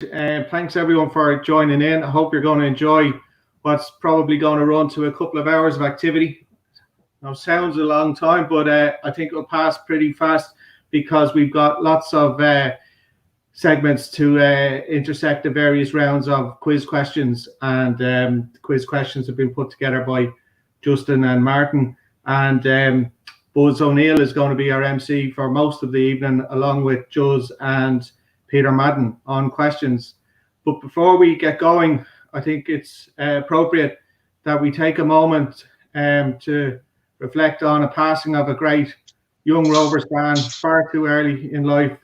Thanks everyone for joining in. I hope you're going to enjoy what's probably going to run to a couple of hours of activity. Now, sounds a long time, but I think it'll pass pretty fast because we've got lots of segments to intersect the various rounds of quiz questions, and quiz questions have been put together by Justin and Martin, and Buzz O'Neill is going to be our MC for most of the evening, along with Juz and Peter Madden on questions. But before we get going, I think it's appropriate that we take a moment to reflect on a passing of a great young Rovers fan far too early in life.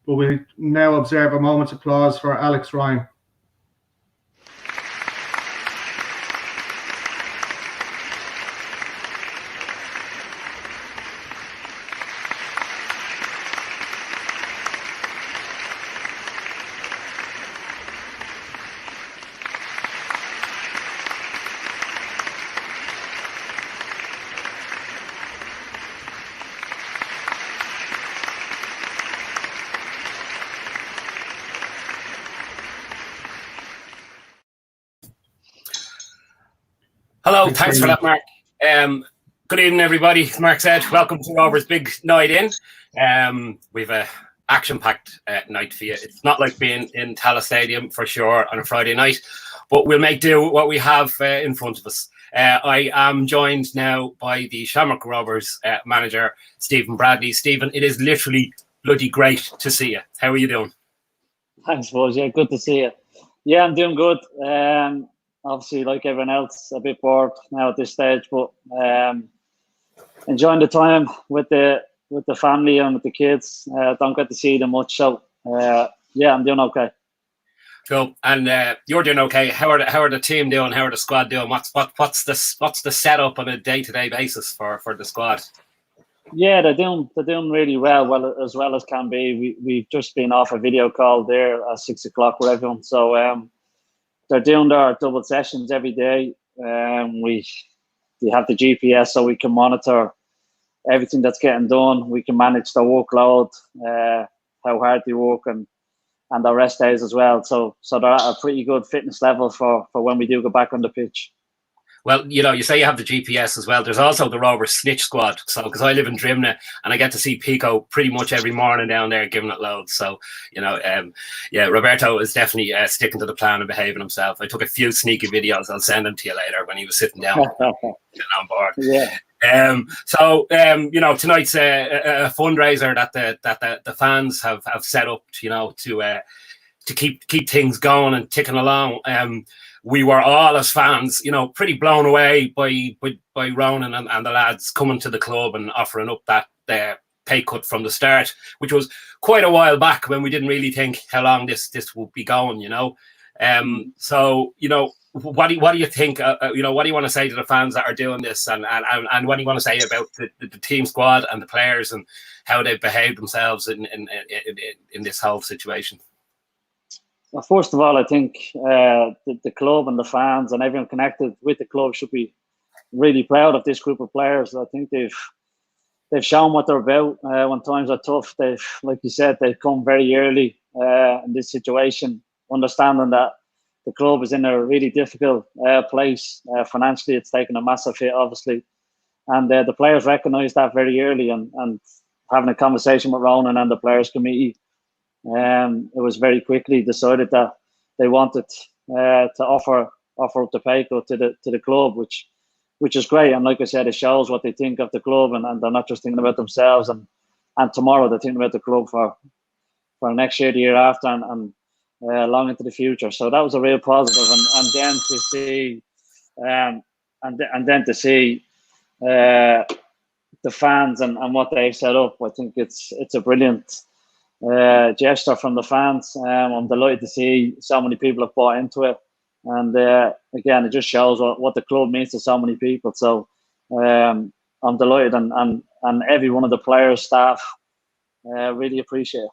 But we now observe a moment's applause for Alex Ryan. Hello, thanks for that, Mark. Good evening, everybody. As Mark said, welcome to Rovers' big night in. We've a action-packed night for you. It's not like being in Tala Stadium for sure on a Friday night, but we'll make do with what we have in front of us. I am joined now by the Shamrock Rovers manager, Stephen Bradley. Stephen, it is literally bloody great to see you. How are you doing? Thanks, Buzz. Yeah, good to see you. Yeah, I'm doing good. Obviously, like everyone else, a bit bored now at this stage, but enjoying the time with the family and with the kids. Don't get to see them much, so yeah, I'm doing okay. Cool. And you're doing okay. How are the team doing? How are the squad doing? What's the setup on a day-to-day basis for the squad? Yeah, they're doing really well as well as can be. We've just been off a video call there at 6 o'clock with everyone, so they're doing their double sessions every day. We have the GPS so we can monitor everything that's getting done. We can manage the workload, how hard they work, and their rest days as well. So they're at a pretty good fitness level for when we do go back on the pitch. Well, you know, you say you have the GPS as well. There's also the Rovers Snitch Squad. So, because I live in Drimna and I get to see Pico pretty much every morning down there giving it loads. So, you know, yeah, Roberto is definitely sticking to the plan and behaving himself. I took a few sneaky videos. I'll send them to you later when he was sitting down on board. Yeah. So, you know, tonight's a fundraiser that the fans have set up, you know, to keep things going and ticking along. We were all, as fans, you know, pretty blown away by Ronan and the lads coming to the club and offering up that pay cut from the start, which was quite a while back when we didn't really think how long this would be going, you know. So, you know, what do you think? You know, what do you want to say to the fans that are doing this, and what do you want to say about the team squad and the players and how they've behaved themselves in this whole situation? Well, first of all, I think the club and the fans and everyone connected with the club should be really proud of this group of players. I think they've shown what they're about. When times are tough, they've, like you said, they've come very early in this situation, understanding that the club is in a really difficult place financially. It's taken a massive hit, obviously, and the players recognise that very early. And having a conversation with Ronan and the players committee, it was very quickly decided that they wanted to offer up the pay cut to the club, which is great. And like I said, it shows what they think of the club, and they're not just thinking about themselves and tomorrow. They're thinking about the club for next year, the year after, and long into the future. So that was a real positive. And then to see to see the fans and what they've set up, I think it's a brilliant gesture from the fans. I'm delighted to see so many people have bought into it, and again, it just shows what the club means to so many people. So I'm delighted, and every one of the players, staff, really appreciate it.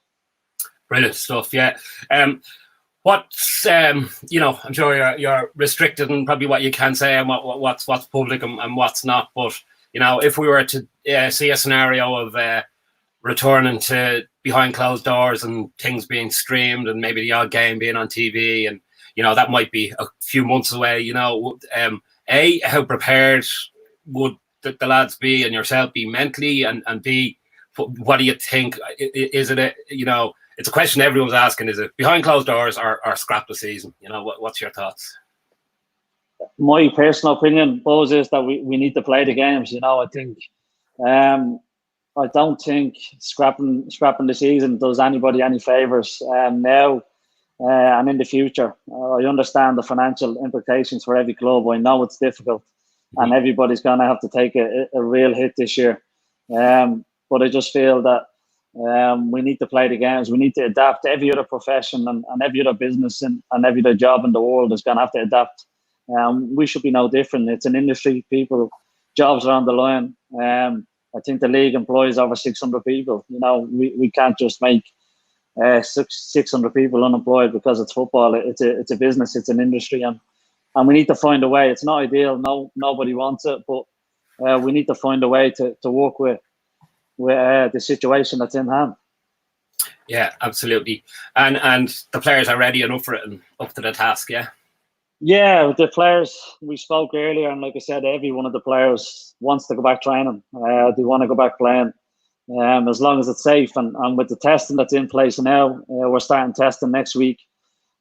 Brilliant stuff. Yeah. What's you know, I'm sure you're restricted in probably what you can say and what's public and what's not, but you know, if we were to see a scenario of returning to behind closed doors and things being streamed and maybe the odd game being on TV, and that might be a few months away. A, how prepared would the lads be and yourself be mentally, and B, what do you think? Is it it's a question everyone's asking: is it behind closed doors or scrap the season? What's your thoughts? My personal opinion, Buzz, is that we need to play the games. I think I don't think scrapping the season does anybody any favors now and in the future. I understand the financial implications for every club. I know it's difficult, and everybody's going to have to take a real hit this year. But I just feel that we need to play the games. We need to adapt. Every other profession and every other business and every other job in the world is going to have to adapt. We should be no different. It's an industry. Jobs are on the line. I think the league employs over 600 people. We can't just make 600 people unemployed because it's football. It's a business. It's an industry, and we need to find a way. It's not ideal. Nobody wants it, but we need to find a way to work with the situation that's in hand. Yeah, absolutely. And the players are ready enough for it and up to the task. Yeah. Yeah, with the players, we spoke earlier, and like I said, every one of the players wants to go back training. They want to go back playing, as long as it's safe. And with the testing that's in place now, we're starting testing next week,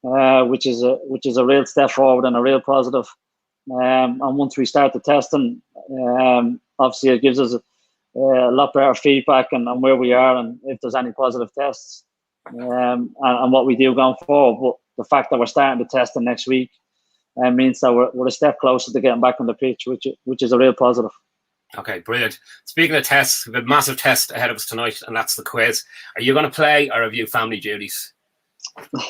which is a real step forward and a real positive. And once we start the testing, obviously it gives us a lot better feedback and where we are and if there's any positive tests, and what we do going forward. But the fact that we're starting the testing next week means that we're a step closer to getting back on the pitch, which is a real positive. Okay, brilliant. Speaking of tests, we have a massive test ahead of us tonight, and that's the quiz. Are you going to play, or have you family duties?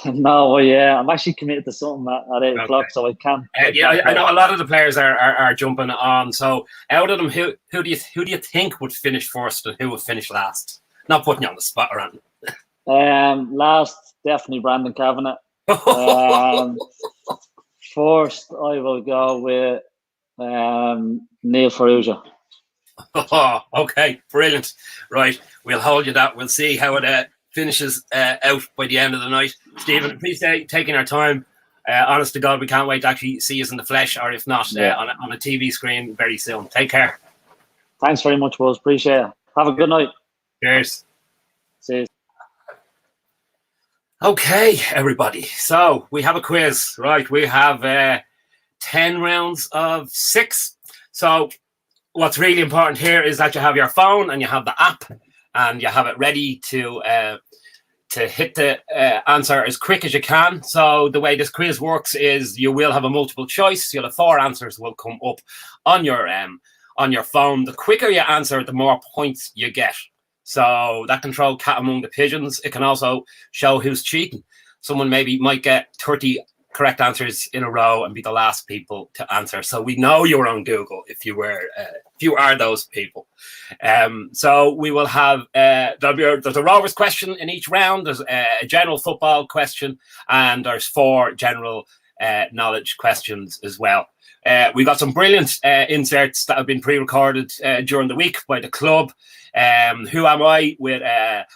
No, I'm actually committed to something at 8 o'clock, so I can't. I know a lot of the players are jumping on. So, out of them, who do you think would finish first, and who would finish last? Not putting you on the spot or anything. Last, definitely Brandon Kavanagh. First, I will go with Neil Ferrugia. Oh, okay, brilliant. Right, we'll hold you that. We'll see how it finishes out by the end of the night. Stephen, appreciate taking our time. Honest to God, we can't wait to actually see us in the flesh, or if not, on a TV screen very soon. Take care. Thanks very much, Buzz. Appreciate it. Have a good night. Cheers. See you. Okay, everybody. So we have a quiz, right? We have 10 rounds of 6. So what's really important here is that you have your phone and you have the app and you have it ready to hit the answer as quick as you can. So the way this quiz works is you will have a multiple choice. You'll have 4 answers will come up on your phone. The quicker you answer, the more points you get. So that can throw cat among the pigeons. It can also show who's cheating. Someone might get 30 correct answers in a row and be the last people to answer. So we know you're on Google if you are those people. So we will have there's a Rovers question in each round. There's a general football question, and there's 4 general knowledge questions as well. We got some brilliant inserts that have been pre-recorded during the week by the club. Who Am I with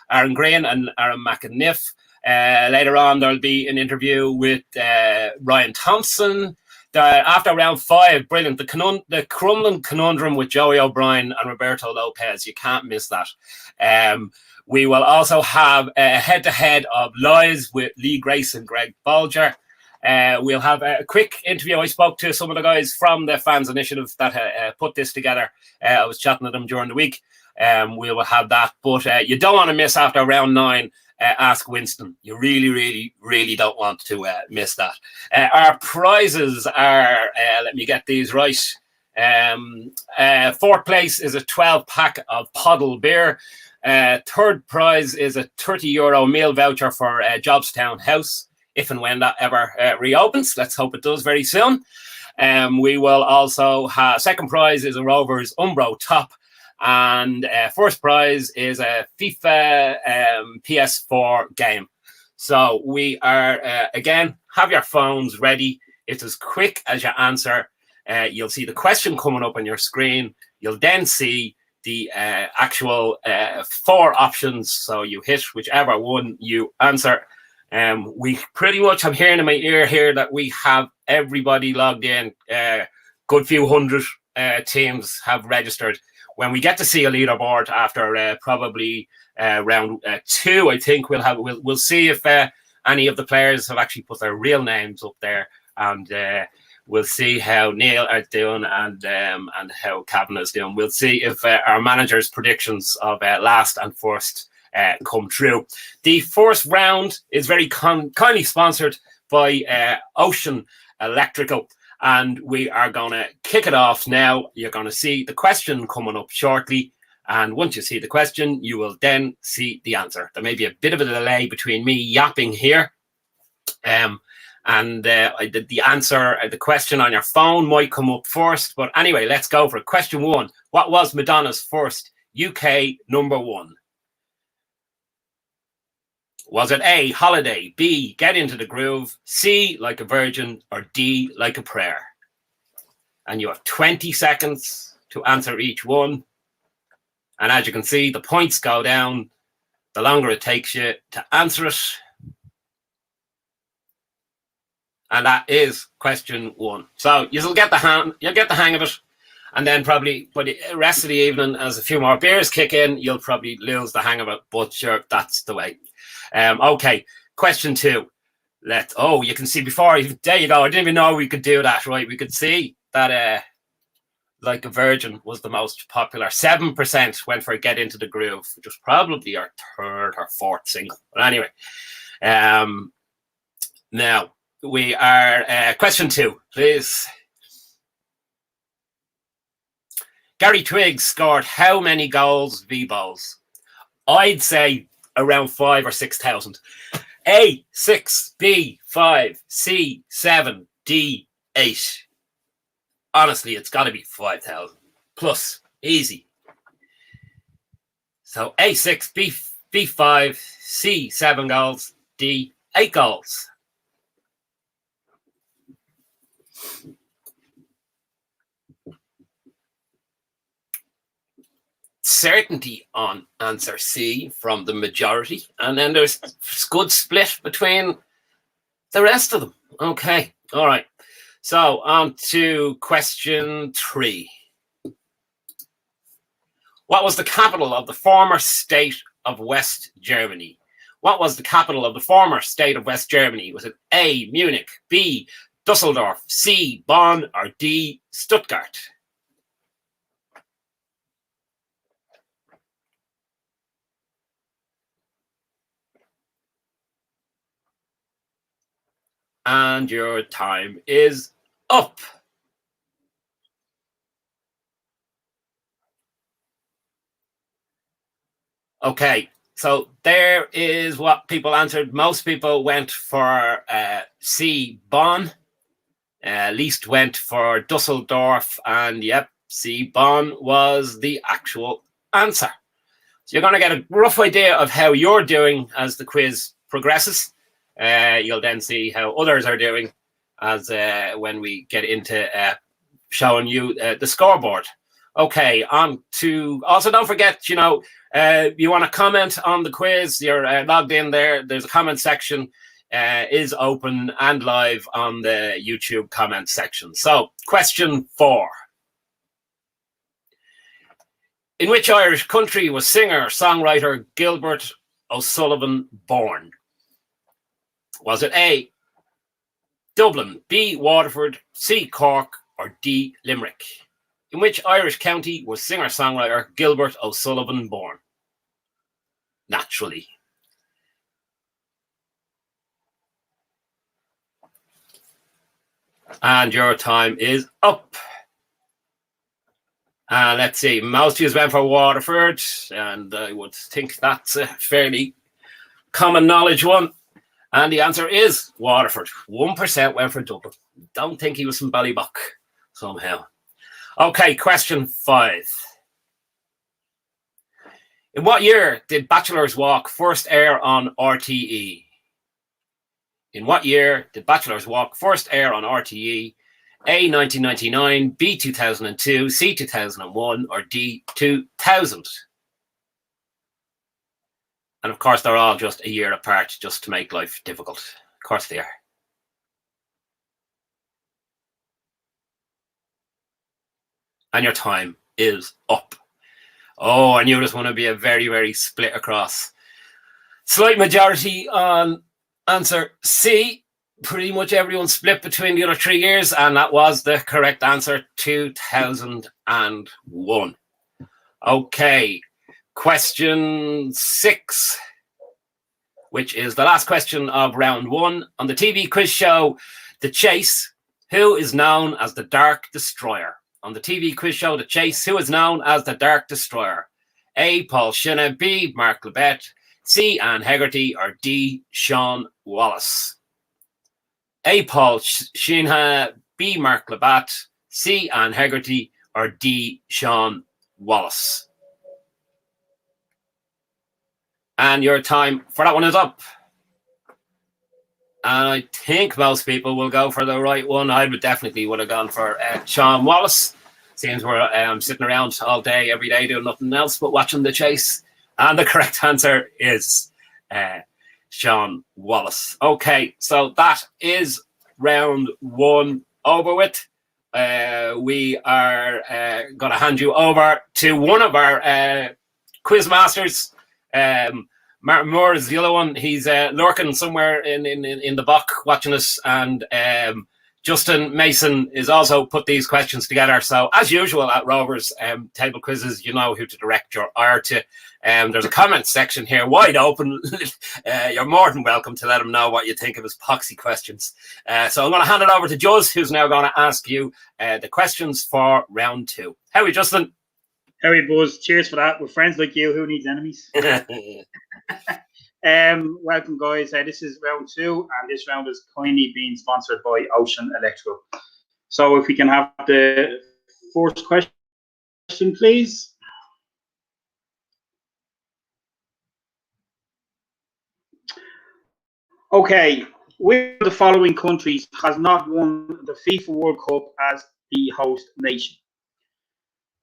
Aaron Green and Aaron McAniff. Later on, there'll be an interview with Ryan Thompson. After round 5, brilliant. The Crumlin Conundrum with Joey O'Brien and Roberto Lopez. You can't miss that. We will also have a head-to-head of lies with Lee Grace and Greg Bolger. We'll have a quick interview. I spoke to some of the guys from the Fans Initiative that put this together. I was chatting to them during the week. We will have that. But you don't want to miss after round 9. Ask Winston. You really, really, really don't want to miss that. Our prizes are, let me get these right. 4th place is a 12-pack of Poddle beer. 3rd prize is a €30 meal voucher for Jobstown House, if and when that ever reopens. Let's hope it does very soon. We will also have 2nd prize is a Rovers Umbro top. And 1st prize is a FIFA PS4 game. So we are, again, have your phones ready. It's as quick as you answer. You'll see the question coming up on your screen. You'll then see the actual 4 options. So you hit whichever one you answer. We pretty much, I'm hearing in my ear here that we have everybody logged in. Good few hundred teams have registered. When we get to see a leaderboard after probably round 2, I think we'll see if any of the players have actually put their real names up there, and we'll see how Neil are doing and how Cavan is doing. We'll see if our manager's predictions of last and first come true. The first round is very kindly sponsored by Ocean Electrical, and we are going to kick it off now. You're going to see the question coming up shortly, and once you see the question, you will then see the answer. There may be a bit of a delay between me yapping here, and the answer, the question on your phone might come up first. But anyway, let's go for it. Question 1. What was Madonna's first UK #1? Was it A, Holiday, B, Get Into the Groove, C, Like a Virgin, or D, Like a Prayer? And you have 20 seconds to answer each one. And as you can see, the points go down the longer it takes you to answer it. And that is question 1. So you'll get the hang of it. And then probably by the rest of the evening, as a few more beers kick in, you'll probably lose the hang of it. But sure, that's the way. Okay, question 2. You can see before, there you go. I didn't even know we could do that, right? We could see that Like a Virgin was the most popular. 7% went for Get Into the Groove, which was probably our 3rd or 4th single. But anyway, now we are question 2, please. Gary Twigg scored how many goals V-Bowls? I'd say around 5,000 or 6,000. A, 6, B, 5, C, 7, D, 8. Honestly, it's got to be 5,000 plus. Easy. So A, 6, B, 5, C, 7 goals, D, 8 goals. Certainty on answer C from the majority, and then there's good split between the rest of them. Okay, all right. So on to question 3. What was the capital of the former state of West Germany? What was the capital of the former state of West Germany? Was it A, Munich, B, Dusseldorf, C, Bonn, or D, Stuttgart? And your time is up. Okay, so there is what people answered. Most people went for C, Bonn. Least went for Dusseldorf. And yep, C, Bonn was the actual answer. So you're going to get a rough idea of how you're doing as the quiz progresses. You'll then see how others are doing as when we get into showing you the scoreboard. Okay, on to, also don't forget, you want to comment on the quiz, you're logged in there. There's a comment section, is open and live on the YouTube comment section. So, question 4. In which Irish country was singer-songwriter Gilbert OSullivan born? Was it A, Dublin, B, Waterford, C, Cork, or D, Limerick? In which Irish county was singer-songwriter Gilbert OSullivan born? Naturally. And your time is up. Let's see, most of you went for Waterford, and I would think that's a fairly common knowledge one. And the answer is Waterford. 1% went for Dublin. Don't think he was from Ballybuck somehow. Okay, question 5. In what year did Bachelors Walk first air on RTE? In what year did Bachelors Walk first air on RTE? A, 1999, B, 2002, C, 2001, or D, 2000. And of course, they're all just a year apart, just to make life difficult. Of course they are. And your time is up. Oh, I knew this one would be a very, very split across. Slight majority on answer C. Pretty much everyone split between the other 3 years, and that was the correct answer, 2001. Okay, question 6, which is the last question of round 1. On the TV quiz show The Chase, who is known as the Dark Destroyer? On the TV quiz show The Chase, who is known as the Dark Destroyer? A, Paul Shinna, B, Mark Labette, C, Anne Hegarty, or D, Sean Wallace? A, Paul Sheehan, B, Mark Labatt, C, Anne Hegarty, or D, Sean Wallace? And your time for that one is up. And I think most people will go for the right one. I would definitely would have gone for Sean Wallace. Seems we're sitting around all day, every day, doing nothing else but watching The Chase. And the correct answer is Sean Wallace. Okay, so that is round 1 over with. We are going to hand you over to one of our quiz masters. Martin Moore is the other one. He's lurking somewhere in the box watching us, and Justin Mason is also put these questions together. So as usual at Rovers table quizzes, you know who to direct your ire to. There's a comment section here wide open. You're more than welcome to let him know what you think of his poxy questions. So I'm going to hand it over to Juz, who's now going to ask you the questions for round 2. How are you, Justin? How are you, Buzz? Cheers for that. We're friends like you. Who needs enemies? Welcome, guys. This is round 2, and this round is kindly being sponsored by Ocean Electrical. So if we can have the first question, please. Okay, which of the following countries has not won the FIFA World Cup as the host nation?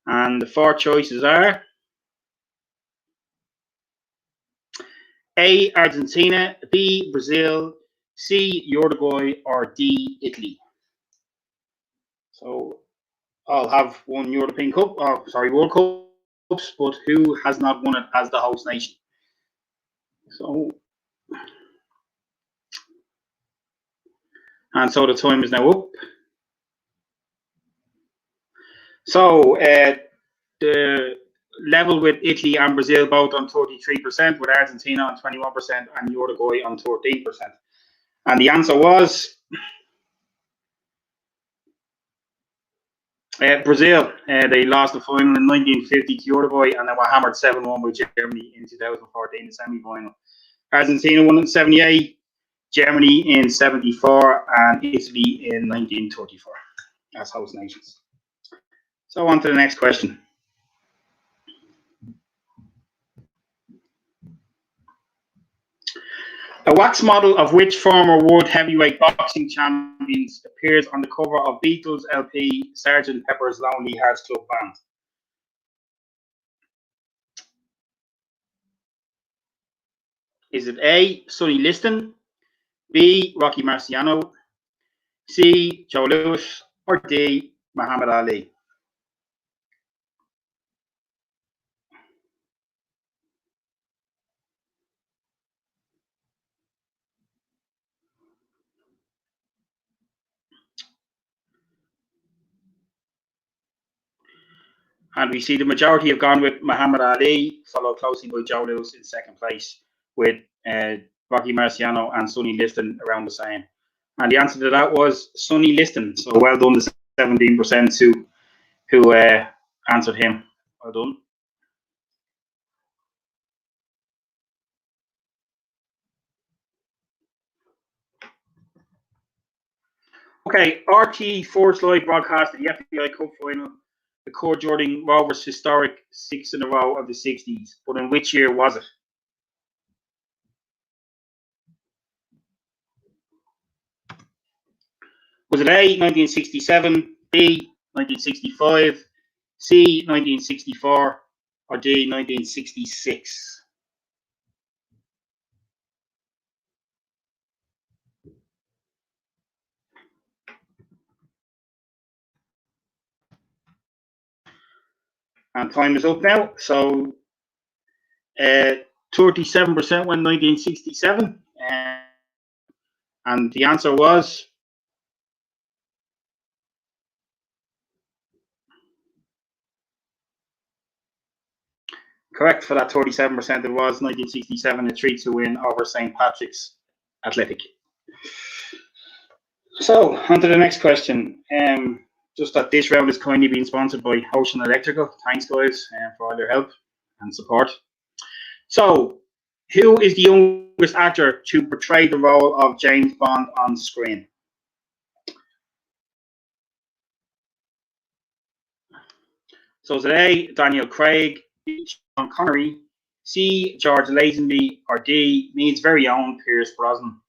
And the 4 choices are A, Argentina, B, Brazil, C, Uruguay, or D, Italy. So I'll have one European Cup, World Cups, but who has not won it as the host nation? So, and so the time is now up. So the level with Italy and Brazil both on 33%, with Argentina on 21% and Uruguay on 13%. And the answer was Brazil. They lost the final in 1950 to Uruguay, and they were hammered 7-1 by Germany in 2014, the semi-final. Argentina won in 78, Germany in 74, and Italy in 1934 as host nations. So on to the next question. A wax model of which former world heavyweight boxing champions appears on the cover of Beatles LP Sgt. Pepper's Lonely Hearts Club Band? Is it A, Sonny Liston, B, Rocky Marciano, C, Joe Louis, or D, Muhammad Ali? And we see the majority have gone with Muhammad Ali, followed closely by Joe Louis in second place, with Rocky Marciano and Sonny Liston around the same. And the answer to that was Sonny Liston. So well done to 17% who answered him. Well done. Okay, RT Force Live broadcast of the FBI Cup final occurred during Rovers' historic 6 in a row of the 60s. But in which year was it? Was it A, 1967, B, 1965, C, 1964, or D, 1966? And time is up now. So 37% went 1967. And the answer was correct for that 37%. It was 1967, a 3-2 win over St. Patrick's Athletic. So, on to the next question. Just that this round is kindly being sponsored by Ocean Electrical. Thanks, guys, for all your help and support. So, who is the youngest actor to portray the role of James Bond on screen? So, is it A, Daniel Craig, B, Sean Connery, C, George Lazenby, or D, Mead's very own Pierce Brosnan?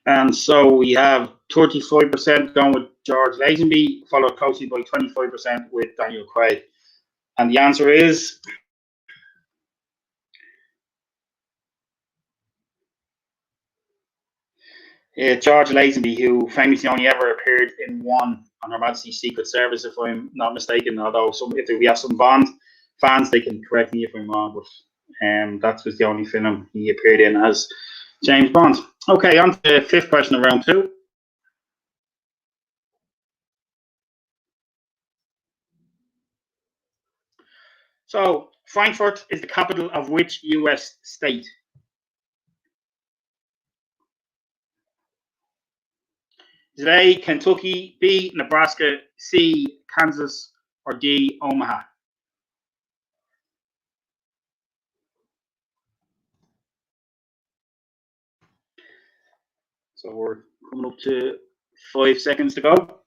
And so we have 35% going with George Lazenby, followed closely by 25% with Daniel Craig. And the answer is George Lazenby, who famously only ever appeared in one on Her Majesty's Secret Service, if I'm not mistaken. Although if we have some Bond fans, they can correct me if I'm wrong, but that was the only film he appeared in as James Bond. Okay, on to the fifth question of round two. So, Frankfort is the capital of which US state? Is it A, Kentucky, B, Nebraska, C, Kansas, or D, Omaha? So we're coming up to 5 seconds to go.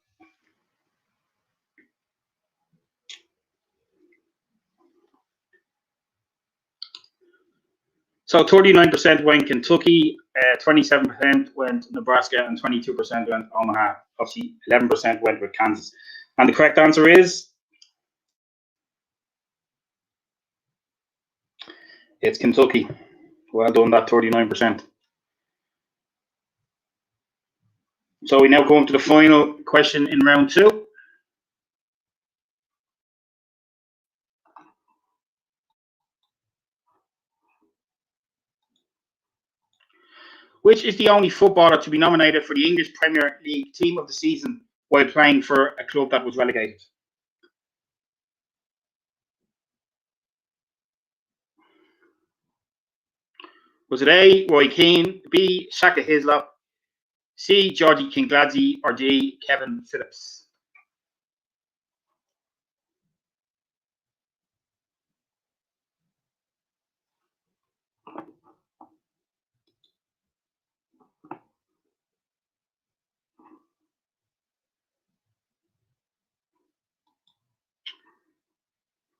So 39% went Kentucky, 27% went Nebraska, and 22% went Omaha. Obviously, 11% went with Kansas. And the correct answer is it's Kentucky. Well done, that 39%. So we now go on to the final question in round two. Which is the only footballer to be nominated for the English Premier League Team of the Season while playing for a club that was relegated? Was it A, Roy Keane, B, Shaka Hislop, C, Georgie Kingladze, or D, Kevin Phillips?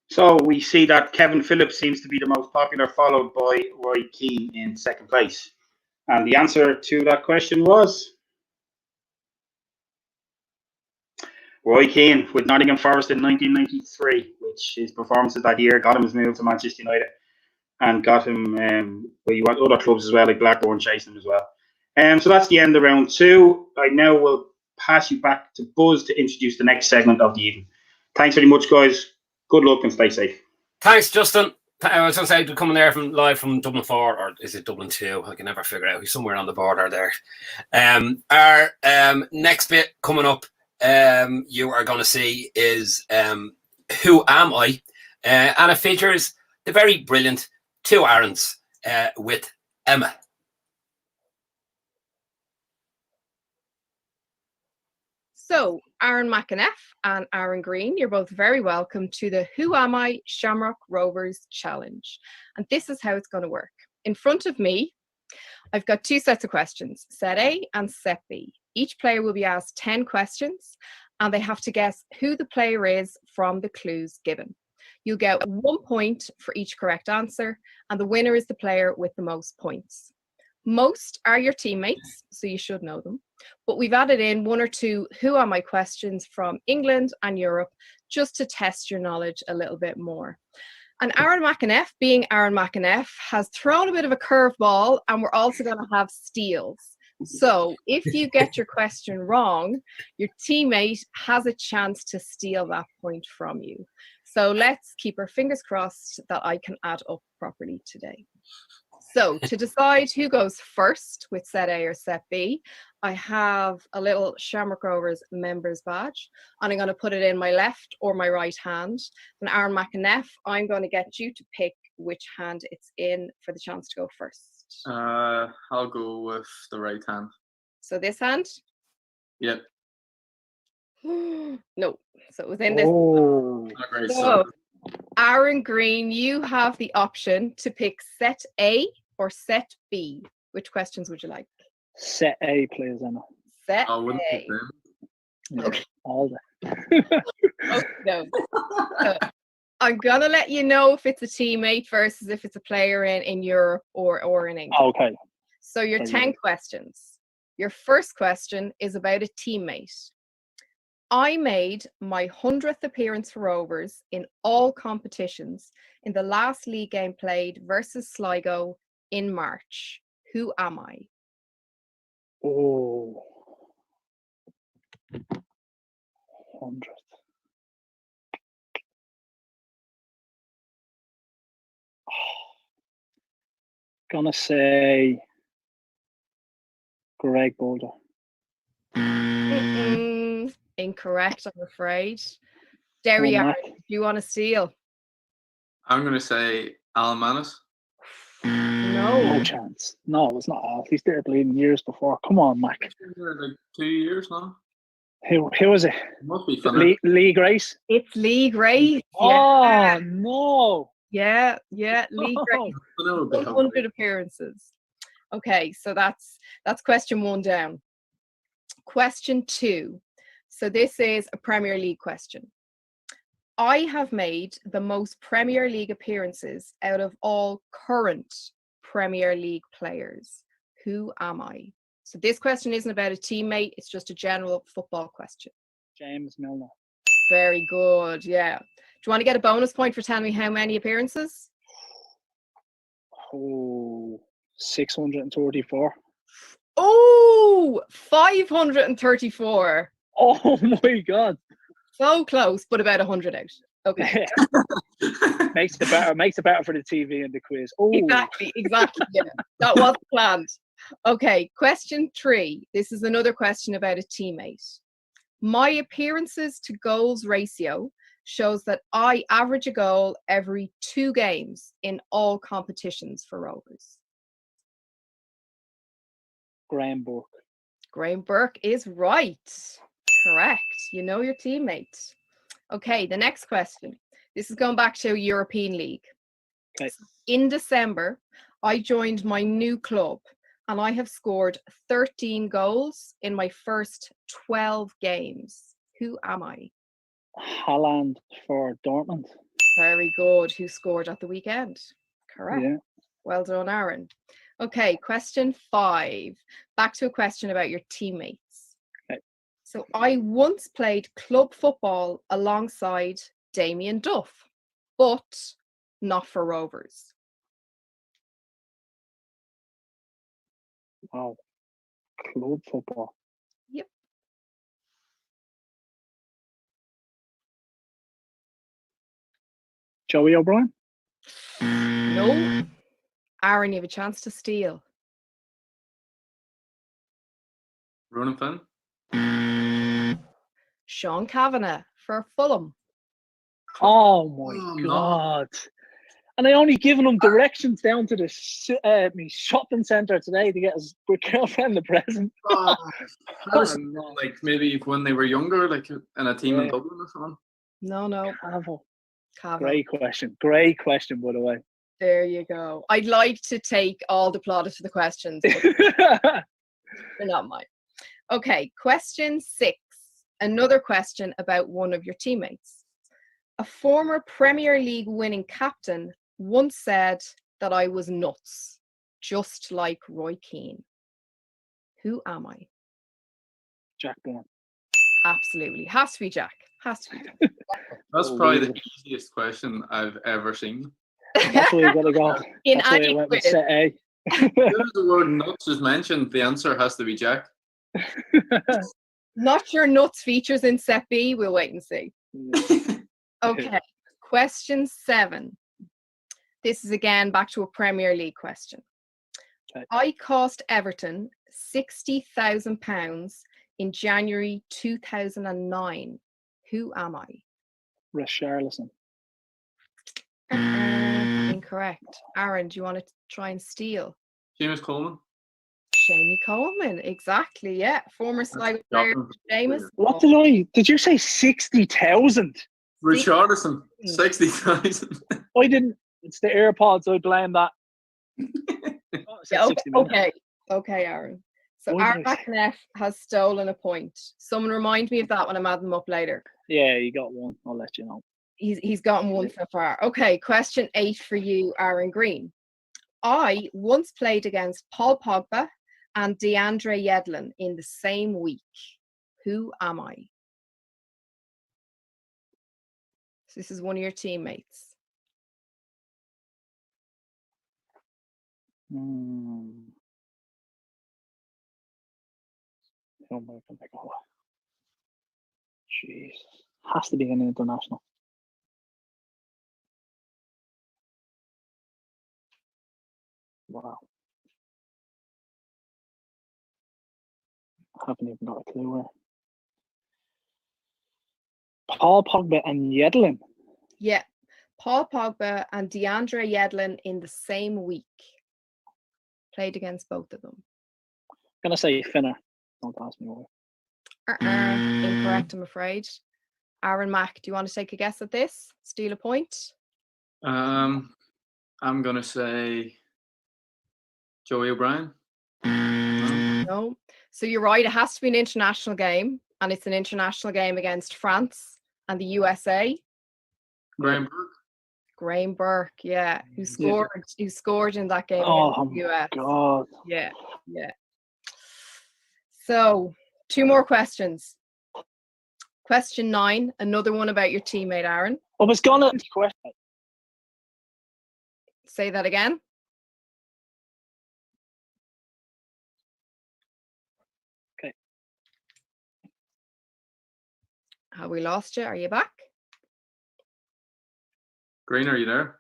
So we see that Kevin Phillips seems to be the most popular, followed by Roy Keane in second place. And the answer to that question was Roy Keane with Nottingham Forest in 1993, which his performances that year got him his move to Manchester United and got him where you want other clubs as well, like Blackburn chasing him as well. So that's the end of round two. I now will pass you back to Buzz to introduce the next segment of the evening. Thanks very much, guys. Good luck and stay safe. Thanks, Justin. I was going to say, coming there live from Dublin 4, or is it Dublin 2? I can never figure out. He's somewhere on the border there. Our next bit coming up, you are going to see is Who Am I? And it features the very brilliant Two Aarons with Emma. So, Aaron McAneff and Aaron Green, you're both very welcome to the Who Am I Shamrock Rovers Challenge. And this is how it's going to work. In front of me, I've got two sets of questions, set A and set B. Each player will be asked 10 questions, and they have to guess who the player is from the clues given. You'll get 1 point for each correct answer, and the winner is the player with the most points. Most are your teammates, so you should know them, but we've added in 1 or 2 who are my questions from England and Europe just to test your knowledge a little bit more. And Aaron McAneff, being Aaron McAneff, has thrown a bit of a curveball, and we're also going to have steals. So if you get your question wrong, your teammate has a chance to steal that point from you. So let's keep our fingers crossed that I can add up properly today. So to decide who goes first with set A or set B, I have a little Shamrock Rovers members badge, and I'm going to put it in my left or my right hand. And Aaron McAneff, I'm going to get you to pick which hand it's in for the chance to go first. I'll go with the right hand. So this hand? Yep. No. So it was in this. Oh, Not great. So, Aaron Green, you have the option to pick set A or set B. Which questions would you like? set A, please, Emma. Set I wouldn't A. pick them. Yeah, Okay. all the. Okay, no. So, I'm gonna let you know if it's a teammate versus if it's a player in Europe or in England. Okay. So your Very 10 good. questions. Your first question is about a teammate. I made my 100th appearance for Rovers in all competitions in the last league game played versus Sligo in March. Who am I? Oh. 100. Gonna say Greg Boulder. Incorrect, I'm afraid. Derry, Oh, Aaron, Mac. do you want to steal? I'm going to say Alan Manus. No No. chance. No, it's not Al. He's there bleeding years before. Come on, Mac. He's been there like 2 years now. Who was it? It must be fun. Lee Grace? It's Lee Grace. Oh, no. Yeah, Lee Grace. I know it'd be 100 appearances. Okay, so that's question 1 down. Question 2. So this is a Premier League question. I have made the most Premier League appearances out of all current Premier League players. Who am I? So this question isn't about a teammate, it's just a general football question. James Milner. Very good, yeah. Do you want to get a bonus point for telling me how many appearances? Oh, 634. Oh, 534. Oh my God. So close, but about 100 out. Okay. Makes it better for the TV and the quiz. Oh, Exactly. Yeah. That was planned. Okay, question 3. This is another question about a teammate. My appearances to goals ratio shows that I average a goal every 2 games in all competitions for Rovers. Graham Burke. Graham Burke is right. Correct. You know your teammate. Okay, the next question. This is going back to a European League. Okay. In December, I joined my new club and I have scored 13 goals in my first 12 games. Who am I? Haaland for Dortmund. Very good. Who scored at the weekend? Correct. Yeah. Well done, Aaron. Okay, question 5. Back to a question about your teammates. Okay. So I once played club football alongside Damien Duff, but not for Rovers. Wow. Club football. Yep. Joey O'Brien. No. Aaron, you have a chance to steal. Ronan Finn. Sean Kavanagh for Fulham. Oh my no. God. And I only given him directions down to the me shopping centre today to get his girlfriend a present. I was like maybe when they were younger, like in a team in Yeah. Dublin or something. No. Cavill. Kavanagh. Great question. Great question, by the way. There you go. I'd like to take all the plaudits for the questions, but they're not mine. Okay, question 6. Another question about one of your teammates. A former Premier League winning captain once said that I was nuts, just like Roy Keane. Who am I? Jack Bourne. Absolutely. Has to be Jack. Has to be Jack. That's probably the easiest question I've ever seen. That's where you gotta go. In That's where any you went with quiz. set A. As soon as the word nuts is mentioned, the answer has to be Jack. Not sure nuts features in set B. We'll wait and see. Okay. Question 7. This is again back to a Premier League question. Okay. I cost Everton £60,000 in January 2009. Who am I? Richarlison. Incorrect. Aaron, do you want to try and steal? James Coleman. Jamie Coleman, exactly. Yeah, former Sligo player. James. What did you say 60,000? Richarlison, 60,000. I didn't. It's the AirPods. I blame that. Yeah, okay, Aaron. So Aaron McNeff has stolen a point. Someone remind me of that when I'm adding them up later. Yeah, you got one. I'll let you know. He's gotten one so far. Okay, question 8 for you, Aaron Green. I once played against Paul Pogba and DeAndre Yedlin in the same week. Who am I? So this is one of your teammates. Oh my God. Jeez. Has to be an international. Wow. I haven't even got a clue where. Paul Pogba and Yedlin. Yeah. Paul Pogba and DeAndre Yedlin in the same week. Played against both of them. I'm going to say Finner. Don't ask me why. Incorrect, I'm afraid. Aaron Mack, do you want to take a guess at this? Steal a point? I'm going to say Joey O'Brien. No. So you're right, it has to be an international game, and it's an international game against France and the USA. Graham Burke. Graham Burke, yeah, who scored in that game Oh against the US. God. Yeah. So 2 more questions. Question 9, another one about your teammate Aaron. I was gonna question. Say that again. Okay. Have we lost you? Are you back? Green, are you there?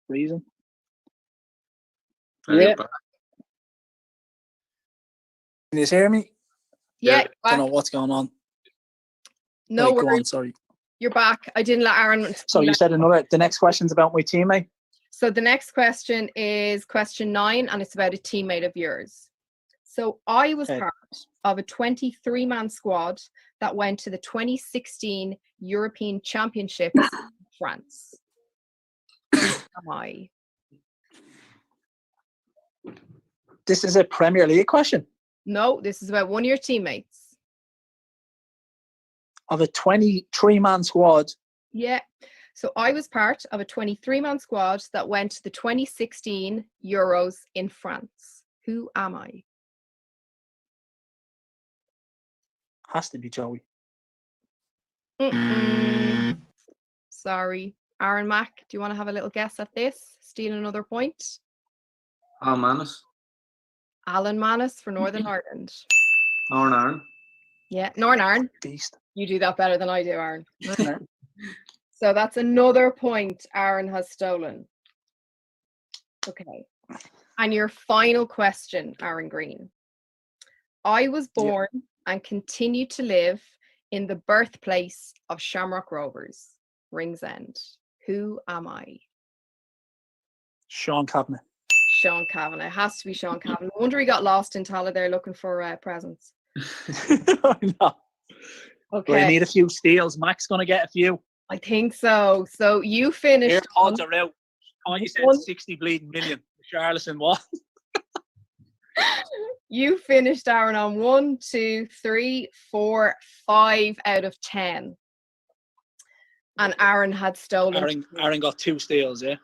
Reason. Yeah. Can you hear me? Yeah, Don't know what's going on. No Go worries. on, sorry. You're back. I didn't let Aaron. So you said the next question's about my teammate? So the next question is question 9, and it's about a teammate of yours. So I was part of a 23-man squad that went to the 2016 European Championships in France. Who am I? This is a Premier League question. No, this is about one of your teammates. Of a 23-man squad. Yeah. So I was part of a 23-man squad that went to the 2016 Euros in France. Who am I? Has to be Joey. Sorry. Aaron Mack, do you want to have a little guess at this? Steal another point? Al Manis. Alan Manus for Northern Ireland. Northern Ireland. Yeah, Northern Ireland. Beast. You do that better than I do, Aaron. So that's another point Aaron has stolen. Okay. And your final question, Aaron Green. I was born and continue to live in the birthplace of Shamrock Rovers, Ringsend. Who am I? Sean Kavanagh. Sean Kavanagh. It has to be Sean Kavanagh. No wonder he got lost in Tala there looking for presents. No. Okay. Well, I need a few steals. Mac's going to get a few. I think so. So you finished. AirPods are out. Oh, you said 60 bleeding million. Charleston, what? You finished, Aaron, on 1, 2, 3, 4, 5 out of 10. And Aaron had stolen. Aaron got 2 steals, yeah?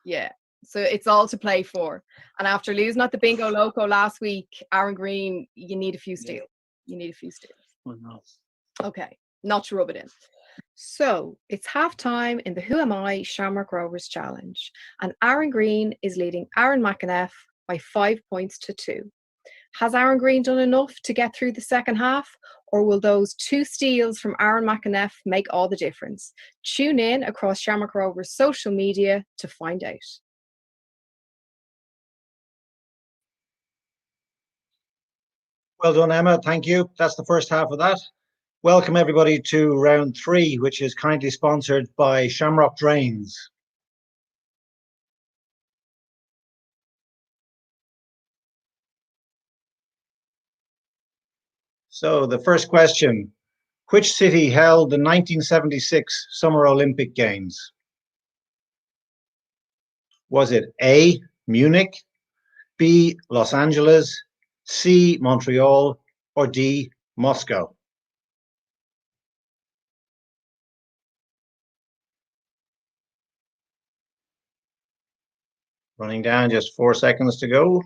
Yeah. So it's all to play for. And after losing at the Bingo Loco last week, Aaron Green, you need a few steals. You need a few steals. Oh, no. Okay, not to rub it in. So it's half time in the Who Am I Shamrock Rovers Challenge. And Aaron Green is leading Aaron McAneff by 5 points to 2. Has Aaron Green done enough to get through the second half? Or will those 2 steals from Aaron McAneff make all the difference? Tune in across Shamrock Rovers social media to find out. Well done, Emma. Thank you. That's the first half of that. Welcome everybody to round 3, which is kindly sponsored by Shamrock Drains. So the first question, which city held the 1976 Summer Olympic Games? Was it A, Munich, B, Los Angeles, C, Montreal, or D, Moscow? Running down, just 4 seconds to go.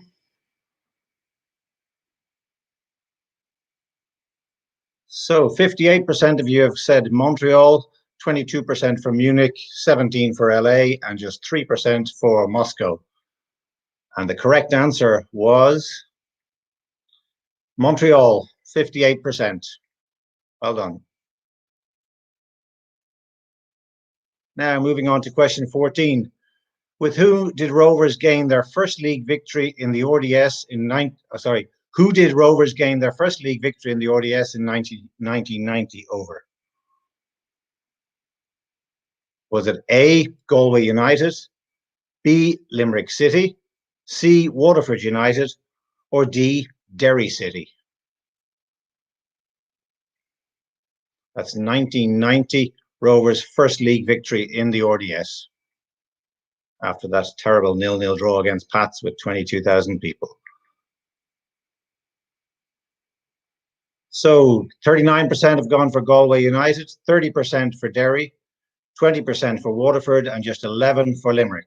So 58% of you have said Montreal, 22% for Munich, 17% for LA, and just 3% for Moscow. And the correct answer was Montreal, 58%. Well done. Now moving on to question 14. With who did Rovers gain their first league victory in the RDS in Who did Rovers gain their first league victory in the RDS in 1990 over? Was it A, Galway United, B, Limerick City, C, Waterford United, or D, Derry City? That's 1990 Rovers' first league victory in the RDS after that terrible 0-0 draw against Pats with 22,000 people. So 39% have gone for Galway United, 30% for Derry, 20% for Waterford, and just 11% for Limerick.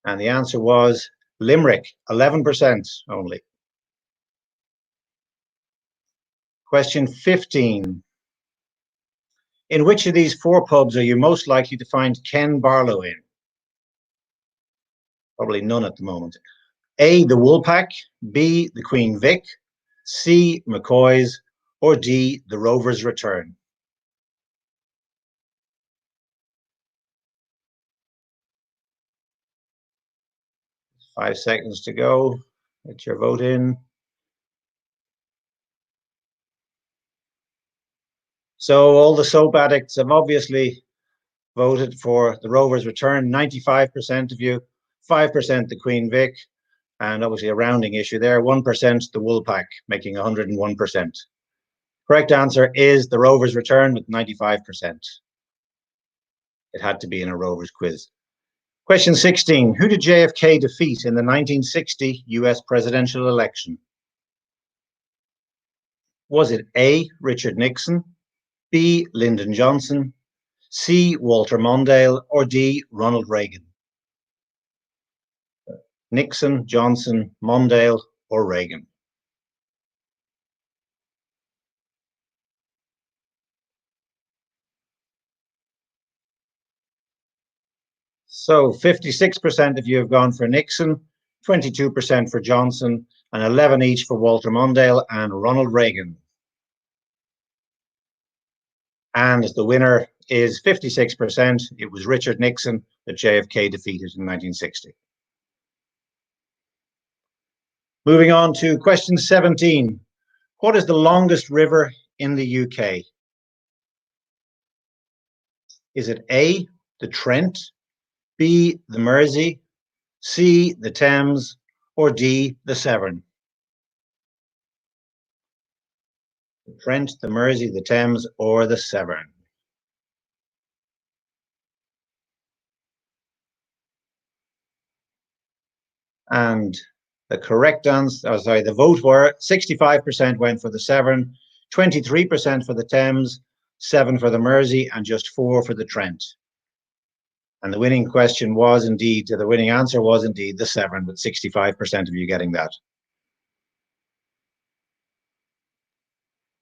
And the answer was Limerick, 11% only. Question 15. In which of these 4 pubs are you most likely to find Ken Barlow in? Probably none at the moment. A, the Woolpack, B, the Queen Vic, C, McCoy's, or D, the Rovers Return? Five seconds to go. Get your vote in. So all the soap addicts have obviously voted for the Rovers Return. 95% of you, 5% the Queen Vic, and obviously a rounding issue there. 1% the Woolpack, making 101%. Correct answer is the Rovers Return with 95%. It had to be in a Rovers quiz. Question 16. Who did JFK defeat in the 1960 US presidential election? Was it A, Richard Nixon, B, Lyndon Johnson, C, Walter Mondale, or D, Ronald Reagan? Nixon, Johnson, Mondale, or Reagan? So 56% of you have gone for Nixon, 22% for Johnson, and 11 each for Walter Mondale and Ronald Reagan. And the winner is 56%. It was Richard Nixon that JFK defeated in 1960. Moving on to question 17. What is the longest river in the UK? Is it A, the Trent, B, the Mersey, C, the Thames, or D, the Severn? The Trent, the Mersey, the Thames, or the Severn? And the correct answer, the vote were 65% went for the Severn, 23% for the Thames, 7 for the Mersey, and just 4 for the Trent. And the winning question was indeed, the winning answer was indeed the Severn, with 65% of you getting that.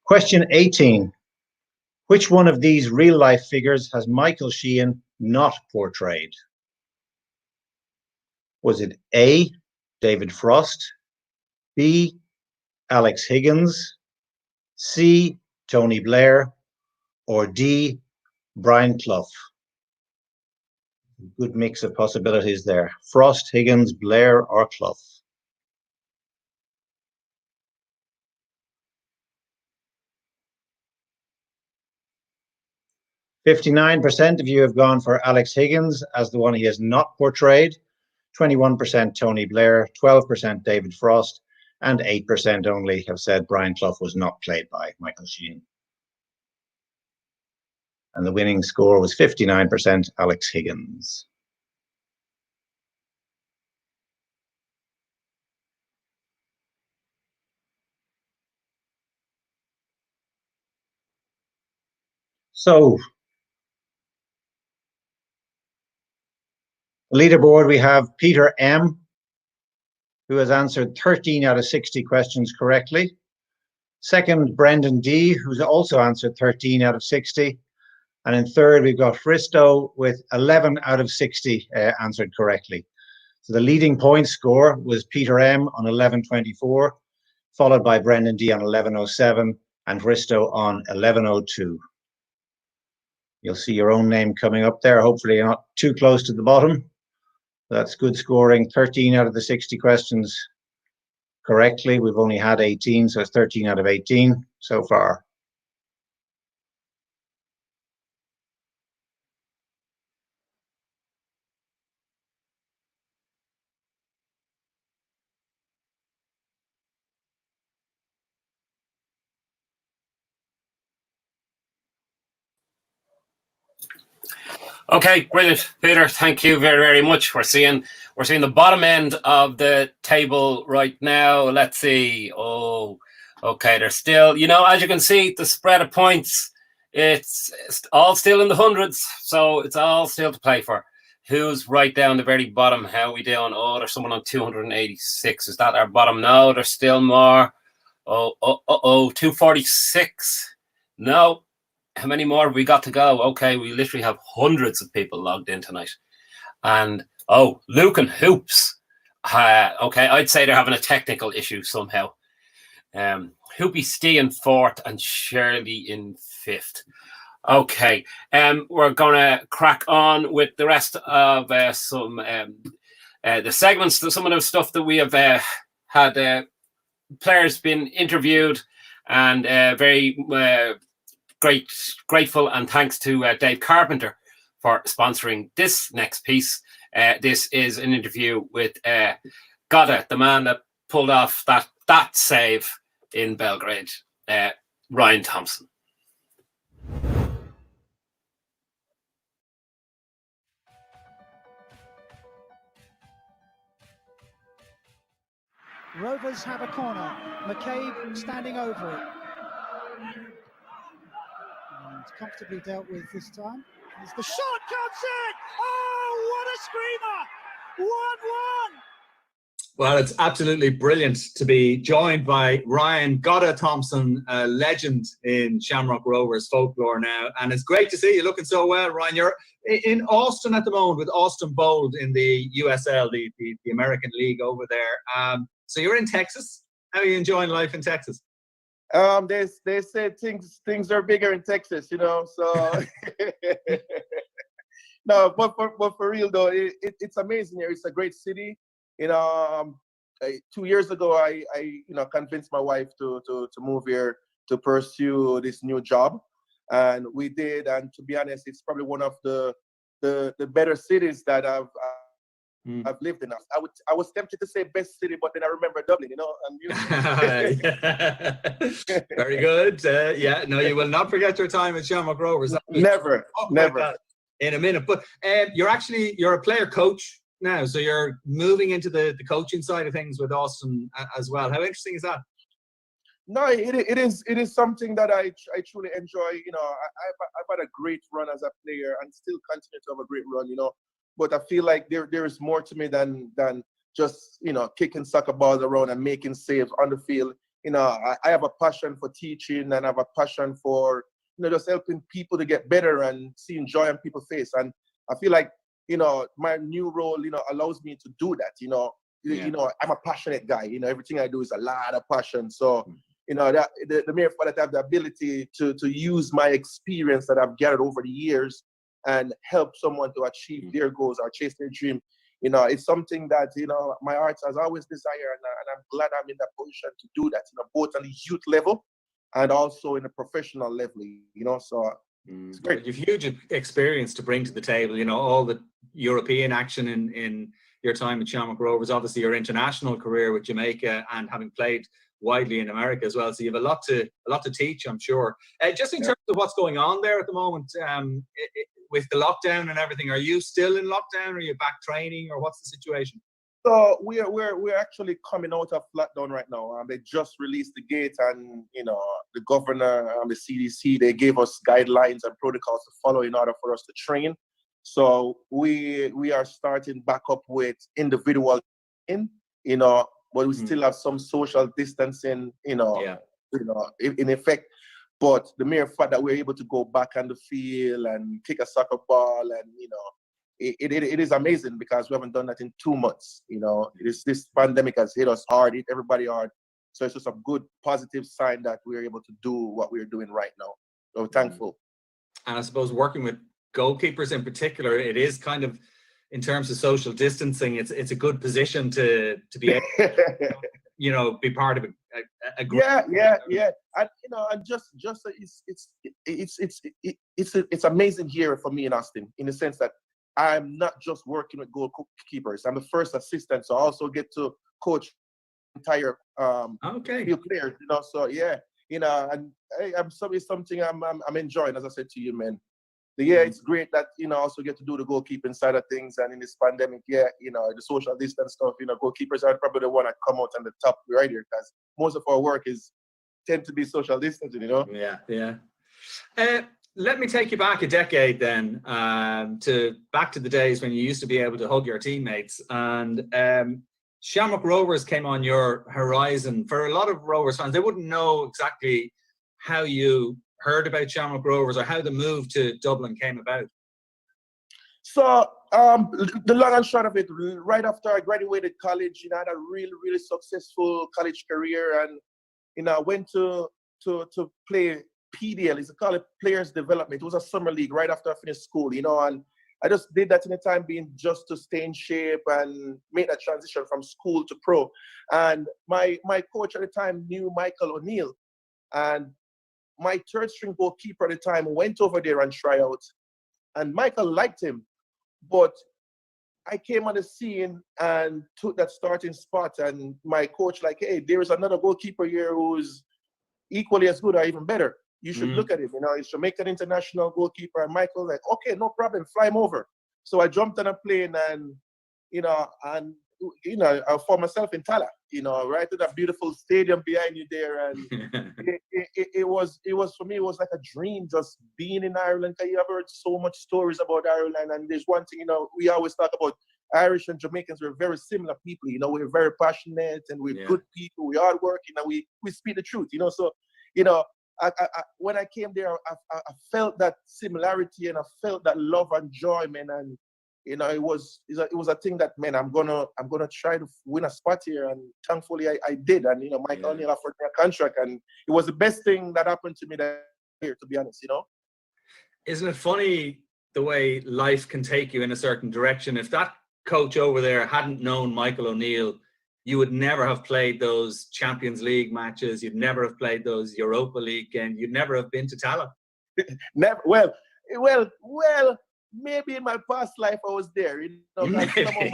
Question 18. Which one of these real-life figures has Michael Sheehan not portrayed? Was it A, David Frost, B, Alex Higgins, C, Tony Blair, or D, Brian Clough? Good mix of possibilities there. Frost, Higgins, Blair, or Clough. %59% of you have gone for Alex Higgins as the one he has not portrayed, 21% Tony Blair, 12% David Frost, and 8% only have said Brian Clough was not played by Michael Sheehan. And the winning score was 59% Alex Higgins. So, the leaderboard, we have Peter M, who has answered 13 out of 60 questions correctly. Second, Brendan D, who's also answered 13 out of 60. And in third, we've got Fristo with 11 out of 60 answered correctly. So the leading point score was Peter M on 1124, followed by Brendan D on 1107 and Fristo on 1102. You'll see your own name coming up there. Hopefully you're not too close to the bottom. That's good scoring. 13 out of the 60 questions correctly. We've only had 18, so it's 13 out of 18 so far. Okay, brilliant, Peter. Thank you very, very much. We're seeing the bottom end of the table right now. Let's see. Oh, okay. There's still, as you can see, the spread of points. It's all still in the hundreds, so it's all still to play for. Who's right down the very bottom? How are we doing? Oh, there's someone on 286. Is that our bottom? No, there's still more. 246. No. How many more have we got to go? Okay, we literally have hundreds of people logged in tonight. And, Luke and Hoops. Okay, I'd say they're having a technical issue somehow. Hoopy Stee in 4th and Shirley in 5th. Okay, we're going to crack on with the rest of the segments, some of the stuff that we have had players been interviewed, and very grateful and thanks to Dave Carpenter for sponsoring this next piece. This is an interview with Gotta, the man that pulled off that save in Belgrade, Ryan Thompson. Rovers have a corner. McCabe standing over it. And comfortably dealt with this time. As the shot comes in! Oh, what a screamer! 1-1! Well, it's absolutely brilliant to be joined by Ryan Gotta Thompson, a legend in Shamrock Rovers folklore now. And it's great to see you looking so well, Ryan. You're in Austin at the moment with Austin Bold in the USL, the American League over there. So you're in Texas. How are you enjoying life in Texas? They say things are bigger in Texas, so no, but for real though, it's amazing here. It's a great city. 2 years ago, I convinced my wife to move here to pursue this new job, and we did. And to be honest, it's probably one of the better cities that I've lived in. I was tempted to say best city, but then I remember Dublin, Very good. Yeah, no, you will not forget your time at Shamrock Rovers. Never. In a minute. But you're a player coach now. So you're moving into the coaching side of things with Austin as well. How interesting is that? No, it is something that I truly enjoy. You know, I've had a great run as a player and still continue to have a great run. You know, but I feel like there is more to me than just, you know, kicking soccer balls around and making saves on the field. You know, I have a passion for teaching, and I have a passion for, you know, just helping people to get better and seeing joy on people's face. And I feel like, you know, my new role, you know, allows me to do that. You know, you know, I'm a passionate guy. You know, everything I do is a lot of passion. So, you know, that the mere fact that I have the ability to use my experience that I've gathered over the years and help someone to achieve their goals or chase their dream, you know, it's something that, you know, my heart has always desired, and I'm glad I'm in that position to do that, you know, both on the youth level and also in the professional level, you know, so it's great. You've huge experience to bring to the table, you know, all the European action in your time at Shamrock Rovers, obviously your international career with Jamaica, and having played widely in America as well. So you have a lot to teach, I'm sure. Just in terms of what's going on there at the moment, with the lockdown and everything, are you still in lockdown? Are you back training, or what's the situation? So we're actually coming out of lockdown right now. They just released the gate, and, you know, the governor and the CDC, they gave us guidelines and protocols to follow in order for us to train. So we are starting back up with individual, you know, but we still have some social distancing, you know, in effect. But the mere fact that we're able to go back on the field and kick a soccer ball, and, you know, it is amazing, because we haven't done that in 2 months. You know, this pandemic has hit us hard, hit everybody hard. So it's just a good, positive sign that we're able to do what we're doing right now. So thankful. And I suppose working with goalkeepers in particular, it is kind of, in terms of social distancing, it's a good position to be able to, you know, be part of a group. Yeah. And, you know, and just it's amazing here for me in Austin, in the sense that I'm not just working with goalkeepers. I'm the first assistant, so I also get to coach entire field players. You know, so yeah, you know, and it's something I'm enjoying. As I said to you, man. It's great that, you know, also get to do the goalkeeping side of things, and in this pandemic, you know, the social distance stuff, you know, goalkeepers are probably the one that come out on the top right here, because most of our work tend to be social distancing, you know. Let me take you back a decade then, back to the days when you used to be able to hug your teammates, and Shamrock Rovers came on your horizon. For a lot of Rovers fans, they wouldn't know exactly how you heard about Shamrock Rovers or how the move to Dublin came about. So the long and short of it, right after I graduated college, you know, I had a really successful college career, and, you know, I went to play PDL. It's called Players Development. It was a summer league right after I finished school, you know, and I just did that in the time being, just to stay in shape and make that transition from school to pro. And my coach at the time knew Michael O'Neill, and my third string goalkeeper at the time went over there and try out, and Michael liked him, but I came on the scene and took that starting spot, and my coach like, hey, there is another goalkeeper here who's equally as good or even better. You should look at him. You know, he's Jamaican international goalkeeper. And Michael like, okay, no problem, fly him over. So I jumped on a plane, and, you know, I found myself in Tala, you know, right to that beautiful stadium behind you there. And it was for me, it was like a dream, just being in Ireland. You have heard so much stories about Ireland, and there's one thing, you know, we always talk about Irish and Jamaicans. We're very similar people, you know, we're very passionate, and we're good people, we're hardworking, and we speak the truth, you know. So, you know, I when I came there, I felt that similarity, and I felt that love and joy, man. And, you know, it was a thing that, man, I'm gonna try to win a spot here, and thankfully I did. And, you know, Michael O'Neill offered me a contract, and it was the best thing that happened to me that year, to be honest, you know. Isn't it funny the way life can take you in a certain direction? If that coach over there hadn't known Michael O'Neill, you would never have played those Champions League matches. You'd never have played those Europa League games. You'd never have been to Tala. Never. Well, maybe in my past life I was there. You know, like some of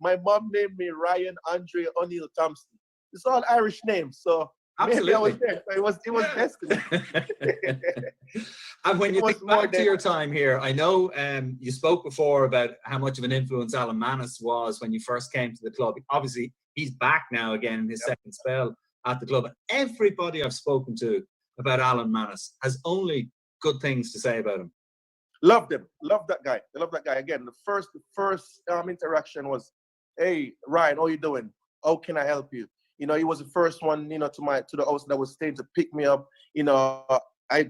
my mom named me Ryan Andre O'Neill Thompson. It's all Irish names, so absolutely. Maybe I was there. So it was destiny. And when you It was think more back to than- your time here, I know you spoke before about how much of an influence Alan Manus was when you first came to the club. Obviously, he's back now again in his second spell at the club. Everybody I've spoken to about Alan Manus has only good things to say about him. Loved him. Loved that guy. I love that guy. Again, the first interaction was, "Hey, Ryan, how you doing? How can I help you?" You know, he was the first one, you know, to the house that was staying to pick me up. You know, I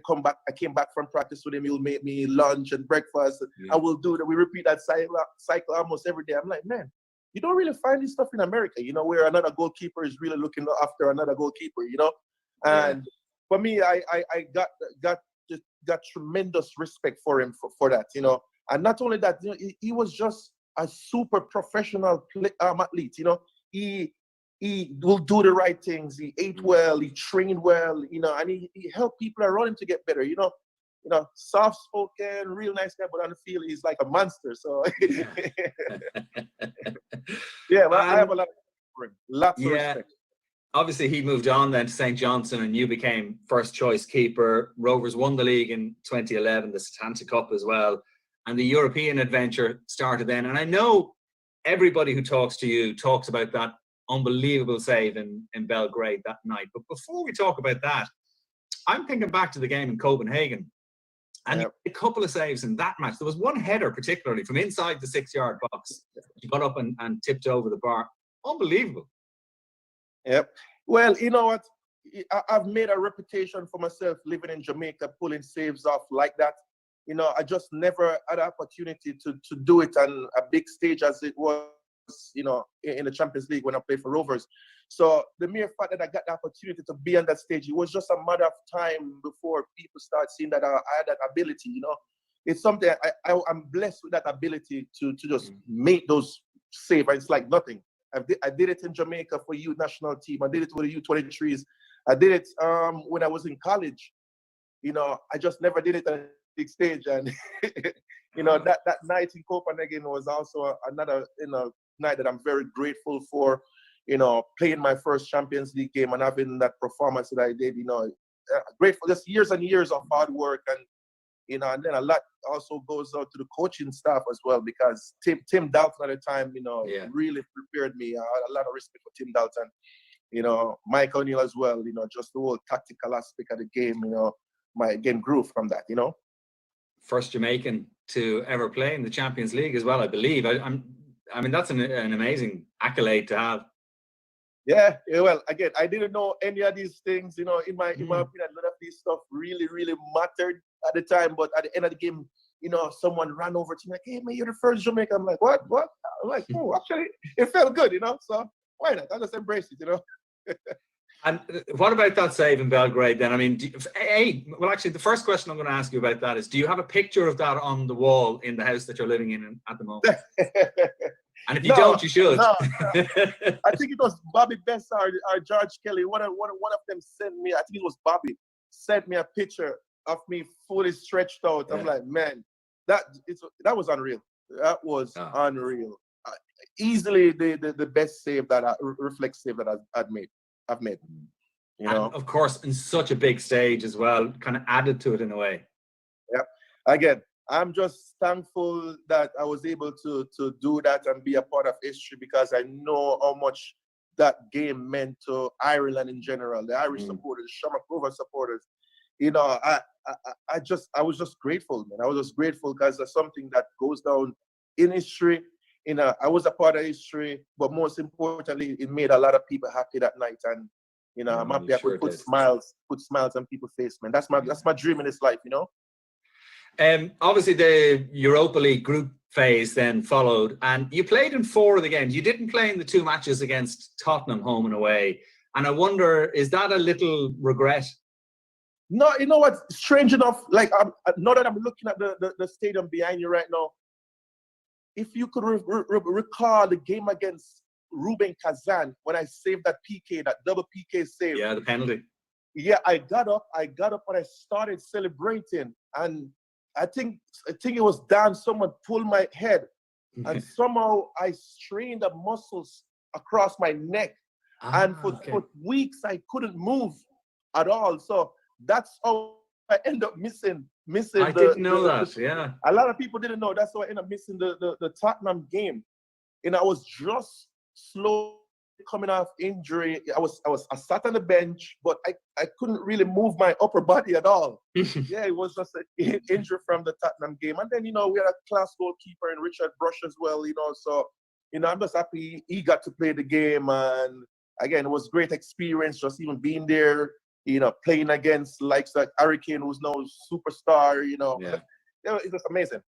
came back from practice with him. He'll make me lunch and breakfast. Yeah. I will do that. We repeat that cycle almost every day. I'm like, man, you don't really find this stuff in America, you know, where another goalkeeper is really looking after another goalkeeper, you know. And for me, I got tremendous respect for him for that, you know. And not only that, you know, he was just a super professional athlete, you know. He will do the right things. He ate well. He trained well, you know, and he helped people around him to get better, you know. You know, soft-spoken, real nice guy, but on the field, he's like a monster. So, yeah, but I have a lot of respect for him. Lots of respect. Obviously, he moved on then to St. Johnstone, and you became first-choice keeper. Rovers won the league in 2011, the Setanta Cup as well, and the European adventure started then. And I know everybody who talks to you talks about that unbelievable save in Belgrade that night. But before we talk about that, I'm thinking back to the game in Copenhagen, and a couple of saves in that match. There was one header particularly from inside the 6-yard box. You got up and tipped over the bar. Unbelievable. Yep. Well, you know what? I've made a reputation for myself living in Jamaica, pulling saves off like that. You know, I just never had an opportunity to do it on a big stage as it was, you know, in the Champions League when I played for Rovers. So the mere fact that I got the opportunity to be on that stage, it was just a matter of time before people start seeing that I had that ability, you know. It's something I'm blessed with, that ability to just make those saves. It's like nothing. I did it in Jamaica for youth national team. I did it with the U23s. I did it when I was in college. You know, I just never did it on a big stage. And, you know, that night in Copenhagen was also another, you know, night that I'm very grateful for, you know, playing my first Champions League game and having that performance that I did, you know, grateful. Just years and years of hard work, and, you know, and then a lot also goes out to the coaching staff as well, because Tim Dalton at the time, you know, really prepared me. I had a lot of respect for Tim Dalton, you know, Mike O'Neill as well, you know, just the whole tactical aspect of the game, you know, my game grew from that, you know. First Jamaican to ever play in the Champions League as well, I believe. I mean, that's an amazing accolade to have. Yeah, well, again, I didn't know any of these things, you know, in my opinion, none of these stuff really mattered at the time. But at the end of the game, you know, someone ran over to me like, "Hey, man, you're the first Jamaican." I'm like, what? I'm like, oh, actually, it felt good, you know, so why not? I just embrace it, you know. And what about that save in Belgrade then? I mean, well, actually, the first question I'm going to ask you about that is, do you have a picture of that on the wall in the house that you're living in at the moment? And if you don't, you should. No. I think it was Bobby Bessar or George Kelly. One of them sent me, I think it was Bobby, sent me a picture of me fully stretched out. Yeah. I'm like, man, that was unreal. That was unreal. Easily the best save that reflex save that I've made. You know, and of course, in such a big stage as well, kind of added to it in a way. Yeah. Again, I'm just thankful that I was able to do that and be a part of history, because I know how much that game meant to Ireland in general, the Irish supporters, the Shamrock Rovers supporters. You know, I was just grateful, man. I was just grateful because that's something that goes down in history. You know, I was a part of history, but most importantly, it made a lot of people happy that night. And, you know, I'm happy I could put smiles on people's face, man. That's my dream in this life, you know. Obviously, the Europa League group phase then followed, and you played in 4 of the games. You didn't play in the 2 matches against Tottenham, home and away. And I wonder, is that a little regret? No, you know what? Strange enough, like, now that I'm looking at the stadium behind you right now, if you could recall the game against Ruben Kazan when I saved that PK, that double PK save. Yeah, the penalty. Yeah, I got up and I started celebrating, and I think it was Dan. Someone pulled my head, and somehow I strained the muscles across my neck, and for weeks I couldn't move at all. So that's how I ended up missing missing. I didn't know that. Yeah, a lot of people didn't know. That's why I ended up missing the Tottenham game. And I was just slow coming off injury. I sat on the bench, but I couldn't really move my upper body at all. Yeah, it was just an injury from the Tottenham game. And then, we had a class goalkeeper in Richard Brush as well, so, I'm just happy he got to play the game. And again, it was a great experience just even being there, playing against likes like Hurricane, who's now a superstar, Yeah. It's just amazing,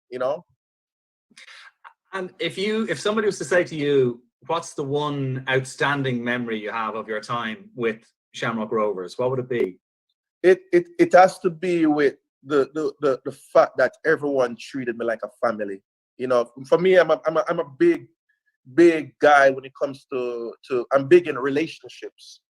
And if somebody was to say to you, what's the one outstanding memory you have of your time with Shamrock Rovers, what would it be? It has to be with the fact that everyone treated me like a family. For me, I'm a big guy when it comes to I'm big in relationships.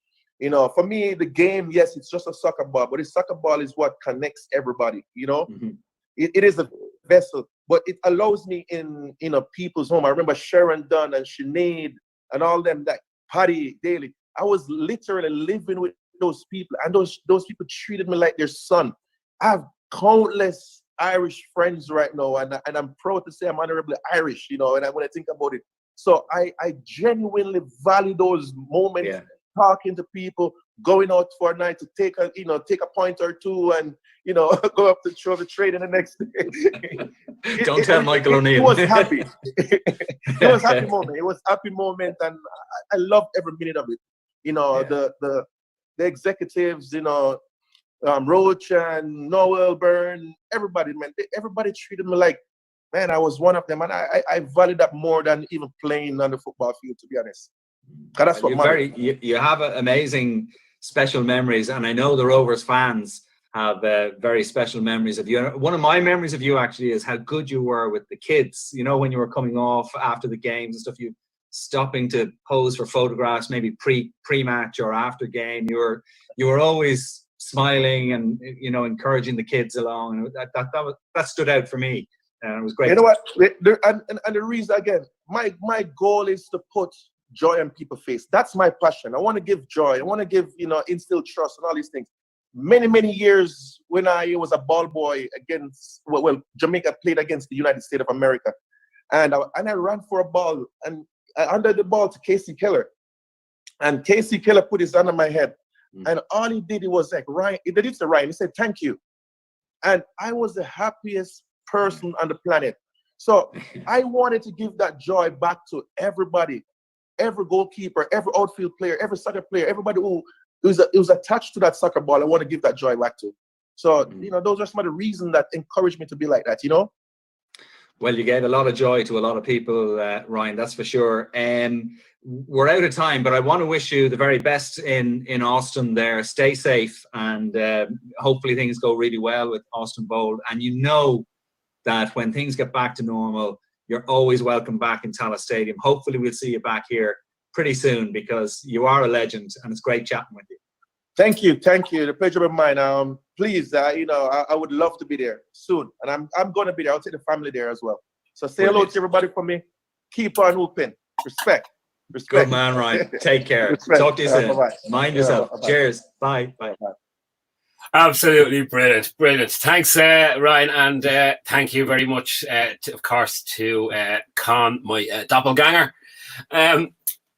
For me, the game, yes, it's just a soccer ball, but the soccer ball is what connects everybody. Mm-hmm. It is a vessel, but it allows me in people's home. I remember Sharon Dunn and Sinead and all them, that Paddy Daly. I was literally living with those people, and those people treated me like their son. I have countless Irish friends right now, and I'm proud to say I'm honorably Irish, and when I think about it. So I genuinely value those moments. Yeah. Talking to people, going out for a night to take a point or two, and go up to throw the trade in the next day. Don't tell Michael O'Neill. It was happy. It was happy moment. It was happy moment, and I loved every minute of it. The executives, Roach and Noel Byrne, everybody, man, everybody treated me like, man, I was one of them, and I value that more than even playing on the football field, to be honest. That's what you have amazing special memories, and I know the Rovers fans have very special memories of you. One of my memories of you actually is how good you were with the kids. When you were coming off after the games and stuff, you stopping to pose for photographs, maybe pre-match or after game. You were always smiling and encouraging the kids along. That stood out for me, and it was great. You know what? And the reason, again, my goal is to put joy on people's face. That's my passion. I want to give joy. I want to give, instill trust and all these things. Many years when I was a ball boy against, Jamaica played against the United States of America. And I ran for a ball, and I handed the ball to Casey Keller. And Casey Keller put his hand on my head. And all he did, was like, Ryan, he did it to Ryan. He said, thank you. And I was the happiest person on the planet. So I wanted to give that joy back to everybody. Every goalkeeper, every outfield player, every soccer player, everybody who was attached to that soccer ball, I want to give that joy back to. So, those are some of the reasons that encouraged me to be like that, Well, you gave a lot of joy to a lot of people, Ryan, that's for sure. We're out of time, but I want to wish you the very best in Austin there. Stay safe, and hopefully things go really well with Austin Bold. And that when things get back to normal, you're always welcome back in Tallaght Stadium. Hopefully we'll see you back here pretty soon, because you are a legend, and it's great chatting with you. Thank you. The pleasure of mine. Please, I would love to be there soon, and I'm going to be there. I'll take the family there as well. So say hello to everybody for me. Keep on hooping. Respect. Good man, Ryan. Take care. Talk to you soon. Bye-bye. Mind yourself. Bye-bye. Cheers. Bye. Bye. Absolutely brilliant. Thanks, Ryan, and thank you very much, of course, to Con, my doppelganger.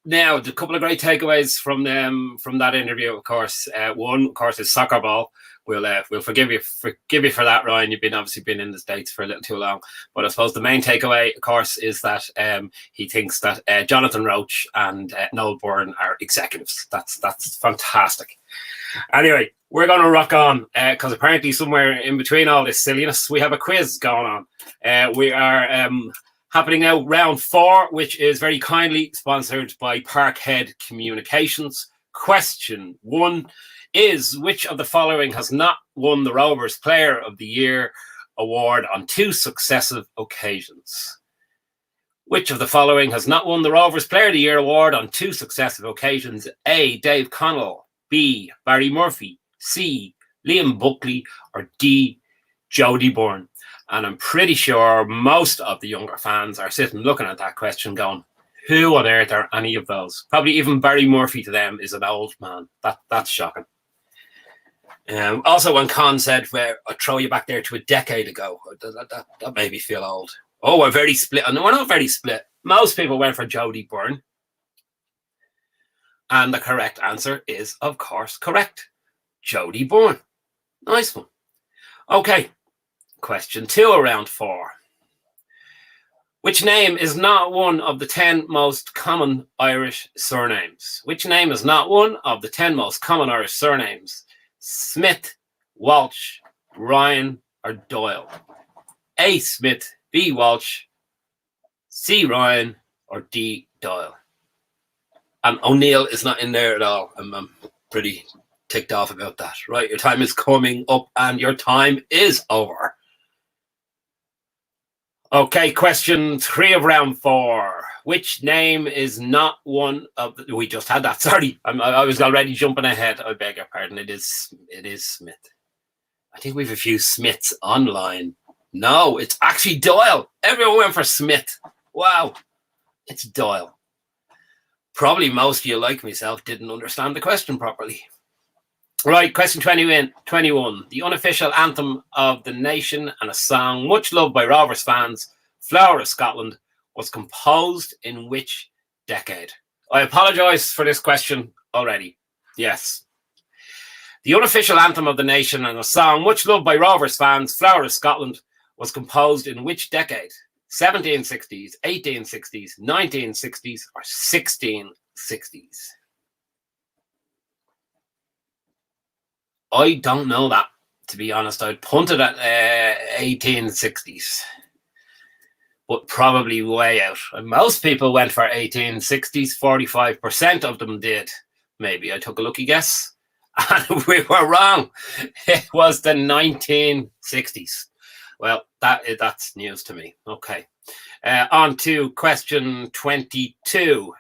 Now, a couple of great takeaways from that interview. Of course, one, of course, is soccer ball. We'll forgive you for that, Ryan. You've obviously been in the States for a little too long. But I suppose the main takeaway, of course, is that he thinks that Jonathan Roach and Noel Byrne are executives. That's fantastic. Anyway, we're going to rock on, because apparently somewhere in between all this silliness, we have a quiz going on. We are happening now round 4, which is very kindly sponsored by Parkhead Communications. Question 1 is, which of the following has not won the Rovers Player of the Year award on 2 successive occasions? Which of the following has not won the Rovers Player of the Year award on 2 successive occasions? A, Dave Connell. B, Barry Murphy. C, Liam Buckley. Or D, Jody Byrne. And I'm pretty sure most of the younger fans are sitting looking at that question going, who on earth are any of those? Probably even Barry Murphy to them is an old man. That's shocking. Also, when Con said, "Where I throw you back there to a decade ago," that made me feel old. Oh, we're very split. No, we're not very split. Most people went for George Byrne. And the correct answer is, of course, correct. George Byrne. Nice one. Okay. Question 2 of round 4. Which name is not one of the 10 most common Irish surnames? Which name is not one of the 10 most common Irish surnames? Smith, Walsh, Ryan, or Doyle? A. Smith, B. Walsh, C. Ryan, or D. Doyle? And O'Neill is not in there at all. I'm pretty ticked off about that. Right, your time is coming up and your time is over. Okay, question 3 of round 4. Which name is not one of the... We just had that. Sorry, I was already jumping ahead. I beg your pardon. It is Smith. I think we have a few Smiths online. No, it's actually Doyle. Everyone went for Smith. Wow, it's Doyle. Probably most of you, like myself, didn't understand the question properly. Right, question 21. The unofficial anthem of the nation and a song much loved by Rovers fans, Flower of Scotland, was composed in which decade? I apologise for this question already. Yes. The unofficial anthem of the nation and a song much loved by Rovers fans, Flower of Scotland, was composed in which decade? 1760s, 1860s, 1960s, or 1660s? I don't know that, to be honest. I'd punt it at 1860s, but probably way out. Most people went for 1860s. 45% of them did. Maybe I took a lucky guess, and we were wrong. It was the 1960s. Well, that's news to me. Okay, on to question 22.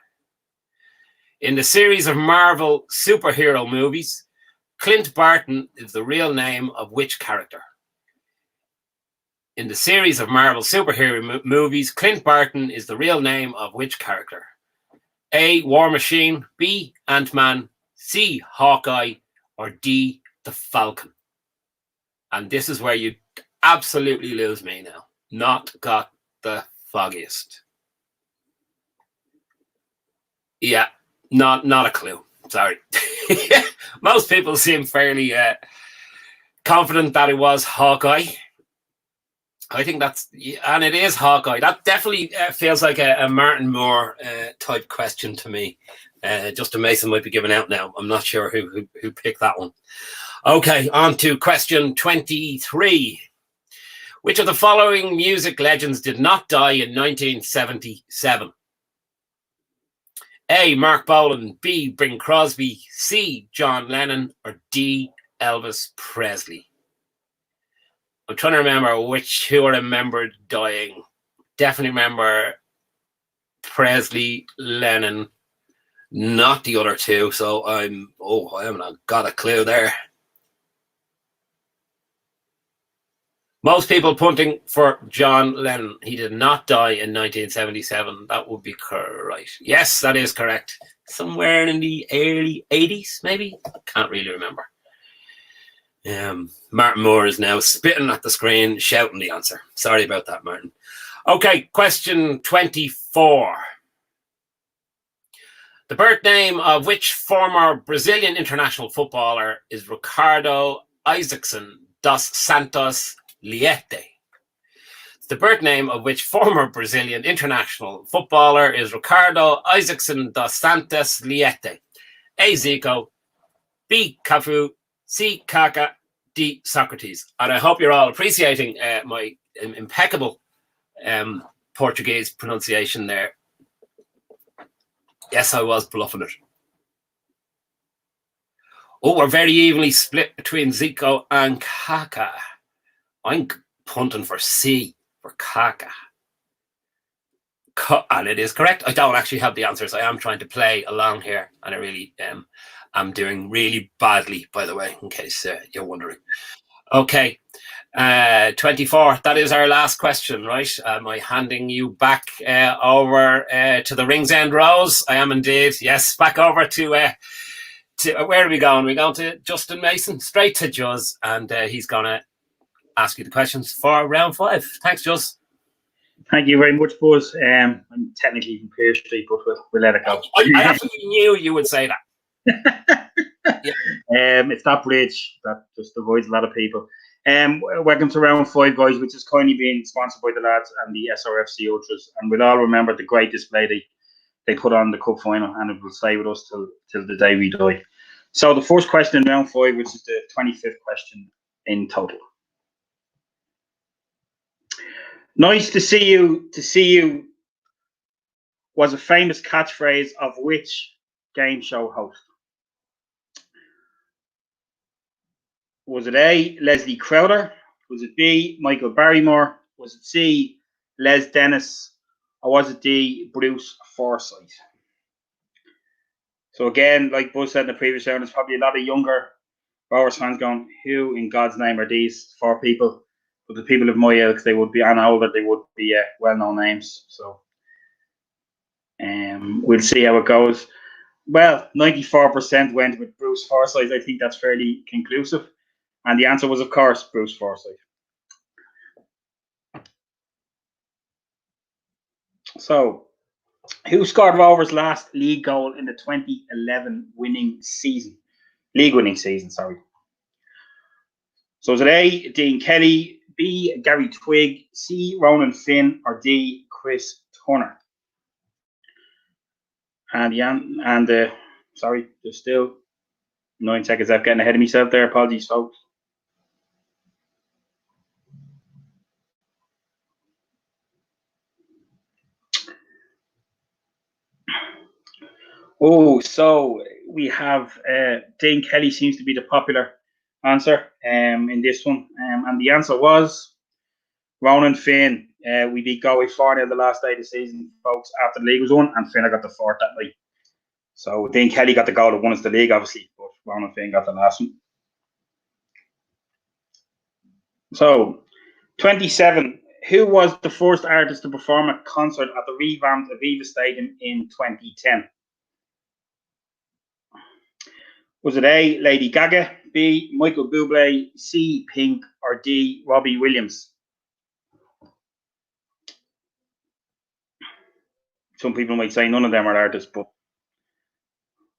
In the series of Marvel superhero movies, Clint Barton is the real name of which character? In the series of Marvel superhero movies, Clint Barton is the real name of which character? A. War Machine, B. Ant-Man, C. Hawkeye, or D. the Falcon? And this is where you absolutely lose me now. Not got the foggiest. Yeah, not a clue. Sorry. Most people seem fairly confident that it was Hawkeye. I think that's, and it is Hawkeye. That definitely feels like a Martin Moore type question to me. Justin Mason might be giving out now. I'm not sure who picked that one. Okay, on to question 23. Which of the following music legends did not die in 1977? A. Mark Bolan, B. Bing Crosby, C. John Lennon, or D. Elvis Presley? I'm trying to remember who I remembered dying. Definitely remember Presley, Lennon, not the other two. So I haven't got a clue there. Most people punting for John Lennon. He did not die in 1977. That would be correct. Yes, that is correct. Somewhere in the early 80s, maybe? I can't really remember. Martin Moore is now spitting at the screen, shouting the answer. Sorry about that, Martin. Okay, question 24. The birth name of which former Brazilian international footballer is Ricardo Isaacson dos Santos Liete? The birth name of which former Brazilian international footballer is Ricardo Isaacson dos Santos Liete? A. Zico, B. Cafu, C. Kaká, D. Socrates. And I hope you're all appreciating my impeccable Portuguese pronunciation there. Yes, I was bluffing it. Oh, we're very evenly split between Zico and Kaká. I'm punting for C, for Kaká. And it is correct. I don't actually have the answers. I am trying to play along here, and I really am doing really badly, by the way, in case you're wondering. Okay, 24. That is our last question, right? Am I handing you back over to the Rings End Rose? I am indeed. Yes, back over to where are we going? We're going to Justin Mason, straight to Juz, and he's going to ask you the questions for round 5. Thanks, Juz. Thank you very much, Buzz. I'm technically from Pear Street, but we'll let it go. I actually knew you would say that. Yeah. It's that bridge that just avoids a lot of people. Welcome to round 5, guys, which is kindly being sponsored by the lads and the SRFC Ultras. And we'll all remember the great display they put on the cup final, and it will stay with us till the day we die. So the first question in round 5, which is the 25th question in total. Nice to see you was a famous catchphrase of which game show host? Was it A, Leslie Crowder? Was it B, Michael Barrymore? Was it C, Les Dennis? Or was it D, Bruce Forsyth? So again, like Buzz said in the previous round, there's probably a lot of younger Rovers fans going, who in God's name are these 4 people? But the people of my ilk, they would be, and older, they would be well-known names. So we'll see how it goes. Well, 94% went with Bruce Forsyth. I think that's fairly conclusive. And the answer was, of course, Bruce Forsyth. So, who scored Rovers' last league goal in the 2011 league winning season, sorry. So is it A, Dean Kelly, B, Gary Twigg, C, Ronan Finn, or D, Chris Turner? And sorry, there's still 9 seconds left. Getting ahead of myself there. Apologies, folks. Oh, so we have Dean Kelly seems to be the popular answer in this one. And the answer was Ronan Finn. We beat Galway 4-0 the last day of the season, folks, after the league was won, and Finn got the 4th that night. So Dean Kelly got the goal that won us the league, obviously, but Ronan Finn got the last one. So, 27. Who was the first artist to perform a concert at the revamped Aviva Stadium in 2010? Was it A, Lady Gaga, B, Michael Bublé, C, Pink, or D, Robbie Williams? Some people might say none of them are artists, but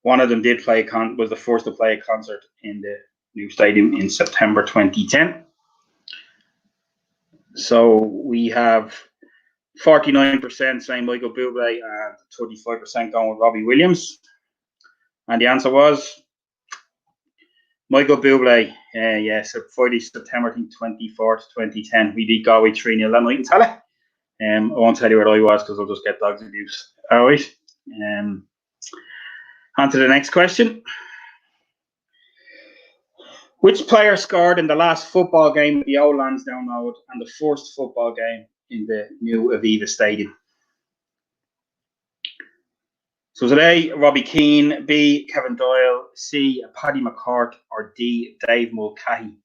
one of them did play was the first to play a concert in the new stadium in September 2010. So we have 49% saying Michael Bublé and 35% going with Robbie Williams. And the answer was Michael Bublé. Yes, Friday, September 24th, 2010. We beat Galway 3-0 that night in Tala. I won't tell you where I was because I'll just get dogs abuse. All right. On to the next question. Which player scored in the last football game at the Old Lansdowne Road and the first football game in the new Aviva Stadium? So is it A, Robbie Keane, B, Kevin Doyle, C, Paddy McCourt, or D, Dave Mulcahy?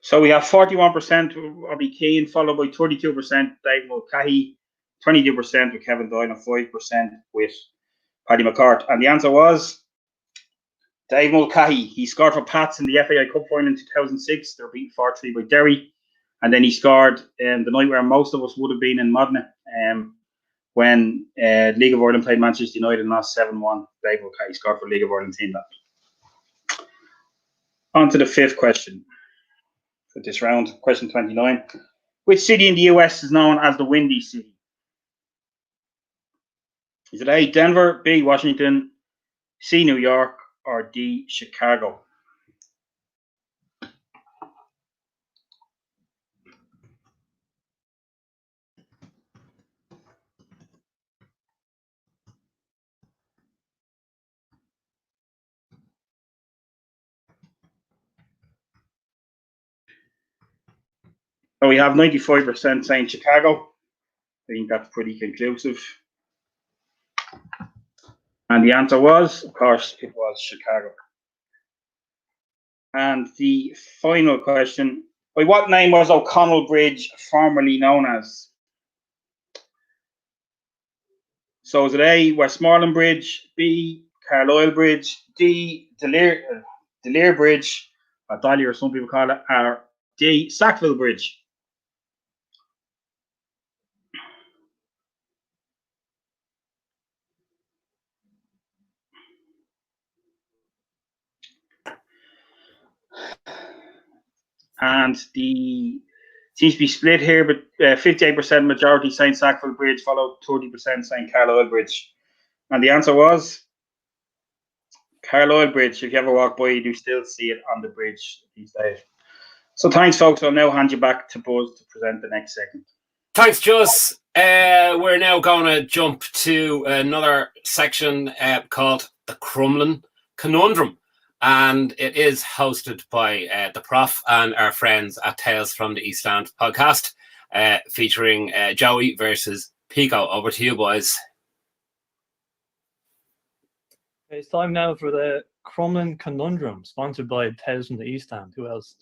So we have 41% Robbie Keane, followed by 32% Dave Mulcahy, 22% with Kevin Doyle, and 5% with Paddy McCourt. And the answer was Dave Mulcahy. He scored for Pats in the FAI Cup final in 2006. They were beaten 4-3 by Derry. And then he scored the night where most of us would have been in Madonnas when League of Ireland played Manchester United and lost 7-1. Dave Mulcahy scored for League of Ireland team that. On to the 5th question. For this round, question 29. Which city in the US is known as the Windy City? Is it A, Denver, B, Washington, C, New York, or D, Chicago? So we have 95% saying Chicago. I think that's pretty conclusive. And the answer was, of course, it was Chicago. And the final question, by what name was O'Connell Bridge formerly known as? So is it A, Westmoreland Bridge, B, Carlisle Bridge, D, Delir Bridge, or Dahlia, some people call it, or D, Sackville Bridge? And the seems to be split here, but 58% majority saying Sackville Bridge, followed 30% saying Carlisle Bridge. And the answer was Carlisle Bridge. If you ever walk by, you do still see it on the bridge these days. So thanks, folks. I'll now hand you back to Buzz to present the next segment. Thanks, Juz. We're now going to jump to another section called the Crumlin Conundrum. And it is hosted by the Prof and our friends at Tales from the East End podcast, featuring Joey versus Pico. Over to you, boys. It's time now for the Crumlin Conundrum, sponsored by Tales from the East End. Who else?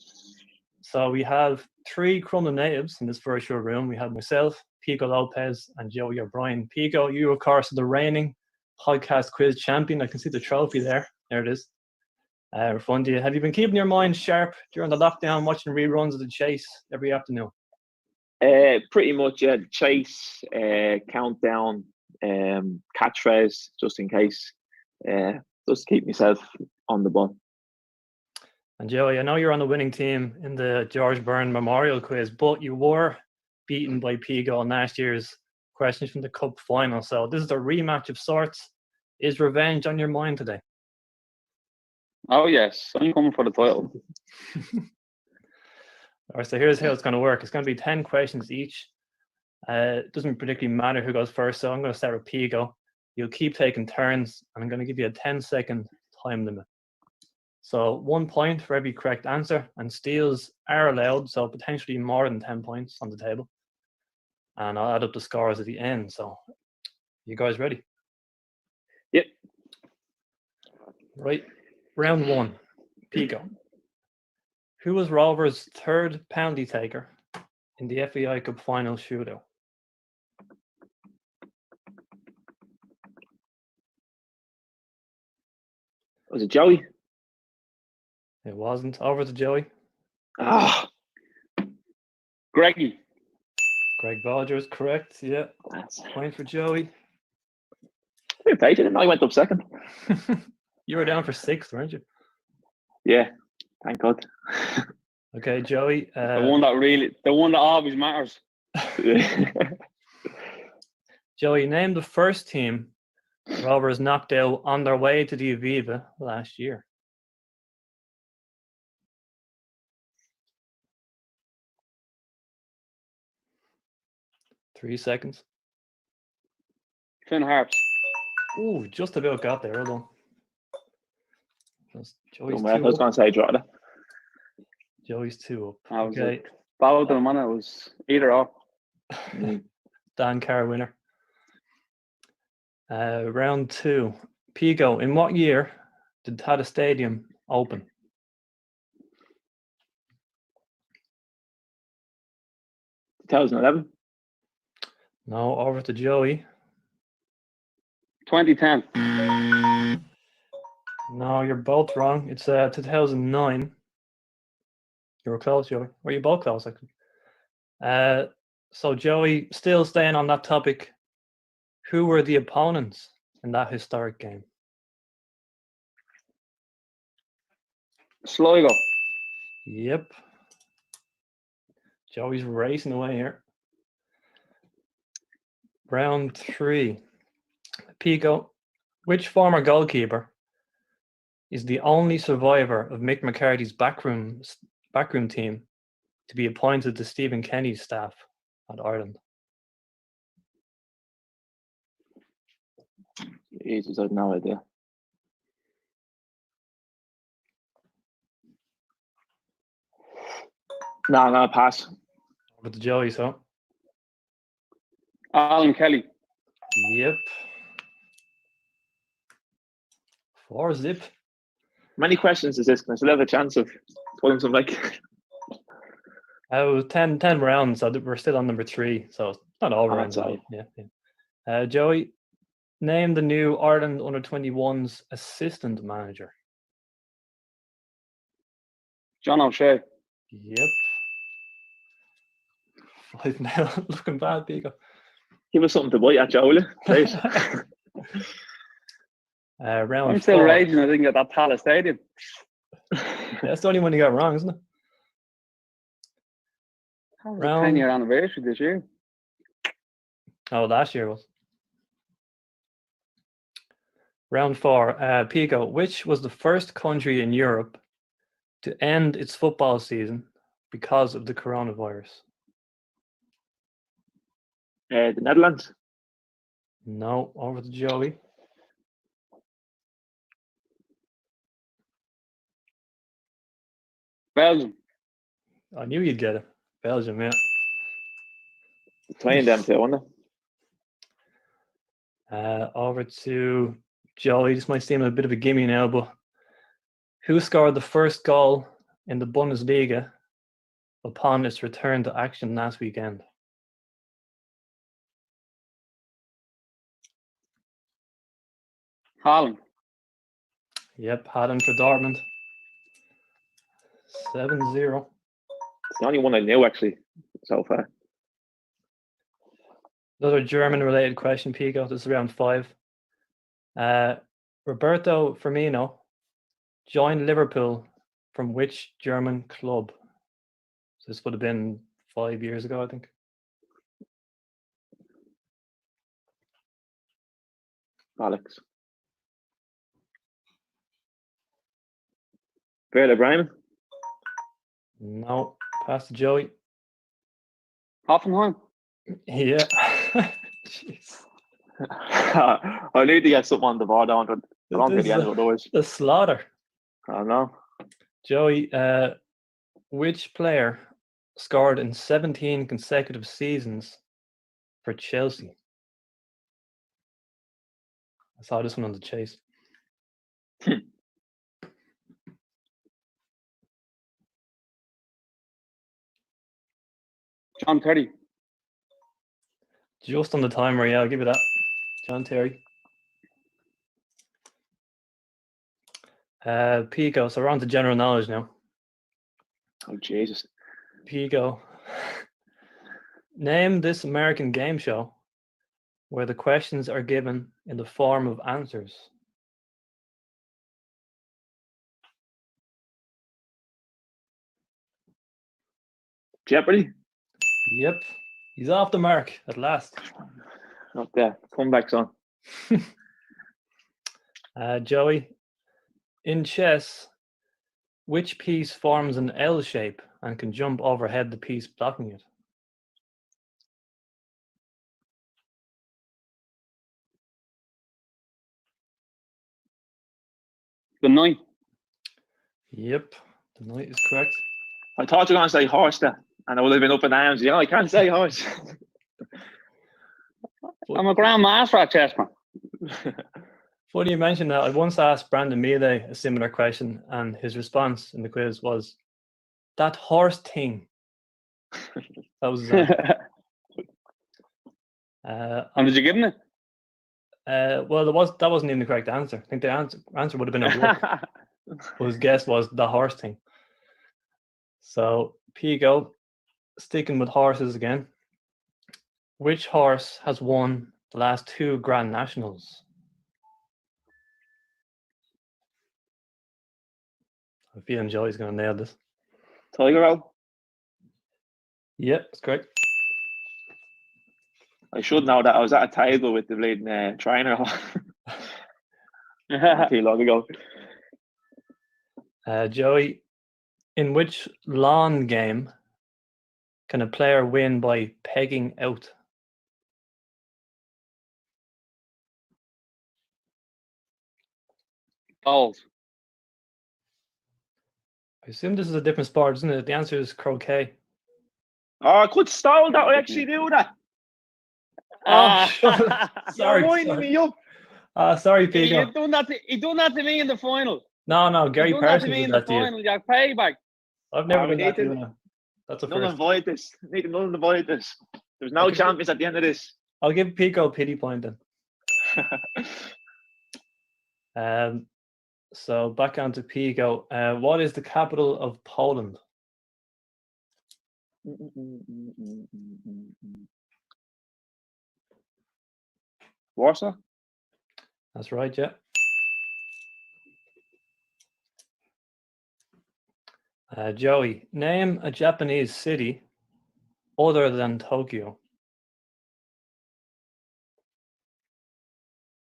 So we have 3 Crumlin natives in this virtual room. We have myself, Pico Lopez, and Joey O'Brien. Pico, you, of course, are the reigning podcast quiz champion. I can see the trophy there. There it is. Fun to you. Have you been keeping your mind sharp during the lockdown, watching reruns of The Chase every afternoon? Pretty much, yeah. Chase, countdown, catchphrase, just in case. Just keep myself on the ball. And Joey, I know you're on the winning team in the George Byrne Memorial Quiz, but you were beaten by Pico in last year's questions from the Cup final. So this is a rematch of sorts. Is revenge on your mind today? Oh, yes. I'm coming for the title. All right, so here's how it's going to work. It's going to be 10 questions each. It doesn't particularly matter who goes first, so I'm going to start with Pico. You'll keep taking turns, and I'm going to give you a 10-second time limit. So 1 point for every correct answer, and steals are allowed, so potentially more than 10 points on the table. And I'll add up the scores at the end. So you guys ready? Yep. Right. Round 1. Pico. Who was Rovers' 3rd penalty taker in the FAI Cup final shootout? Was it Joey? It wasn't. Over to Joey. Ah, Greggy. Greg Bodger is correct. Yeah. Point for Joey. Fair play, didn't I went up second. You were down for 6th, weren't you? Yeah, thank God. Okay, Joey. The one that always matters. Joey, name the first team Rovers knocked out on their way to the Aviva last year. Three seconds. Finn Harps. Ooh, just about got there. Hold on. Joey's I was going to say Drogheda. Joey's 2 up. I was okay. Followed them on it. Was either or. Dan Carr winner. Round 2. Pico, in what year did Tata Stadium open? – 2011. No, over to Joey. 2010. No, you're both wrong. It's 2009. You were close, Joey. Were you both close? So Joey, still staying on that topic, who were the opponents in that historic game? Sligo. Yep. Joey's racing away here. Round 3. Pico, which former goalkeeper is the only survivor of Mick McCarthy's backroom team to be appointed to Stephen Kenny's staff at Ireland? Jesus, I have no idea. No, pass. Over to Joey, so. Alan Kelly. Yep. 4-0. How many questions is this? Can I still have a chance of pulling some like? It was 10 rounds, so we're still on number 3. So it's not all rounds. Yeah. Joey, name the new Ireland under-21's assistant manager. John O'Shea. Yep. 5 now. Looking bad, Pico. Give us something to bite at, Joey, please. Round I'm still 4. raging I didn't get that Palace Stadium. That's the only one you got wrong, isn't it? Round 10-year anniversary this year. Oh, last year was. Round 4. Pico, which was the first country in Europe to end its football season because of the coronavirus? The Netherlands. No, over to Joey. Belgium. I knew you'd get it. Belgium, yeah. Playing them too, wasn't it? Over to Joey. This might seem a bit of a gimme now, but who scored the first goal in the Bundesliga upon its return to action last weekend? Haaland. Yep, Haaland for Dortmund. 7-0. It's the only one I knew actually so far. Another German-related question, Pico. This is round 5. Roberto Firmino joined Liverpool from which German club? So this would have been 5 years ago, I think. Alex. Werder Bremen. No, pass to Joey. Hoffenheim. Yeah. Jeez. I need to get something on the board. I don't get the end of those. The slaughter. I know. Joey, which player scored in 17 consecutive seasons for Chelsea? I saw this one on the chase. John Terry. Just on the timer, yeah, I'll give you that. John Terry. Pico, so we're on to general knowledge now. Oh, Jesus. Pico. Name this American game show where the questions are given in the form of answers. Jeopardy? Yep. He's off the mark at last. Not there. Comeback on. Joey, in chess, which piece forms an L shape and can jump overhead the piece blocking it? The knight. Yep, the knight is correct. I thought you were going to say horse there, and I would have been up in arms. You know, I can't say horse. I'm a grand master at chess, man. Funny you mentioned that. I once asked Brandon Meade a similar question, and his response in the quiz was, "That horse thing." That was his answer. And did you give him it? Well, that wasn't even the correct answer. I think the answer would have been a book. But his guess was the horse thing. So, Pico, sticking with horses again. Which horse has won the last 2 Grand Nationals? I'm feeling Joey's going to nail this. Tiger Row? Yep, that's correct. I should know that. I was at a table with the bleeding trainer not too long ago. Joey, in which lawn game can a player win by pegging out? Balls. I assume this is a different sport, isn't it? The answer is croquet. Oh, I could stole that. I actually knew that. Oh, You're winding me up. Sorry, He Pico. done that to me in the final. No, Gary He done that to Parsons me did in the that to you. final. Jack, payback. I've never we done that need to to- you. No. That's a None first. and void this. Need to null and void this. There's no champions at the end of this. I'll give Pico a pity point then. So back onto Pico. What is the capital of Poland? Warsaw. That's right, yeah. Joey, name a Japanese city other than Tokyo.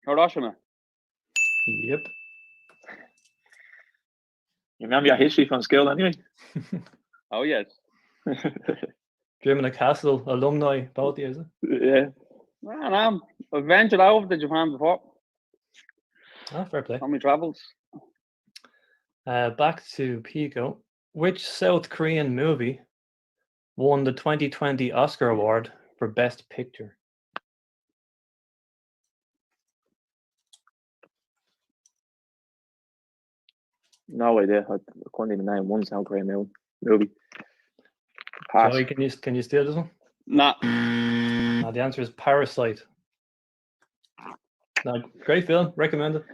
Hiroshima. Yep. You remember your history from school anyway? Oh, yes. German Castle alumni, both years. Yeah. No. I've ventured out to Japan before. Fair play. On my travels. Back to Pico. Which South Korean movie won the 2020 Oscar Award for Best Picture? No idea. I couldn't even name one South Korean movie. Pass. Joey, can you steal this one? Nah. The answer is Parasite. No, great film. Recommend it.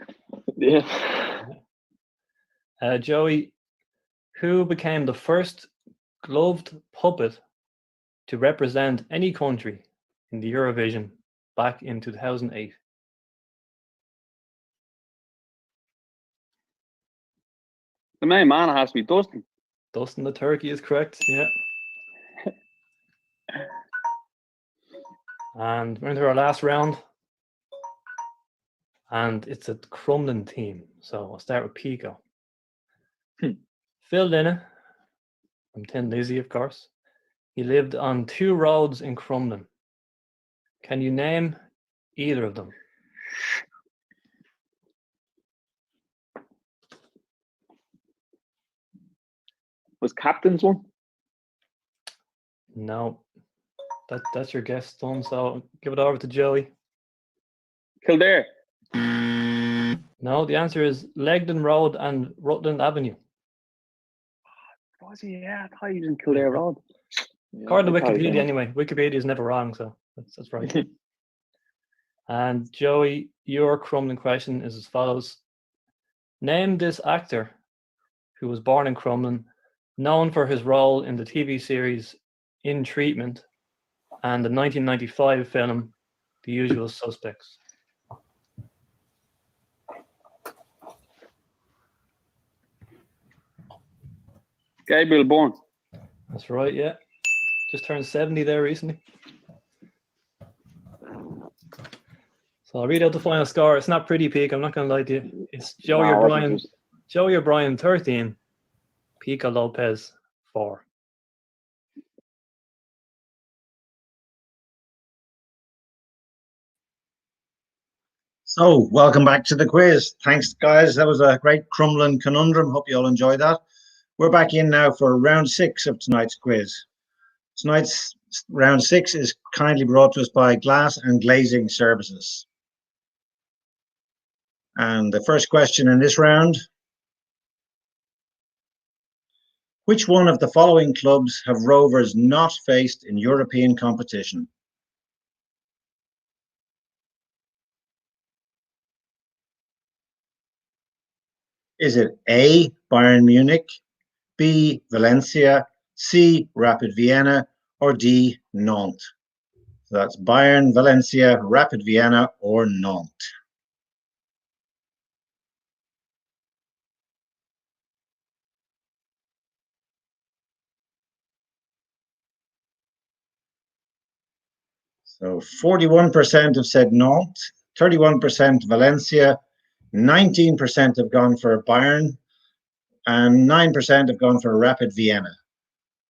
Yeah. Joey, who became the first gloved puppet to represent any country in the Eurovision back in 2008? The main man has to be Dustin. Dustin the Turkey is correct, yeah. And we're into our last round. And it's a Crumlin team. So I'll start with Pico. Phil Linney, from Tin Lizzy, of course. He lived on 2 roads in Crumlin. Can you name either of them? Was Captain's one? No. That's your guess done, so give it over to Joey. Kildare. No, the answer is Legdon Road and Rutland Avenue. Was he? Yeah, I thought he was in Kildare Road. According to Wikipedia, anyway. Wikipedia is never wrong, so that's right. And Joey, your Crumlin question is as follows. Name this actor who was born in Crumlin, known for his role in the TV series In Treatment and the 1995 film The Usual Suspects. Gabriel Byrne. That's right, yeah. Just turned 70 there recently. So I'll read out the final score. It's not pretty, Peak. I'm not going to lie to you. It's Joey O'Brien 13, Pico Lopez 4. So, welcome back to the quiz. Thanks, guys. That was a great Crumlin conundrum. Hope you all enjoyed that. We're back in now for round 6 of tonight's quiz. Tonight's round 6 is kindly brought to us by Glass and Glazing Services. And the first question in this round: which one of the following clubs have Rovers not faced in European competition? Is it A, Bayern Munich, B, Valencia, C, Rapid Vienna, or D, Nantes? So that's Bayern, Valencia, Rapid Vienna, or Nantes. So 41% have said Nantes, 31% Valencia, 19% have gone for Bayern, and 9% have gone for Rapid Vienna.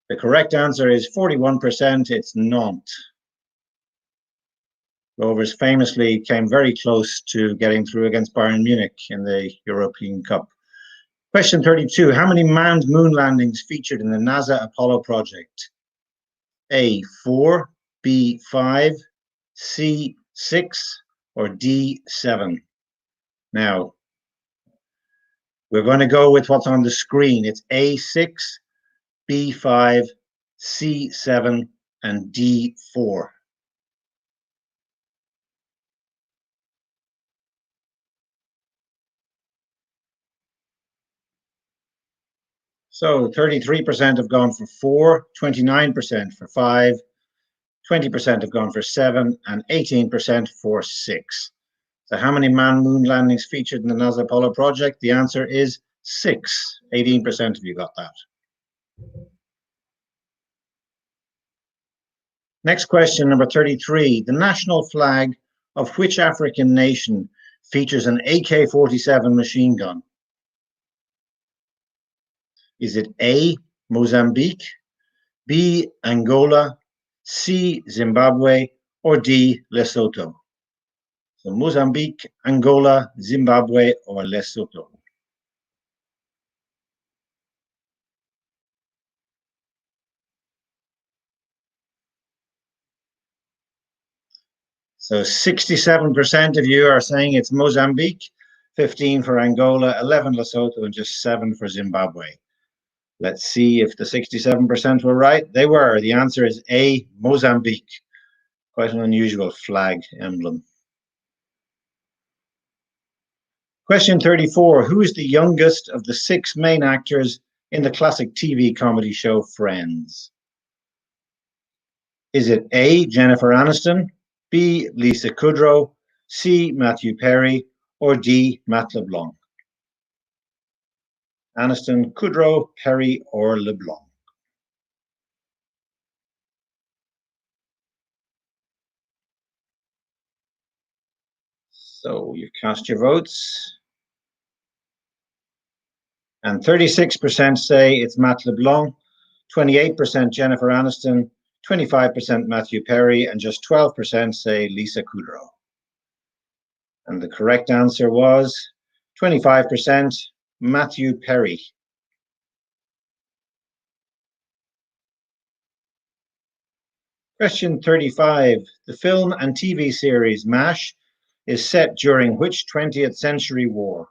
The correct answer is 41%. It's Nantes. Rovers famously came very close to getting through against Bayern Munich in the European Cup. Question 32. How many manned moon landings featured in the NASA Apollo project? A, 4, B, 5, C, 6, or D, 7? Now, we're going to go with what's on the screen. It's A6, B5, C7, and D4. So 33% have gone for 4, 29% for 5, 20% have gone for 7, and 18% for 6. So how many manned moon landings featured in the NASA Apollo project? The answer is 6. 18% of you got that. Next question, number 33. The national flag of which African nation features an AK-47 machine gun? Is it A, Mozambique, B, Angola, C, Zimbabwe, or D, Lesotho? So Mozambique, Angola, Zimbabwe, or Lesotho? So 67% of you are saying it's Mozambique, 15 for Angola, 11 Lesotho, and just 7 for Zimbabwe. Let's see if the 67% were right. They were. The answer is A, Mozambique. Quite an unusual flag emblem. Question 34. Who is the youngest of the 6 main actors in the classic TV comedy show Friends? Is it A, Jennifer Aniston, B, Lisa Kudrow, C, Matthew Perry, or D, Matt LeBlanc? Aniston, Kudrow, Perry, or LeBlanc? So you've cast your votes. And 36% say it's Matt LeBlanc, 28% Jennifer Aniston, 25% Matthew Perry, and just 12% say Lisa Kudrow. And the correct answer was 25% Matthew Perry. Question 35. The film and TV series MASH is set during which 20th century war?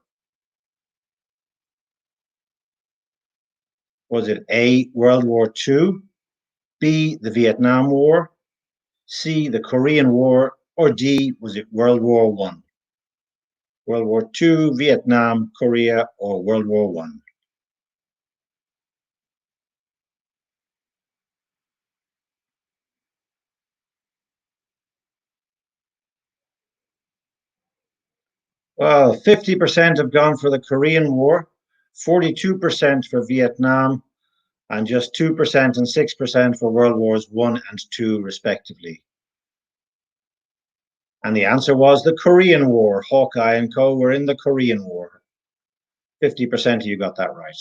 Was it A, World War II, B, the Vietnam War, C, the Korean War, or D, was it World War I? World War II, Vietnam, Korea, or World War I? Well, 50% have gone for the Korean War, 42% for Vietnam, and just 2% and 6% for World Wars I and II, respectively. And the answer was the Korean War. Hawkeye and co. were in the Korean War. 50% of you got that right.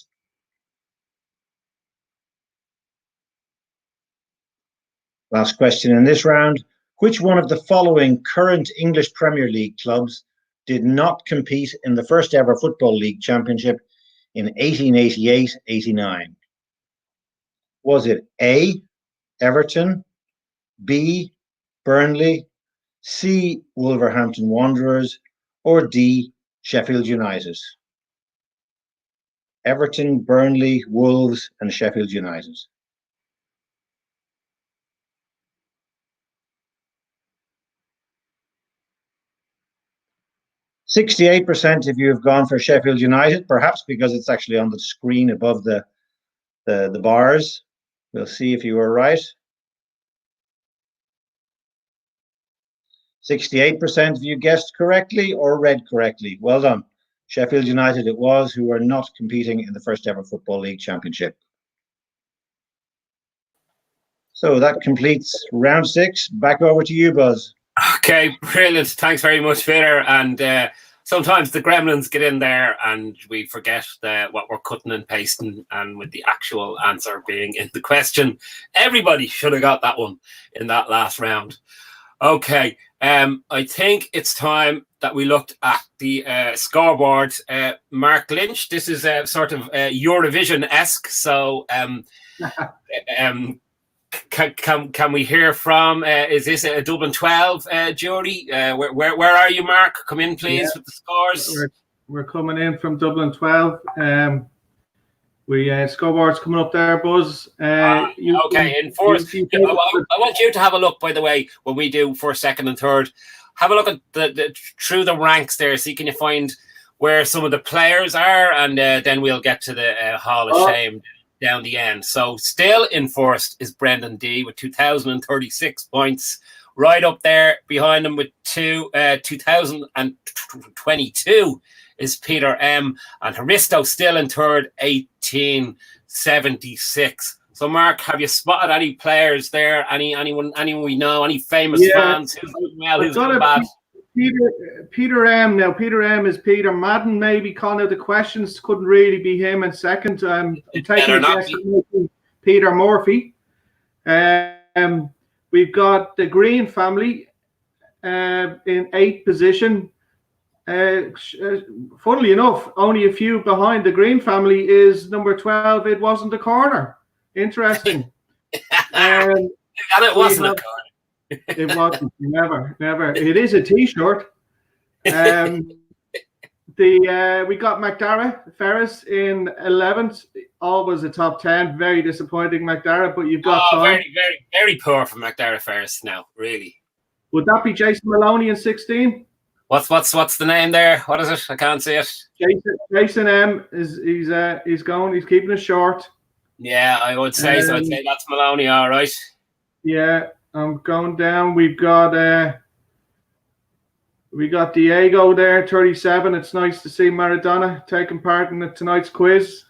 Last question in this round. Which one of the following current English Premier League clubs did not compete in the first ever Football League Championship in 1888-89? Was it A, Everton, B, Burnley, C, Wolverhampton Wanderers, or D, Sheffield United? Everton, Burnley, Wolves, and Sheffield United. %68 of you have gone for Sheffield United, perhaps because it's actually on the screen above the bars. We'll see if you were right. 68% of you guessed correctly or read correctly. Well done. Sheffield United it was, who were not competing in the first ever Football League Championship. So that completes round 6. Back over to you, Buzz. Okay, brilliant. Thanks very much, Peter. And sometimes the gremlins get in there and we forget what we're cutting and pasting, and with the actual answer being in the question. Everybody should have got that one in that last round. Okay, I think it's time that we looked at the scoreboard. Mark Lynch, this is sort of Eurovision-esque, so Can we hear from? Is this a Dublin 12 jury? Where are you, Mark? Come in, please, with the scores. We're coming in from Dublin 12. Scoreboard's coming up there, Buzz. Okay, in fourth. I want you to have a look, by the way, when we do first, second, and third. Have a look at the through the ranks there. See, can you find where some of the players are, and then we'll get to the Hall of Shame down the end. So still in first is Brendan D with 2,036 points. Right up there behind him with 2,022 is Peter M. And Haristo still in third, 1,876. So Mark, have you spotted any players there? Anyone we know? Any famous fans? Who's doing well? Who's doing bad? Peter M. Now Peter M. is Peter Madden. Maybe calling out the questions couldn't really be him in second. I'm taking a guess at Peter Murphy. We've got the Green family in 8th position. Funnily enough, only a few behind the Green family is number 12. It wasn't a corner. Interesting. And it wasn't a corner. It wasn't. Never. It is a T-shirt. We got McDara Ferris in 11th. Always a top 10. Very disappointing, McDara. But you've got very, very, very poor from McDara Ferris now. Really. Would that be Jason Maloney in 16? What's the name there? What is it? I can't see it. Jason M. He's going. He's keeping it short. Yeah, I would say so. I'd say that's Maloney. All right. Yeah. I'm going down. We got Diego there, 37. It's nice to see Madonna taking part in tonight's quiz.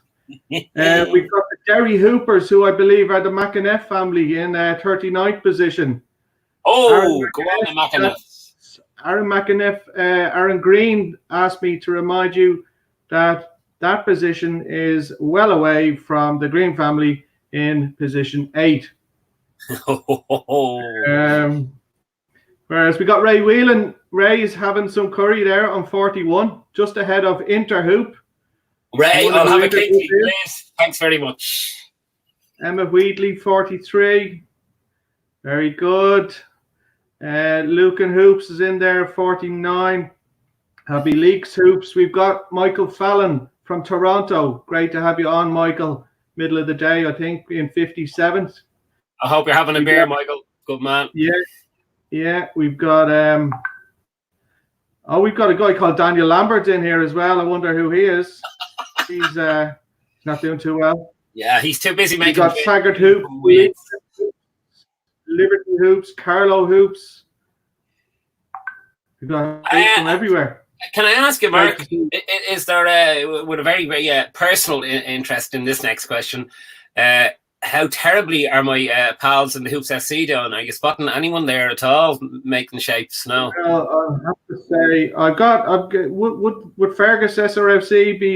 We've got the Derry Hoopers, who I believe are the McAneff family, in 39th position. Oh, go on, the McAneff. Aaron McAneff, Aaron Green asked me to remind you that position is well away from the Green family in position 8. Whereas we got Ray Whelan. Ray is having some curry there on 41, just ahead of Interhoop. Ray, I'll have a cake, please. Thanks very much. Emma Wheatley, 43. Very good. Lucan Hoops is in there, 49. Happy Leaks Hoops. We've got Michael Fallon from Toronto. Great to have you on, Michael. Middle of the day, I think, in 57th. I hope you're having a beer, Michael. Good man. Yeah. We've got we've got a guy called Daniel Lambert in here as well. I wonder who he is. He's not doing too well. Yeah, he's too busy making. We've got Taggart Hoops, Liberty Hoops, Carlo Hoops. We've got hoops from everywhere. Can I ask you, Mark, is there with a very, very personal interest in this next question, how terribly are my pals in the Hoops SC doing? Are you spotting anyone there at all making shapes? No. Well, I have to say, would Fergus SRFC be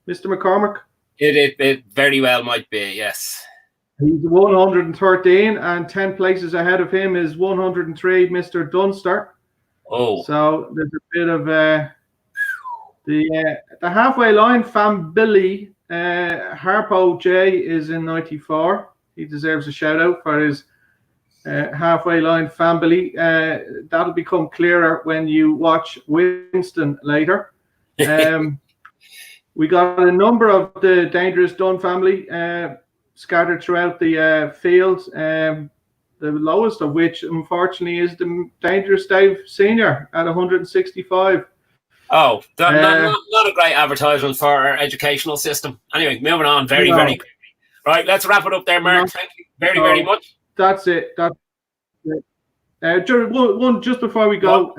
Mr. McCormick? It very well might be, yes. He's 113, and 10 places ahead of him is 103, Mr. Dunster. Oh. So there's a bit of the halfway line. Fam Billy Harpo J is in 94. He deserves a shout out for his halfway line family. That'll become clearer when you watch Winston later. We got a number of the Dangerous Dunn family scattered throughout the field. The lowest of which, unfortunately, is the Dangerous Dave Senior at 165. Oh, not a great advertisement for our educational system. Anyway, moving on very quickly. Right, let's wrap it up there, Mark. Thank you very much. That's it. Just before we go,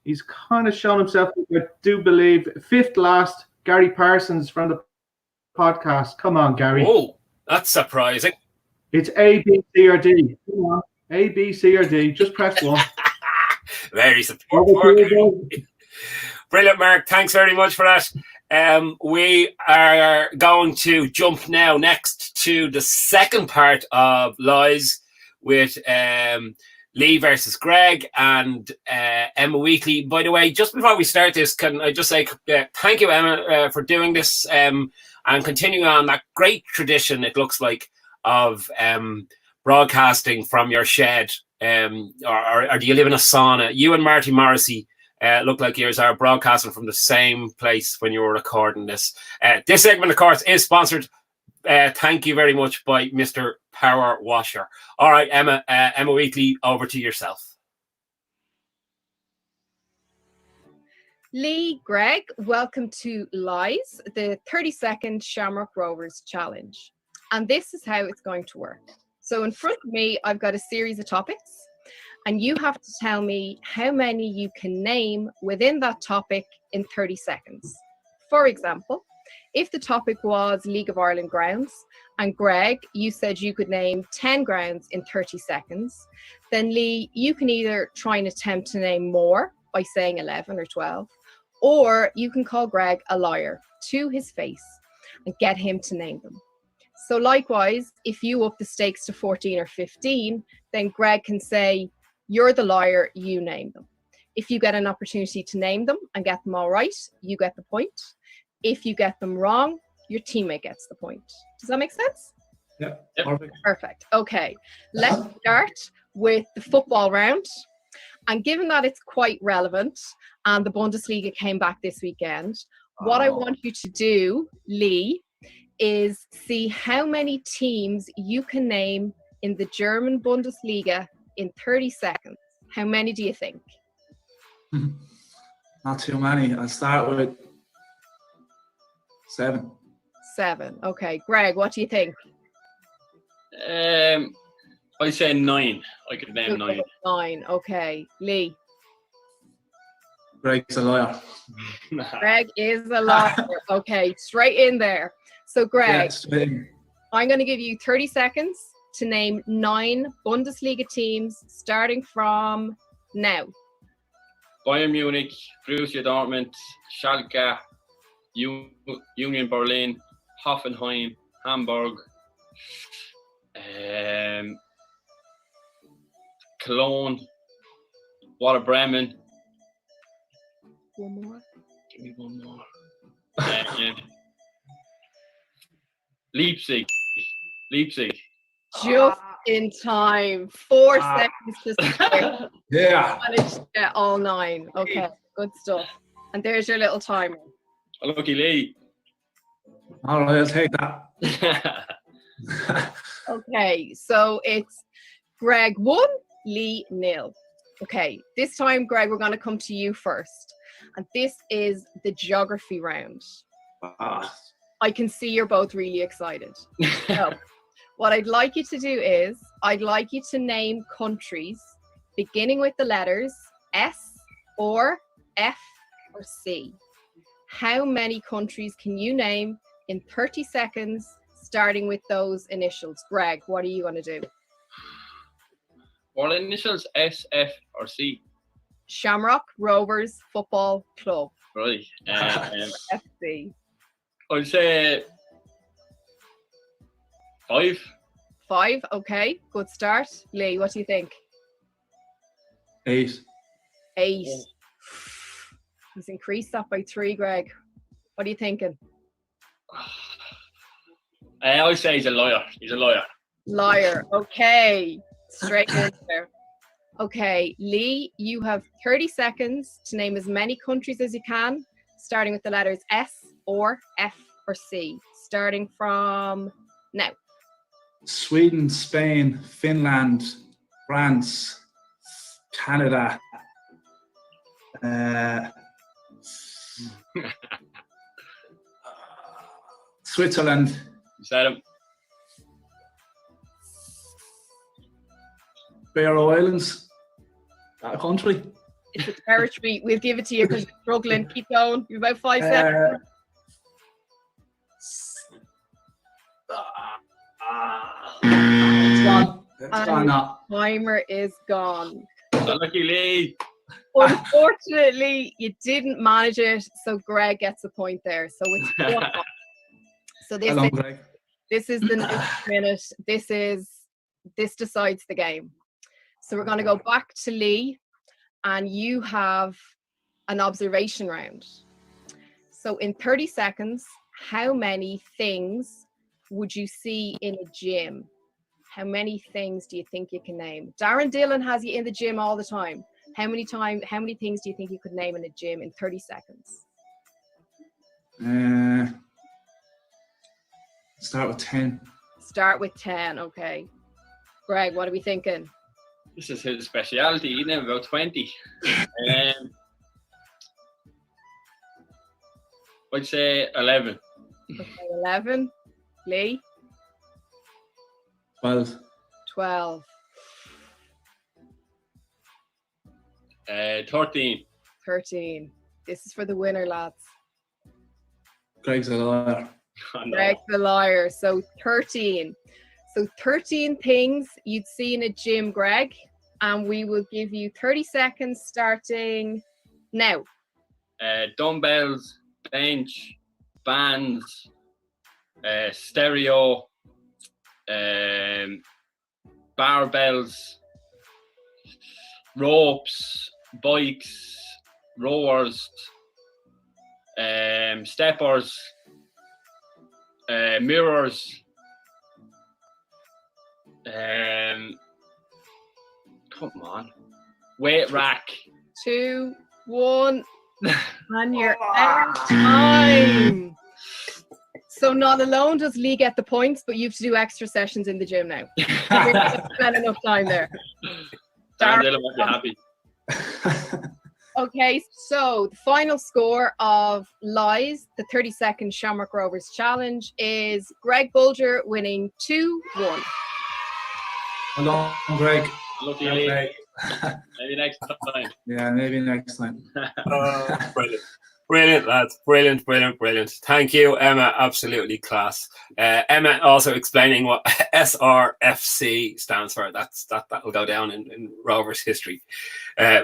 he's kind of shown himself, I do believe, 5th last, Gary Parsons from the podcast. Come on, Gary. Oh, that's surprising. It's A, B, C, or D. Come on. A, B, C, or D. Just press 1. Very supportive. Brilliant, Mark. Thanks very much for that. We are going to jump now next to the second part of Lies with Lee versus Greg and Emma Wheatley. By the way, just before we start this, can I just say thank you, Emma, for doing this and continuing on that great tradition, it looks like, of broadcasting from your shed, or do you live in a sauna? You and Marty Morrissey look like you are broadcasting from the same place when you were recording this. This segment, of course, is sponsored. Thank you very much by Mr. Power Washer. All right, Emma Wheatley, over to yourself. Lee, Greg, welcome to Lies, the 30-second Shamrock Rovers challenge. And this is how it's going to work. So in front of me, I've got a series of topics, and you have to tell me how many you can name within that topic in 30 seconds. For example, if the topic was League of Ireland grounds, and Greg, you said you could name 10 grounds in 30 seconds, then Lee, you can either try and attempt to name more by saying 11 or 12, or you can call Greg a liar to his face and get him to name them. So likewise, if you up the stakes to 14 or 15, then Greg can say, you're the liar, you name them. If you get an opportunity to name them and get them all right, you get the point. If you get them wrong, your teammate gets the point. Does that make sense? Yeah. Perfect. Okay, let's start with the football round. And given that it's quite relevant and the Bundesliga came back this weekend, what I want you to do, Lee, is see how many teams you can name in the German Bundesliga in 30 seconds. How many do you think? Not too many. I'll start with 7. 7. Okay. Greg, what do you think? I say 9. I could name 9. 9. Okay. Lee. Greg's a liar. Greg is a liar. Okay, straight in there. So Greg, Yeah, I'm going to give you 30 seconds to name 9 Bundesliga teams starting from now. Bayern Munich, Borussia Dortmund, Schalke, Union Berlin, Hoffenheim, Hamburg, Cologne, Werder Bremen. One more. Give me one more. Leipzig. Just in time. 4 seconds to spare. Yeah. Managed to get all 9. Okay, good stuff. And there's your little timer. Lucky Lee. All right, I'll take that. Okay, so it's Greg 1, Lee 0. Okay, this time, Greg, we're going to come to you first. And this is the geography round. I can see you're both really excited. So, what I'd like you to do is, I'd like you to name countries beginning with the letters S or F or C. How many countries can you name in 30 seconds, starting with those initials? Greg, what are you going to do? What initials? S, F, or C? Shamrock Rovers Football Club. Right. FC. I'd say 5. 5, okay, good start. Lee, what do you think? 8. 8. He's increased that by 3, Greg. What are you thinking? I say he's a liar. He's a liar. Liar. Okay. Straight in there. Okay, Lee, you have 30 seconds to name as many countries as you can, starting with the letters S or F or C, starting from now. Sweden, Spain, Finland, France, Canada, Switzerland. You said him. Faroe Islands. That a country? It's a territory. We'll give it to you because you're struggling. Keep going. You've about 5 seconds. It's gone. It's gone now. Timer is gone. Lucky Lee. Unfortunately, you didn't manage it, so Greg gets a point there. So it's 1 off. So this is the next minute. This decides the game. So we're going to go back to Lee, and you have an observation round. So in 30 seconds, how many things would you see in a gym? How many things do you think you can name? Darren Dillon has you in the gym all the time. How many things do you think you could name in a gym in 30 seconds? Start with 10. Start with 10, okay. Greg, what are we thinking? This is his speciality, isn't it? About 20. I'd say 11. Okay, 11. Lee? 12. 12. 13. 13. This is for the winner, lads. Greg's a liar. Greg the liar. So 13. So 13 things you'd see in a gym, Greg. And we will give you 30 seconds starting now. Dumbbells, bench, bands, stereo, barbells, ropes, bikes, rowers, steppers, mirrors, come on, weight rack. 2, 1, and you're out of time. So not alone does Lee get the points, but you have to do extra sessions in the gym now. You're going to spend enough time there. Darren Dillon might be happy. Okay, so the final score of Lies, the 30-second Shamrock Rovers challenge, is Greg Bulger winning 2-1. Hello, Greg. Lucky Lee. Maybe next time. Yeah, maybe next time. Brilliant. Brilliant, lads. Brilliant, brilliant, brilliant. Thank you, Emma. Absolutely class. Emma also explaining what SRFC stands for. That'll go down in Rovers history.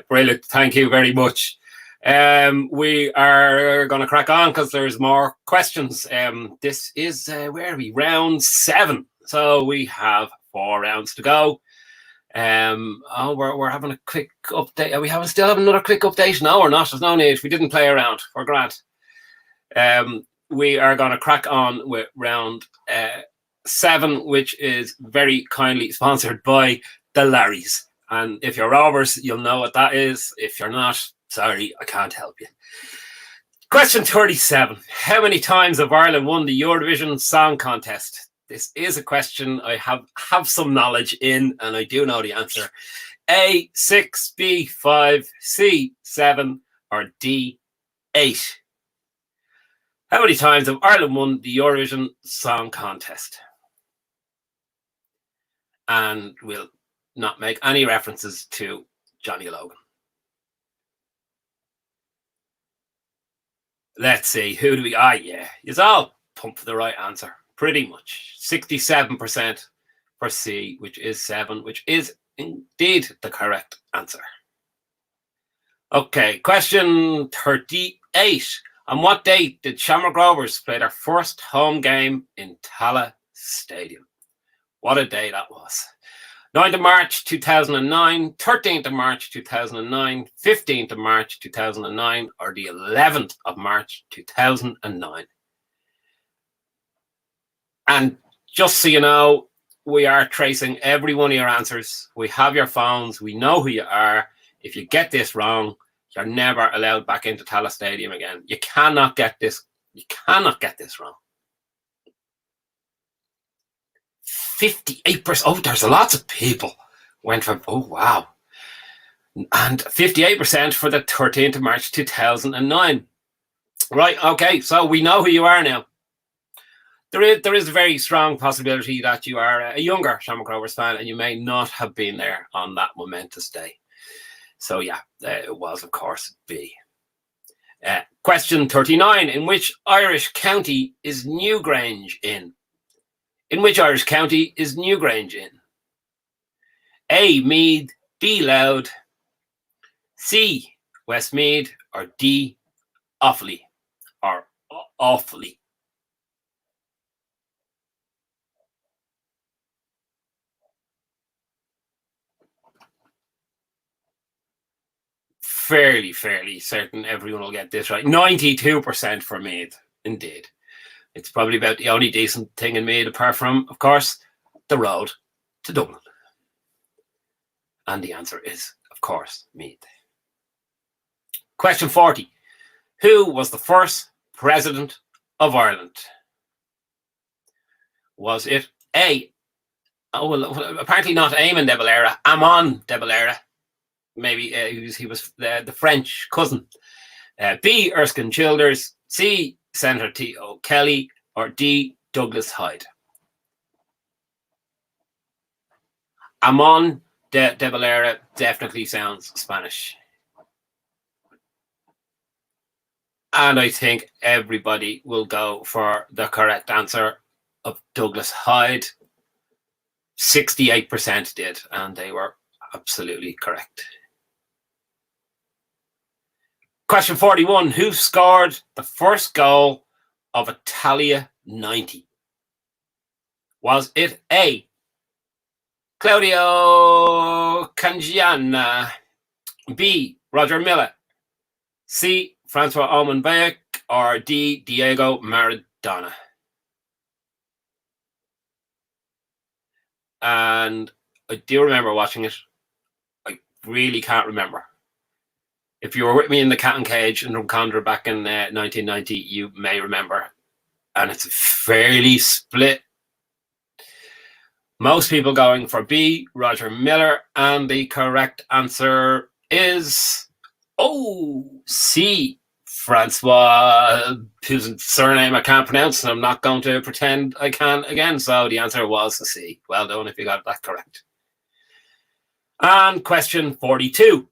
Brilliant. Thank you very much. We are going to crack on because there's more questions. This is, where are we? Round 7. So we have 4 rounds to go. We're having a quick update. Are we still having another quick update? No, we're not. There's no need. We didn't play around. We're grand. We are going to crack on with round 7, which is very kindly sponsored by the Larrys. And if you're Rovers, you'll know what that is. If you're not, sorry, I can't help you. Question 37. How many times have Ireland won the Eurovision Song Contest? This is a question I have some knowledge in, and I do know the answer. A, 6, B, 5, C, 7, or D, 8. How many times have Ireland won the Eurovision Song Contest? And we'll not make any references to Johnny Logan. Let's see, who do we... yeah, it's all pumped for the right answer. Pretty much 67% for C, which is 7, which is indeed the correct answer. Okay, question 38. On what date did Shamrock Rovers play their first home game in Tallaght Stadium? What a day that was. 9th of March 2009, 13th of March 2009, 15th of March 2009, or the 11th of March 2009. And just so you know, we are tracing every one of your answers. We have your phones. We know who you are. If you get this wrong, you're never allowed back into Tallaght Stadium again. You cannot get this. You cannot get this wrong. 58%. Oh, there's lots of people went from. Oh, wow. And 58% for the 13th of March 2009. Right. Okay. So we know who you are now. There is a very strong possibility that you are a younger Shamrock Rovers fan and you may not have been there on that momentous day. So yeah, it was, of course, B. Question 39. In which Irish county is Newgrange in? In which Irish county is Newgrange in? A, Meath, B, Louth, C, Westmeath, or D, Offaly, or Offaly. Fairly certain everyone will get this right. 92% for Meath, indeed. It's probably about the only decent thing in Meath, apart from, of course, the road to Dublin? And the answer is, of course, Meath. Question 40. Who was the first president of Ireland? Was it A? Oh, well, apparently not Eamon de Valera, Amon de Valera. Maybe he was the French cousin. B. Erskine Childers, C. Senator T. O'Kelly, or D. Douglas Hyde. Amon de Valera definitely sounds Spanish. And I think everybody will go for the correct answer of Douglas Hyde. 68% did, and they were absolutely correct. Question 41. Who scored the first goal of Italia 90? Was it A. Claudio Cangiana, B. Roger Milla, C. Francois Omenbeek, or D. Diego Maradona? And I do remember watching it. I really can't remember. If you were with me in the Cat and Cage in Drumcondra back in 1990, you may remember. And it's fairly split. Most people going for B, Roger Miller, and the correct answer is C, Francois, whose surname I can't pronounce, and I'm not going to pretend I can again. So the answer was C. Well done if you got that correct. And question 42.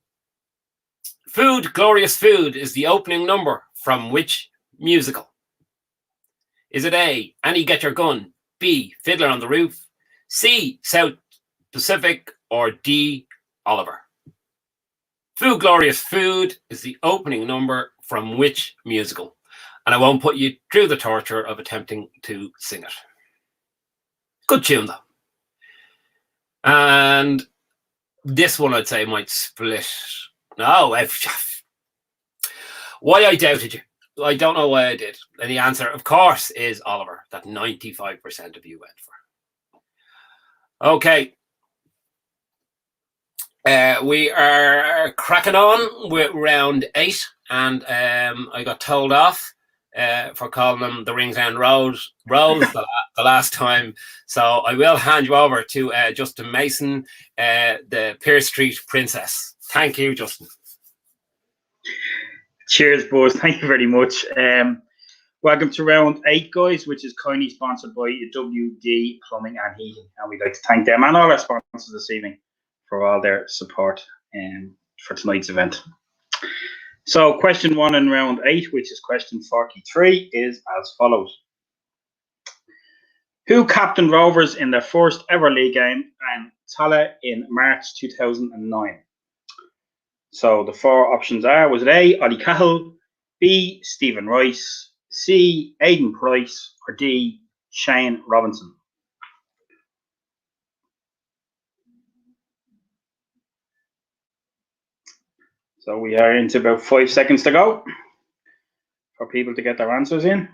Food, Glorious Food is the opening number from which musical? Is it A, Annie Get Your Gun, B, Fiddler on the Roof, C, South Pacific, or D, Oliver? Food, Glorious Food is the opening number from which musical? And I won't put you through the torture of attempting to sing it. Good tune, though. And this one I'd say might split. No, why I doubted you. I don't know why I did. And the answer, of course, is Oliver, that 95% of you went for. Okay. We are cracking on with round 8, and I got told off for calling them the Ringsend Rose the last time. So I will hand you over to Justin Mason, the Pearse Street Princess. Thank you, Justin. Cheers, boys. Thank you very much. Welcome to round 8, guys, which is kindly sponsored by WD Plumbing and Heating. And we'd like to thank them and all our sponsors this evening for all their support for tonight's event. So question 1 in round 8, which is question 43, is as follows. Who captained Rovers in their first ever league game and Tallaght in March 2009? So the 4 options are, was it A, Ollie Cahill, B, Stephen Rice, C, Aidan Price, or D, Shane Robinson? So we are into about 5 seconds to go for people to get their answers in.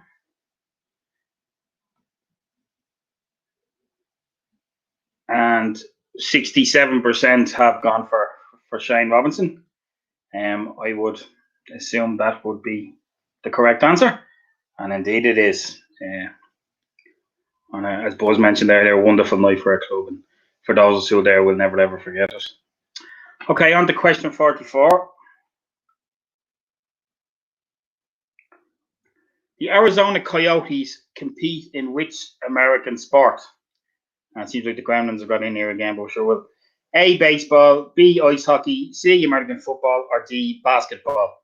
And 67% have gone for Shane Robinson. I would assume that would be the correct answer. And indeed it is. And as Buzz mentioned earlier, a wonderful night for our club. And for those who are there, we'll never ever forget it. Okay, on to question 44. The Arizona Coyotes compete in which American sport? And it seems like the Gremlins have got in here again, but sure will. A, baseball, B, ice hockey, C, American football, or D, basketball?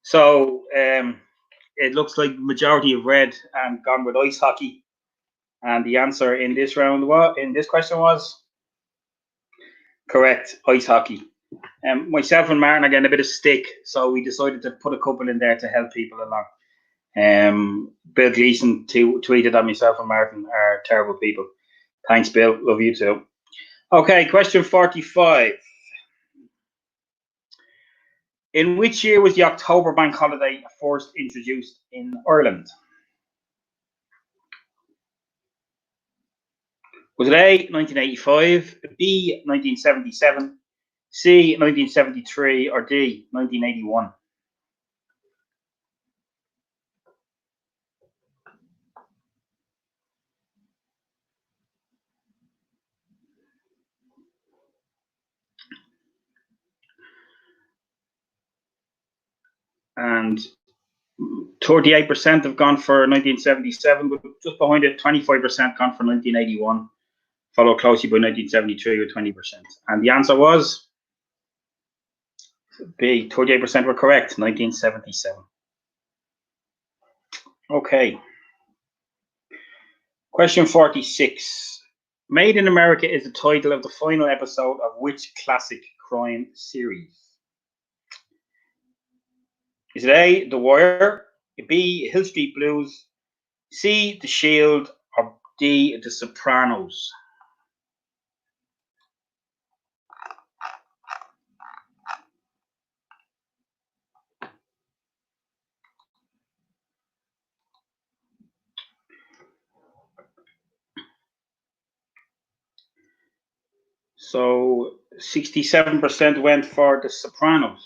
So it looks like the majority of red and gone with ice hockey. And the answer in this question was correct, ice hockey. Myself and Martin are getting a bit of stick, so we decided to put a couple in there to help people along. Bill Gleason tweeted that myself and Martin are terrible people. Thanks, Bill. Love you too. Okay, question 45. In which year was the October bank holiday first introduced in Ireland? Was it A, 1985, B, 1977, C, 1973, or D, 1981? And 38% have gone for 1977, but just behind it, 25% gone for 1981, followed closely by 1973 with 20%. And the answer was B, 38% were correct, 1977. Okay. Question 46. Made in America is the title of the final episode of which classic crime series? Is it A, The Wire, B, Hill Street Blues, C, The Shield, or D, The Sopranos? So 67% went for The Sopranos.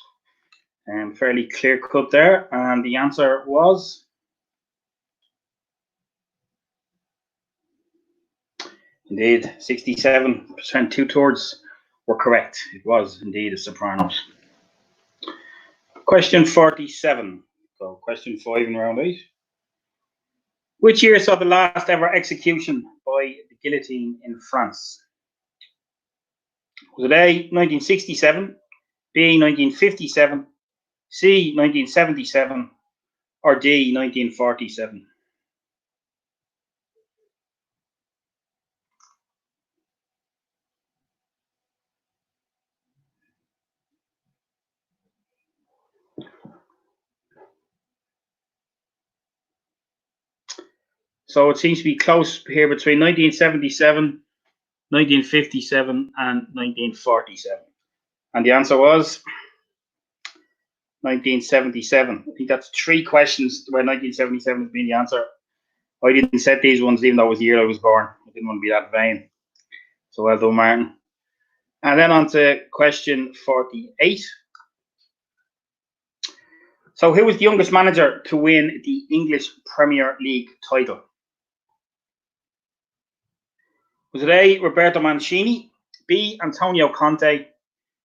Fairly clear cut there. And the answer was indeed 67%, 2/3 were correct. It was indeed The Sopranos. Question 47. So question 5 in round 8. Which year saw the last ever execution by the guillotine in France? Was it A, 1967, B, 1957, C, 1977, or D, 1947? So it seems to be close here between 1977, 1957, and 1947. And the answer was 1977. I think that's 3 questions where 1977 has been the answer. I didn't set these ones even though it was the year I was born. I didn't want to be that vain. So well done, Martin. And then on to question 48. So who was the youngest manager to win the English Premier League title? Was it A, Roberto Mancini, B, Antonio Conte,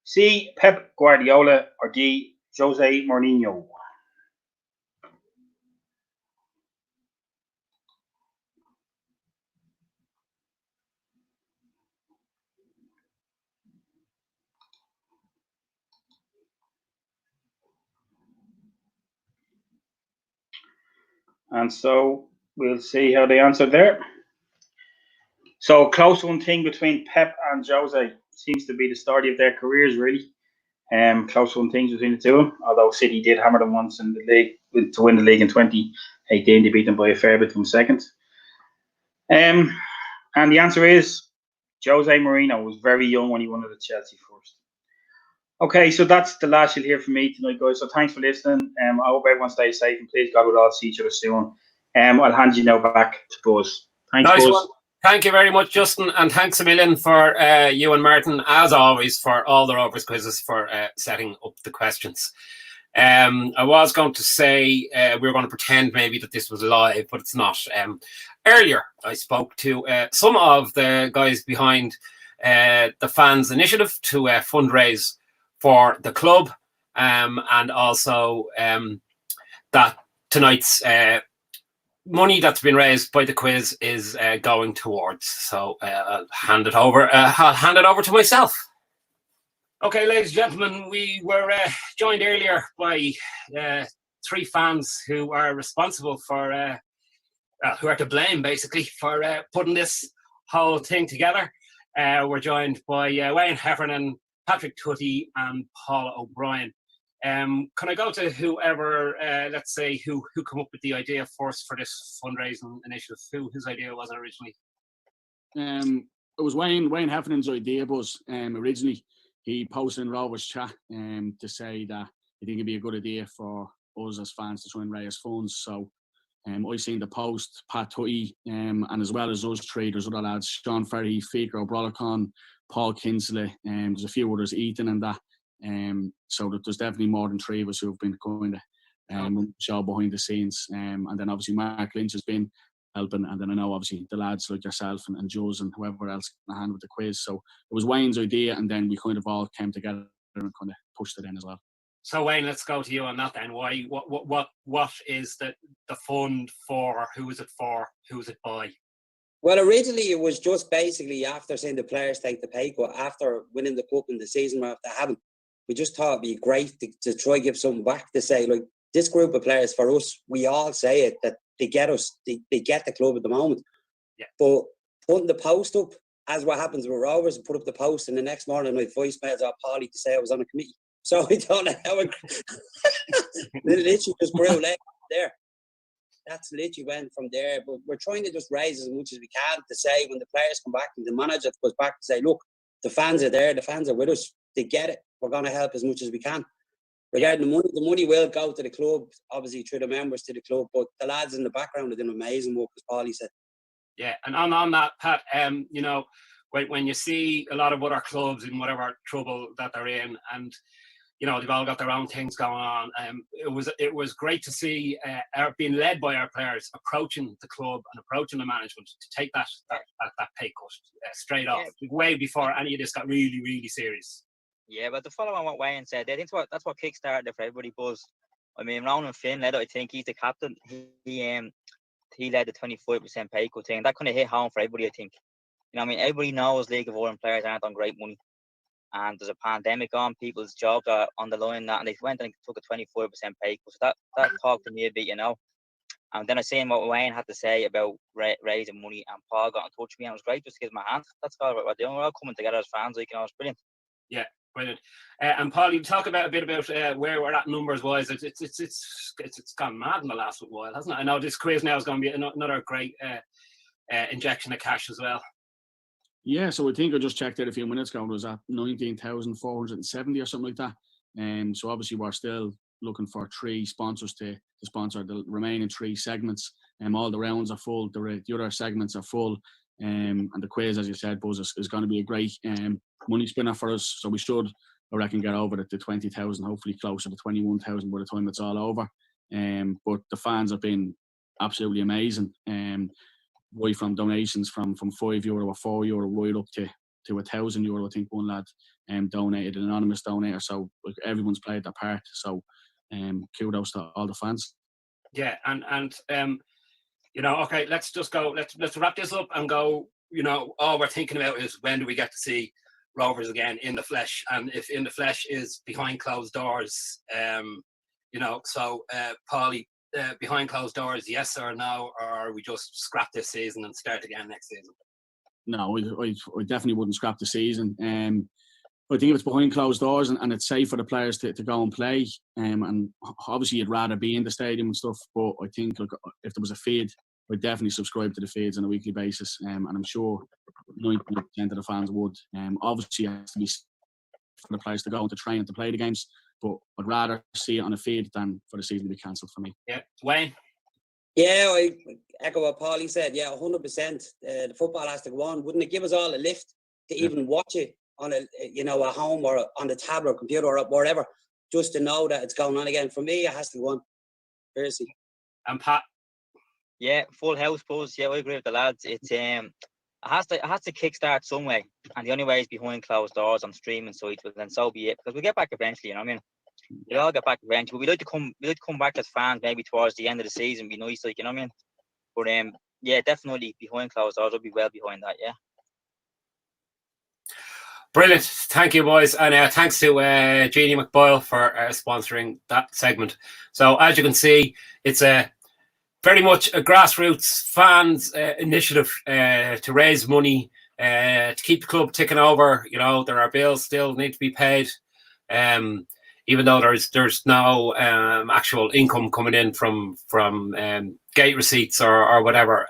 C, Pep Guardiola, or D, Jose Mourinho? And so we'll see how they answered there. So close one thing between Pep and Jose. Seems to be the story of their careers, really. Close one things between the two of them. Although City did hammer them once in the league to win the league in 2018, they beat them by a fair bit from second. And the answer is Jose Mourinho was very young when he won it at Chelsea first. Okay, so that's the last you'll hear from me tonight, guys. So thanks for listening. I hope everyone stays safe and please God we'll all see each other soon. I'll hand you now back to Buzz. Thanks, nice Buzz. One. Thank you very much, Justin, and thanks a million for you and Martin, as always, for all the Rovers quizzes, for setting up the questions. I was going to say we were going to pretend maybe that this was live, but it's not. Earlier, I spoke to some of the guys behind the Fans Initiative to fundraise for the club, and also that tonight's money that's been raised by the quiz is going towards. So I'll hand it over. I'll hand it over to myself. Okay, ladies and gentlemen, we were joined earlier by 3 fans who are responsible for, who are to blame basically for putting this whole thing together. We're joined by Wayne Heffernan, Patrick Tutty, and Paul O'Brien. Can I go to whoever, let's say, who come up with the idea first for this fundraising initiative? Whose idea was it originally? It was Wayne Heffernan's idea, but originally he posted in Rovers chat to say that he think it'd be a good idea for us as fans to try and raise funds. So I seen the post, Pat Tutty, and as well as us three, there's other lads, Sean Ferry, Fikar O'Brolacon, Paul Kinsley, there's a few others, Ethan and that. So there's definitely more than three of us who have been going to show behind the scenes. And then obviously Mark Lynch has been helping, and then I know obviously the lads like yourself and Joe's and whoever else in the hand with the quiz. So it was Wayne's idea, and then we kind of all came together and kind of pushed it in as well. So Wayne, let's go to you on that then. Why? What is the fund for? Who is it for? Who is it by? Well, originally it was just basically after seeing the players take the pay cut after winning the cup in the season after having. We just thought it'd be great to try give something back, to say, like, this group of players for us, we all say it, that they get us, they get the club at the moment. Yeah. But putting the post up, as what happens with Rovers, put up the post, and the next morning my voicemails are Paulie to say I was on a committee. So I don't know how it literally just grew like there. That's literally went from there. But we're trying to just raise as much as we can to say when the players come back and the manager goes back to say, look, the fans are there, the fans are with us, they get it. We're going to help as much as we can. Regarding the money will go to the club, obviously through the members to the club, but the lads in the background are doing amazing work, as Paulie said. Yeah, and on that, Pat, you know, when you see a lot of other clubs in whatever trouble that they're in, and you know they've all got their own things going on, it was great to see being led by our players approaching the club and approaching the management to take that pay cut straight off, way before any of this got really, really serious. Yeah, but to follow on what Wayne said, I think that's what kickstarted it for everybody. Buzz. I mean, Ronan Finn led it. I think he's the captain. He led the 25% pay cut thing. That kind of hit home for everybody, I think. You know, I mean, everybody knows League of Ireland players aren't on great money, and there's a pandemic on, people's jobs are on the line, and they went and took a 25% pay cut. So that talked to me a bit, you know. And then I seen what Wayne had to say about raising money, and Paul got in touch with me, and it was great just to give my hand. That's all we're doing. We're all coming together as fans, like, you know, it's brilliant. Yeah. Brilliant. And Paul, you talk a bit about where we're at numbers wise. It's gone mad in the last while, hasn't it? I know this quiz now is going to be another great injection of cash as well. Yeah, so I think I just checked it a few minutes ago. It was at 19,470 or something like that. So obviously we're still looking for 3 sponsors to sponsor the remaining 3 segments. All the rounds are full. The other segments are full. And the quiz, as you said, Buzz, is going to be a great money spinner for us. So we should, I reckon, get over to 20,000, hopefully closer to 21,000 by the time it's all over. But the fans have been absolutely amazing. Right from donations from €5 or €4 right up to €1,000. I think one lad donated, an anonymous donator. So like, everyone's played their part. So kudos to all the fans. Yeah, and you know, okay, let's just go. Let's wrap this up and go. You know, all we're thinking about is when do we get to see Rovers again in the flesh, and if in the flesh is behind closed doors. You know, so Paulie, behind closed doors, yes or no, or we just scrap this season and start again next season? No, I definitely wouldn't scrap the season. I think if it's behind closed doors and it's safe for the players to go and play, and obviously you'd rather be in the stadium and stuff, but I think, look, if there was a feed, I'd definitely subscribe to the feeds on a weekly basis, and I'm sure 90% of the fans would. Obviously it has to be for the players to go and to train and to play the games, but I'd rather see it on a feed than for the season to be cancelled for me. Yeah, Wayne? Yeah, I echo what Paulie said. Yeah, 100%. The football has to go on. Wouldn't it give us all a lift to even watch it on a, you know, at home or on the tablet or computer or wherever, just to know that it's going on again? For me, it has to go on. Seriously. And Pat? Yeah, full house, Buzz. Yeah, I agree with the lads. It's it has to kickstart some way, and the only way is behind closed doors on streaming sites. But then so be it, because we'll get back eventually. You know what I mean? We all get back eventually. We'd like to come back as fans maybe towards the end of the season. Be nice, like, you know what I mean? But yeah, definitely behind closed doors. I'll be well behind that. Yeah. Brilliant. Thank you, boys. And thanks to Jeannie McBoyle for sponsoring that segment. So as you can see, it's very much a grassroots fans initiative to raise money, to keep the club ticking over. You know, there are bills still need to be paid. even though there's no actual income coming in from gate receipts or whatever.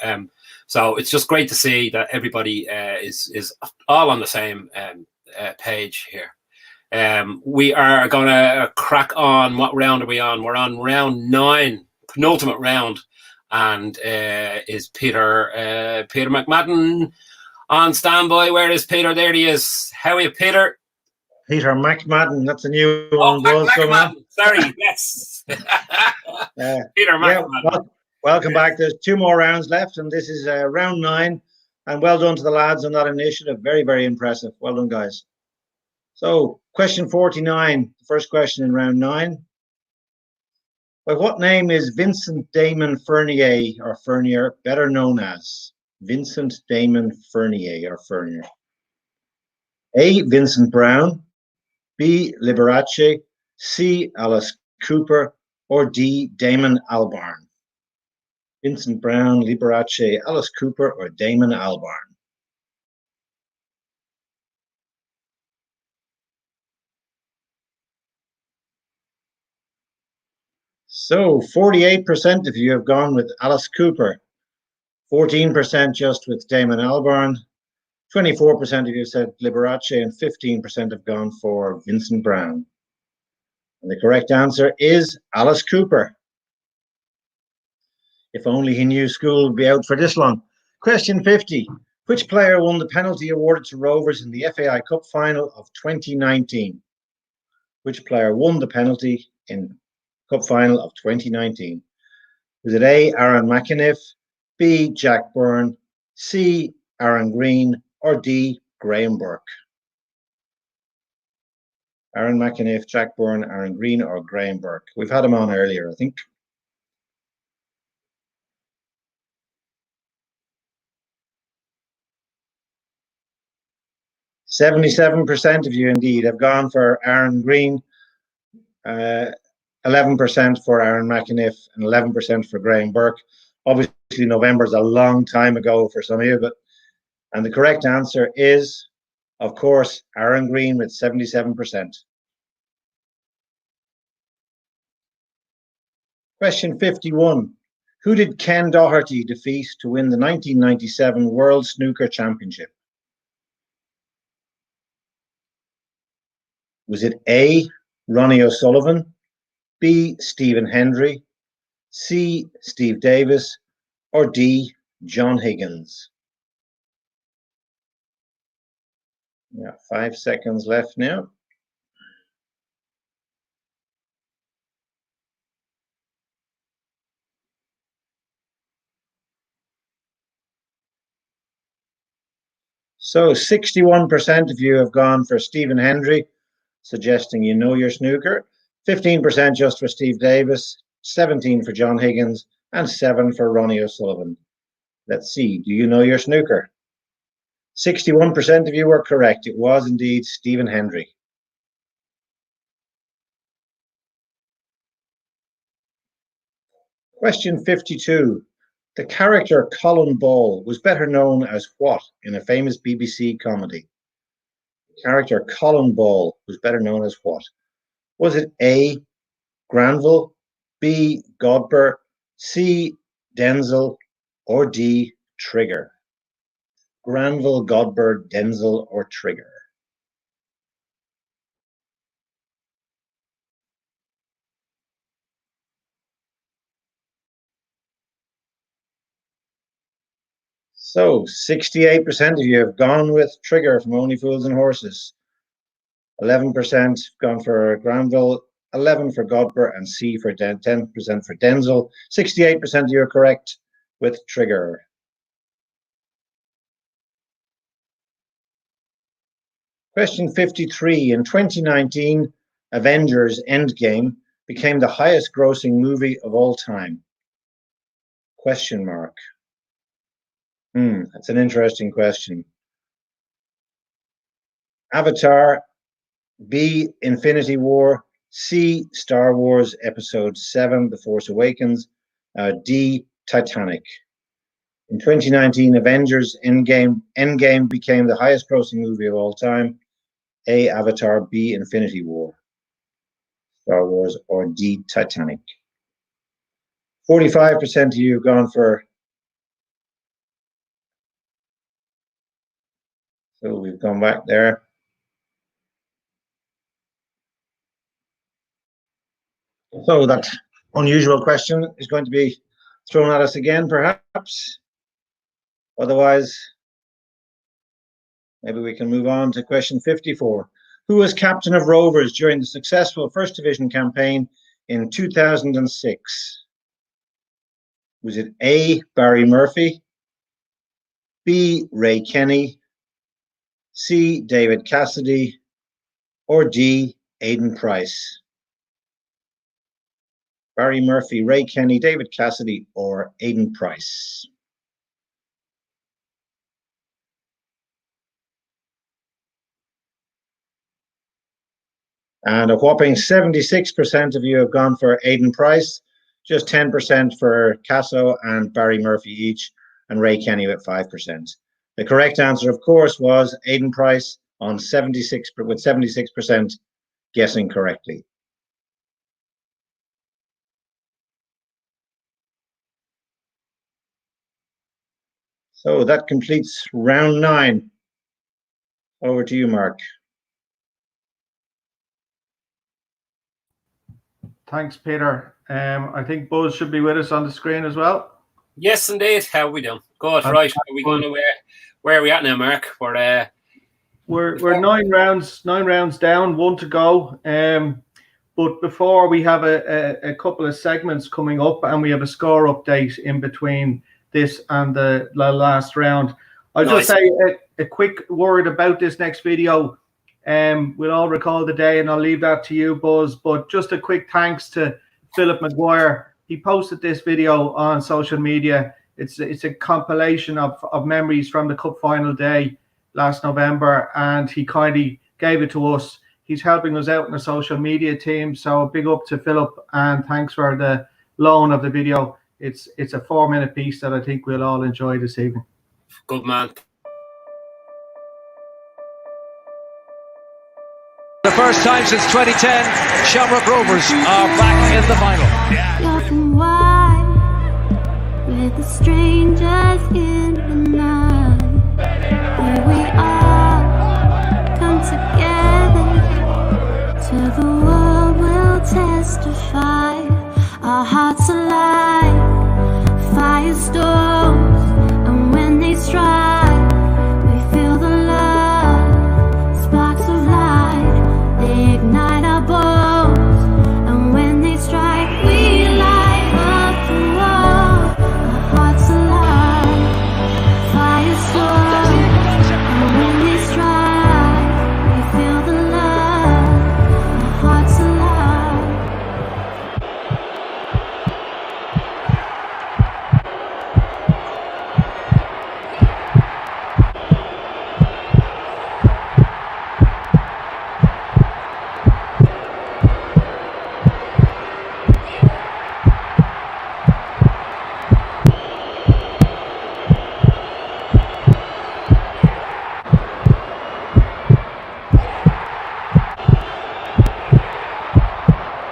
So it's just great to see that everybody is all on the same page here. We are going to crack on. What round are we on? We're on round 9, penultimate round, and is Peter McMadden on standby? Where is Peter? There he is. How are you, Peter? Peter McMadden, that's a new one. McMadden. Sorry, yes. Peter McMadden. Welcome back. There's 2 more rounds left, and this is round 9. And well done to the lads on that initiative. Very, very impressive. Well done, guys. So, question 49, the first question in round 9. By what name is Vincent Damon Fernier better known as? Vincent Damon Fernier. A. Vincent Brown, B. Liberace, C. Alice Cooper, or D. Damon Albarn? Vincent Brown, Liberace, Alice Cooper, or Damon Albarn? So 48% of you have gone with Alice Cooper, 14% just with Damon Albarn, 24% of you said Liberace, and 15% have gone for Vincent Brown. And the correct answer is Alice Cooper. If only he knew school would be out for this long. Question 50. Which player won the penalty awarded to Rovers in the FAI Cup final of 2019? Which player won the penalty in Cup final of 2019? Was it A. Aaron McAniff, B. Jack Byrne, C. Aaron Green, or D. Graham Burke? Aaron McAniff, Jack Byrne, Aaron Green, or Graham Burke? We've had him on earlier, I think. %7% of you indeed have gone for Aaron Green, 11% for Aaron McAniff, and 11% for Graham Burke. Obviously, November's a long time ago for some of you, and the correct answer is, of course, Aaron Green with 77%. Question 51. Who did Ken Doherty defeat to win the 1997 World Snooker Championship? Was it A. Ronnie O'Sullivan, B. Stephen Hendry, C. Steve Davis, or D. John Higgins? Yeah, 5 seconds left now. So 61% of you have gone for Stephen Hendry, suggesting you know your snooker. 15% just for Steve Davis, 17 for John Higgins, and 7 for Ronnie O'Sullivan. Let's see, do you know your snooker? 61% of you were correct. It was indeed Stephen Hendry. Question 52. The character Colin Ball was better known as what in a famous BBC comedy? The character Colin Ball was better known as what? Was it A. Granville, B. Godber, C. Denzel, or D. Trigger? Granville, Godber, Denzel, or Trigger? So 68% of you have gone with Trigger from Only Fools and Horses. 11% gone for Granville, 11 for Godber, and C for 10% for Denzel. 68% of you are correct with Trigger. Question 53. In 2019, Avengers Endgame became the highest grossing movie of all time. Question mark. That's an interesting question. Avatar, B. Infinity War, C. Star Wars Episode 7, The Force Awakens, D. Titanic. In 2019, Avengers Endgame became the highest grossing movie of all time. A. Avatar, B. Infinity War. Star Wars, or D, Titanic. 45% of you have gone for. So we've gone back there. So that unusual question is going to be thrown at us again, perhaps. Otherwise, maybe we can move on to question 54. Who was captain of Rovers during the successful First Division campaign in 2006? Was it A, Barry Murphy, B, Ray Kenny, C, David Cassidy, or D, Aidan Price? Barry Murphy, Ray Kenny, David Cassidy, or Aidan Price? And a whopping 76% of you have gone for Aidan Price, just 10% for Casso and Barry Murphy each, and Ray Kenny with 5%. The correct answer, of course, was Aidan Price on 76% guessing correctly. So that completes round 9. Over to you, Mark. Thanks, Peter. I think Buzz should be with us on the screen as well. Yes, indeed. How are we doing? Good, right. Are we going to where are we at now, Mark? We're 9 rounds down, 1 to go. But before, we have a couple of segments coming up, and we have a score update in between this and the last round. I'll just say a quick word about this next video. We'll all recall the day, and I'll leave that to you, Buzz. But just a quick thanks to Philip McGuire. He posted this video on social media. It's a compilation of memories from the cup final day last November, and he kindly gave it to us. He's helping us out in the social media team, so big up to Philip, and thanks for the loan of the video. It's a 4-minute piece that I think we'll all enjoy this evening. Good man. The first time since 2010, Shamrock Rovers are back in the final. Nothing wide with the strangers in the night. Here we are, come together, till the world will testify. Our hearts are like firestorms, and when they strike, we feel the love, sparks of light. They ignite our bones, and when they strike, we light up the world. Our hearts alive, firestorms, and when they strike, we feel the love. Our hearts alive.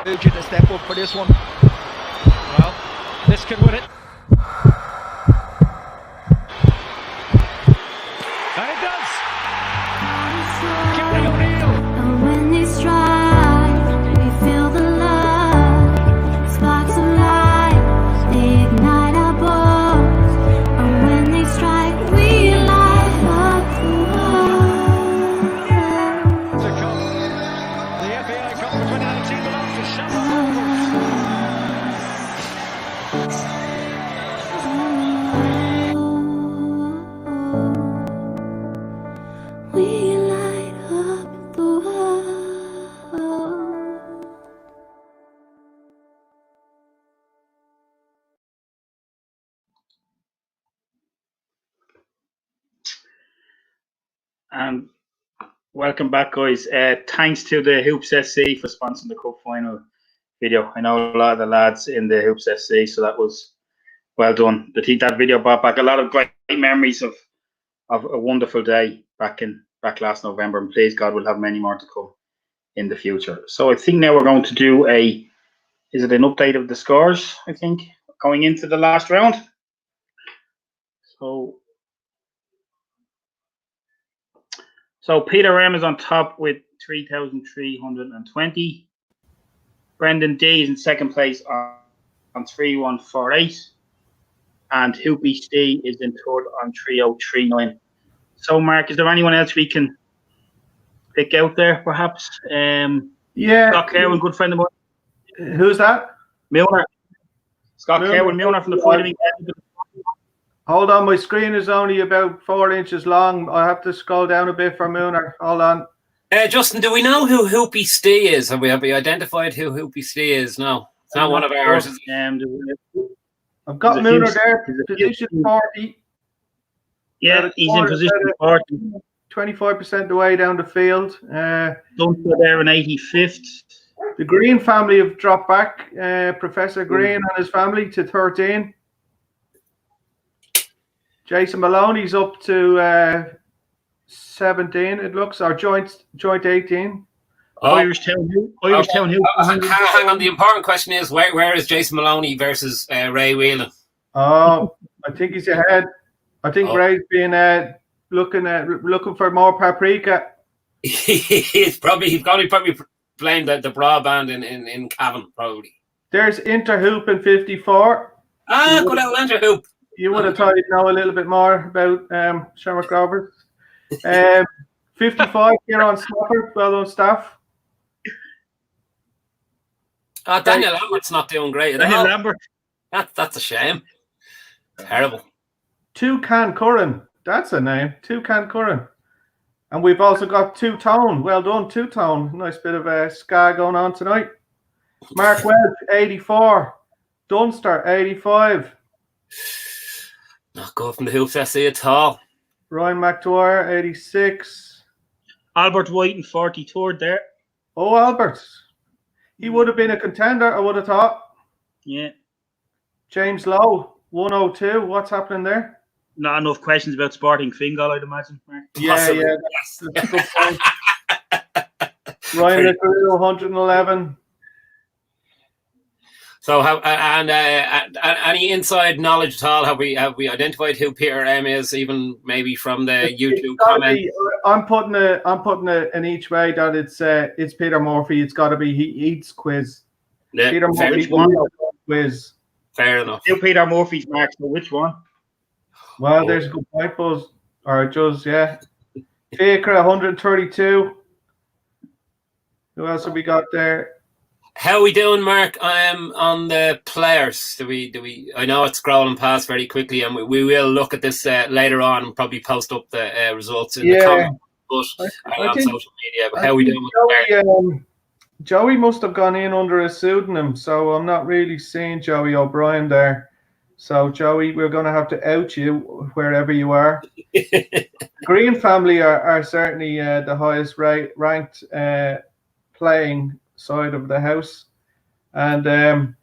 Nugent to step up for this one. Well, this could win it. And it does. Kerry O'Neill. And when they strike, we feel the love, sparks of light. They ignite our bones, and when they strike, we light up the world. To come. The FAI Cup for 2019 belongs to Shamrock We light up the world. Welcome back, guys. Thanks to the Hoops SC for sponsoring the cup final video. I know a lot of the lads in the Hoops SC, so that was well done. I think that video brought back a lot of great memories of a wonderful day back last November, and please God, we'll have many more to come in the future. So I think now we're going to do an update of the scores, I think, going into the last round. So Peter M is on top with 3,320. Brendan D is in second place on 3,148. And Hoopy Stee is in third on 3,039. So, Mark, is there anyone else we can pick out there, perhaps? Scott Kerwin, good friend of mine. Who's that? Milner. Scott Kerwin, Milner from the Fighting. Hold on, my screen is only about 4 inches long. I have to scroll down a bit for Milner. Hold on. Justin, do we know who Hoopy Stee is? Have we identified who Hoopy Stee is? No, it's not one of ours. I've got Milner there, position 40. Yeah, he's in position 40. 25% of the way down the field. Dunster there in 85th. The Green family have dropped back. Professor Green and his family to 13. Jason Maloney's up to 17, it looks, or joint 18. Irish Town Hill. Hang on. The important question is where is Jason Maloney versus Ray Whelan? Oh, I think he's ahead. I think Ray's been looking for more paprika. He's probably playing the broadband in Cavan, probably. There's Interhoop in 54. Good old Interhoop. You would have thought you'd know a little bit more about Shamrock Rovers. 55 here on Snapper, well done staff. Daniel Lambert's not doing great. Daniel Lambert. That's a shame. Terrible. Toucan Curran. That's a name. Toucan Curran. And we've also got Two Tone. Well done, Two Tone. Nice bit of ska going on tonight. Mark Welch, 84. Dunster, 85. Not good from the Hoops SC at all. Ryan McDwyer, 86. Albert White in 43rd there. Oh, Albert. He would have been a contender, I would have thought. Yeah. James Lowe, 102. What's happening there? Not enough questions about Sporting Fingal, I'd imagine. Mark. Yeah, that's a good point. Ryan Little, 111. So, any inside knowledge at all? Have we identified who Peter M is, even maybe from the YouTube comment? I'm putting it in each way that it's Peter Murphy. It's got to be he eats quiz. Yeah, Peter Murphy quiz. Fair enough. Still Peter Murphy's Mark. So which one? Well, there's a good point, Buzz. Or just Faker, 132. Who else have we got there? How are we doing, Mark? On the players. Do we? I know it's scrolling past very quickly, and we will look at this later on and probably post up the results in the comments, but on social media. But how are we doing with the players? Joey must have gone in under a pseudonym, so I'm not really seeing Joey O'Brien there. So, Joey, we're going to have to out you wherever you are. Green family are certainly the highest ranked playing side of the house. And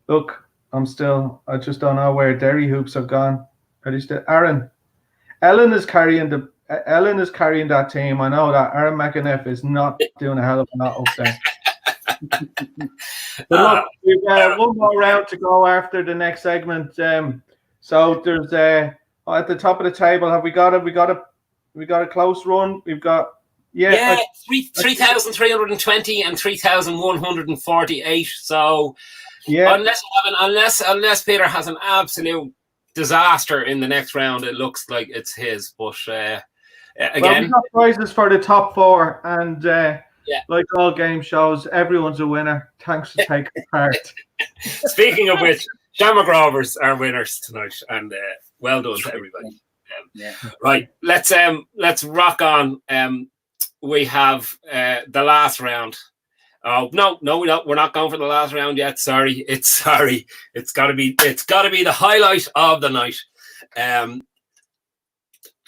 look, I just don't know where Derry Hoops have gone. Are they still? Ellen is carrying that team. I know that Aaron McAneff is not doing a hell of a lot up there. But look, we've one more round to go after the next segment. So there's at the top of the table. Have we got a close run? We've got 3,320 and 3,148. So unless Peter has an absolute disaster in the next round, it looks like it's his. But again, we've got prizes for the top four, and like all game shows, everyone's a winner. Thanks for taking part. Speaking of which, Shamrock Rovers are winners tonight, and well done to everybody. Right, let's rock on. We have the last round. Oh no, we don't. We're not going for the last round yet. Sorry. It's gotta be the highlight of the night.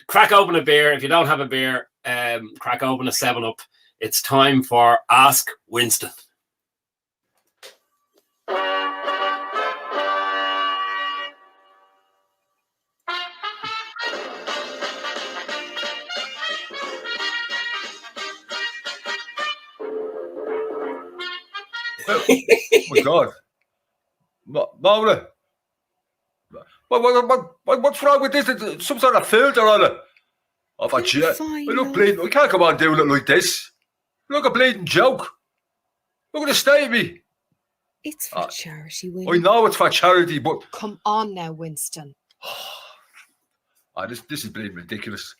Crack open a beer. If you don't have a beer, crack open a 7-Up. It's time for Ask Winston. Oh my God. Mona. What's wrong with this? It's some sort of filter on it. Oh, for shit. Look, bleeding. We can't come on doing it like this. Look, a bleeding joke. Look at the state of me. It's for charity, I Winston. know it's for charity, but Come on now, Winston. this is bleeding ridiculous.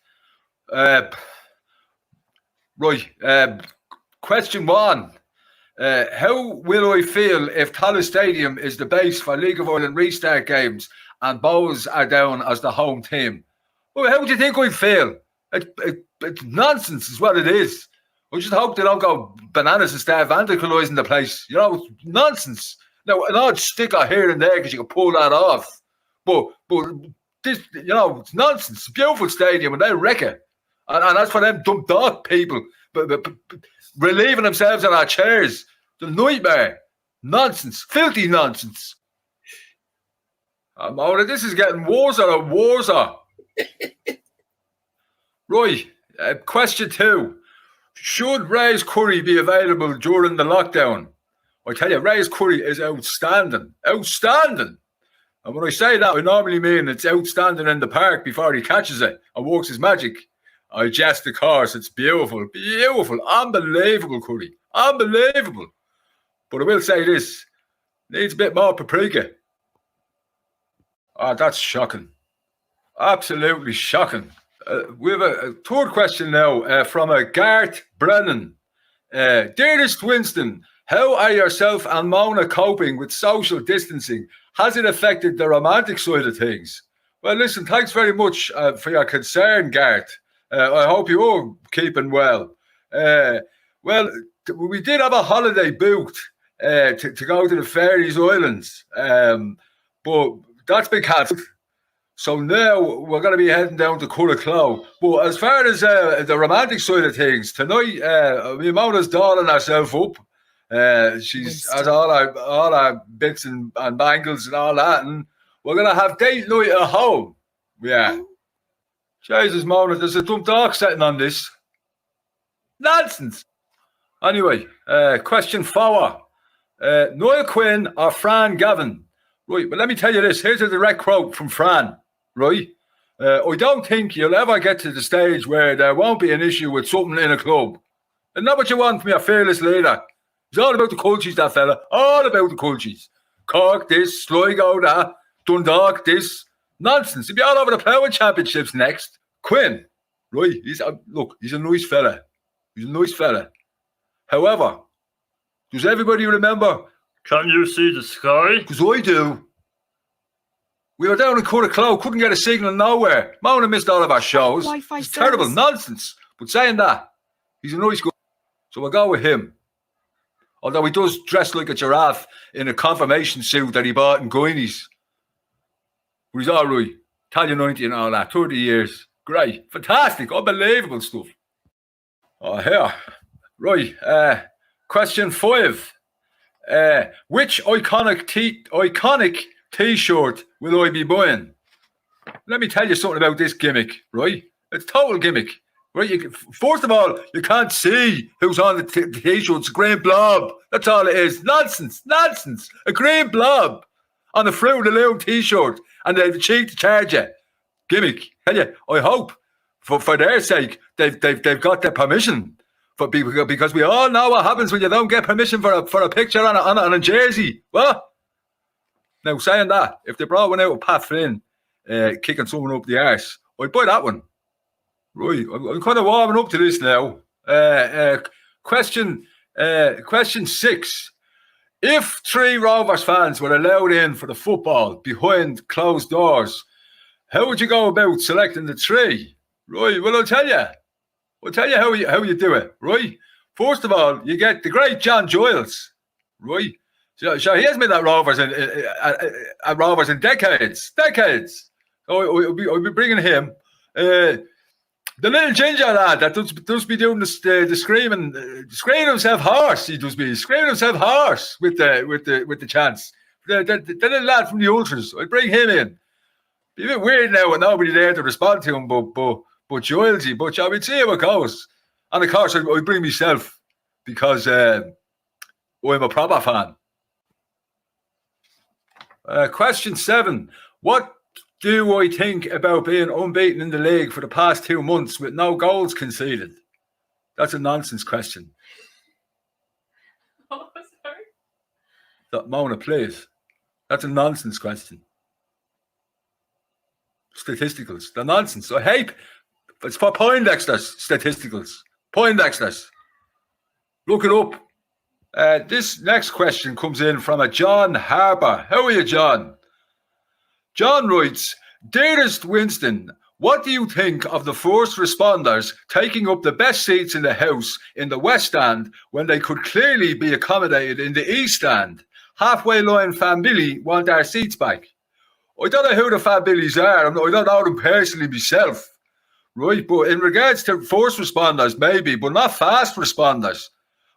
Question 1. How will I feel if Tallaght Stadium is the base for League of Ireland restart games and Bows are down as the home team? Well, how do you think I feel? It's nonsense is what it is. I just hope they don't go bananas and start vandalising the place. You know, it's nonsense. Now, an odd sticker here and there because you can pull that off. But this, you know, it's nonsense. It's a beautiful stadium and they wreck it. And that's for them dumb dog people relieving themselves in our chairs. The nightmare. Nonsense. Filthy nonsense. This is getting worse and worse. Right. Question 2. Should Ray's curry be available during the lockdown? I tell you, Ray's curry is outstanding. Outstanding. And when I say that, I normally mean it's outstanding in the park before he catches it and works his magic. I jest, of course. It's beautiful. Beautiful. Unbelievable curry. Unbelievable. But I will say this. Needs a bit more paprika. That's shocking. Absolutely shocking. We have a third question now from Garth Brennan. Dearest Winston, how are yourself and Mona coping with social distancing? Has it affected the romantic side of things? Well, listen, thanks very much for your concern, Garth. I hope you're all keeping well. Well, we did have a holiday booked to go to the Faroes Islands, but that's been cancelled. So now we're going to be heading down to Curracloe. But as far as the romantic side of things, tonight, Mona's dolling herself up. She's has all our bits and bangles and all that, and we're going to have date night at home. Yeah. Jesus, Mona, there's a dumb dog sitting on this. Nonsense. Anyway, question 4. Noel Quinn or Fran Gavin? Right, but let me tell you this. Here's a direct quote from Fran, right? I don't think you'll ever get to the stage where there won't be an issue with something in a club. And not what you want from your fearless leader. It's all about the cultures, that fella. All about the cultures. Cork this, Sligo that, Dundalk this. Nonsense. He'll be all over the ploughing championships next. Quinn, right? He's a nice fella. He's a nice fella. However, does everybody remember? Can you see the sky? Because I do. We were down in Curracloe, couldn't get a signal nowhere. Mona missed all of our shows. It's terrible nonsense. But saying that, he's a nice guy. So we'll go with him. Although he does dress like a giraffe in a confirmation suit that he bought in Guineas. But he's all right. Italian 90 and all that. 30 years. Great. Fantastic. Unbelievable stuff. Oh, here. Right. Question 5. Which iconic T-shirt will I be buying? Let me tell you something about this gimmick, right? It's total gimmick, right? First of all, you can't see who's on the T-shirt. It's a green blob. That's all it is. Nonsense. Nonsense. A green blob on the Fruit of the Loom T-shirt, and they have the cheek to charge you. Gimmick. Tell you, I hope for their sake they've got their permission. Because we all know what happens when you don't get permission for a picture on a jersey. What? Now, saying that, if they brought one out with Pat Flynn kicking someone up the arse, I'd buy that one. Right, I'm kind of warming up to this now. Question 6. If 3 Rovers fans were allowed in for the football behind closed doors, how would you go about selecting the 3? Right, well, I'll tell you. I'll tell you how you do it, right? First of all, you get the great John Giles, right? So he hasn't been at Rovers in decades. So I'll be bringing him. The little ginger lad that does be doing the screaming himself hoarse. He does be screaming himself hoarse with the chants. The little lad from the Ultras. I'd bring him in. Be a bit weird now with nobody there to respond to him, but Gilesy, but I would see how it goes. And of course, I bring myself because I'm a proper fan. Question 7. What do I think about being unbeaten in the league for the past 2 months with no goals conceded? That's a nonsense question. Oh, sorry. Mona, please. That's a nonsense question. Statisticals. They're nonsense. I hate. It's for Poindexter's statisticals. Poindexter's. Look it up. This next question comes in from a John Harper. How are you, John? John writes, Dearest Winston, what do you think of the first responders taking up the best seats in the house in the West Stand when they could clearly be accommodated in the East Stand? Halfway line family want our seats back. I don't know who the fambilys are. I don't know them personally myself. Right, but in regards to first responders, maybe, but not fast responders.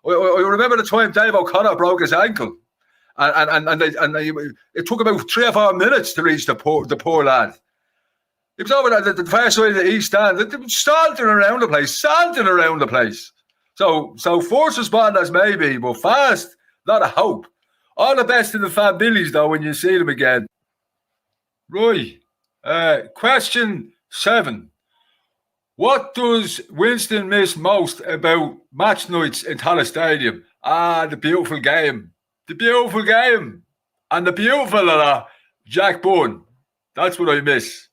I remember the time Dave O'Connor broke his ankle, and it took about 3 or 4 minutes to reach the poor lad. He was over at the far side of the East Stand, salting around the place. So first responders maybe, but fast, not a hope. All the best in the families though when you see them again. Right, question 7. What does Winston miss most about match nights in Tallaght Stadium? The beautiful game. The beautiful game. And the beautiful Jack Byrne. That's what I miss.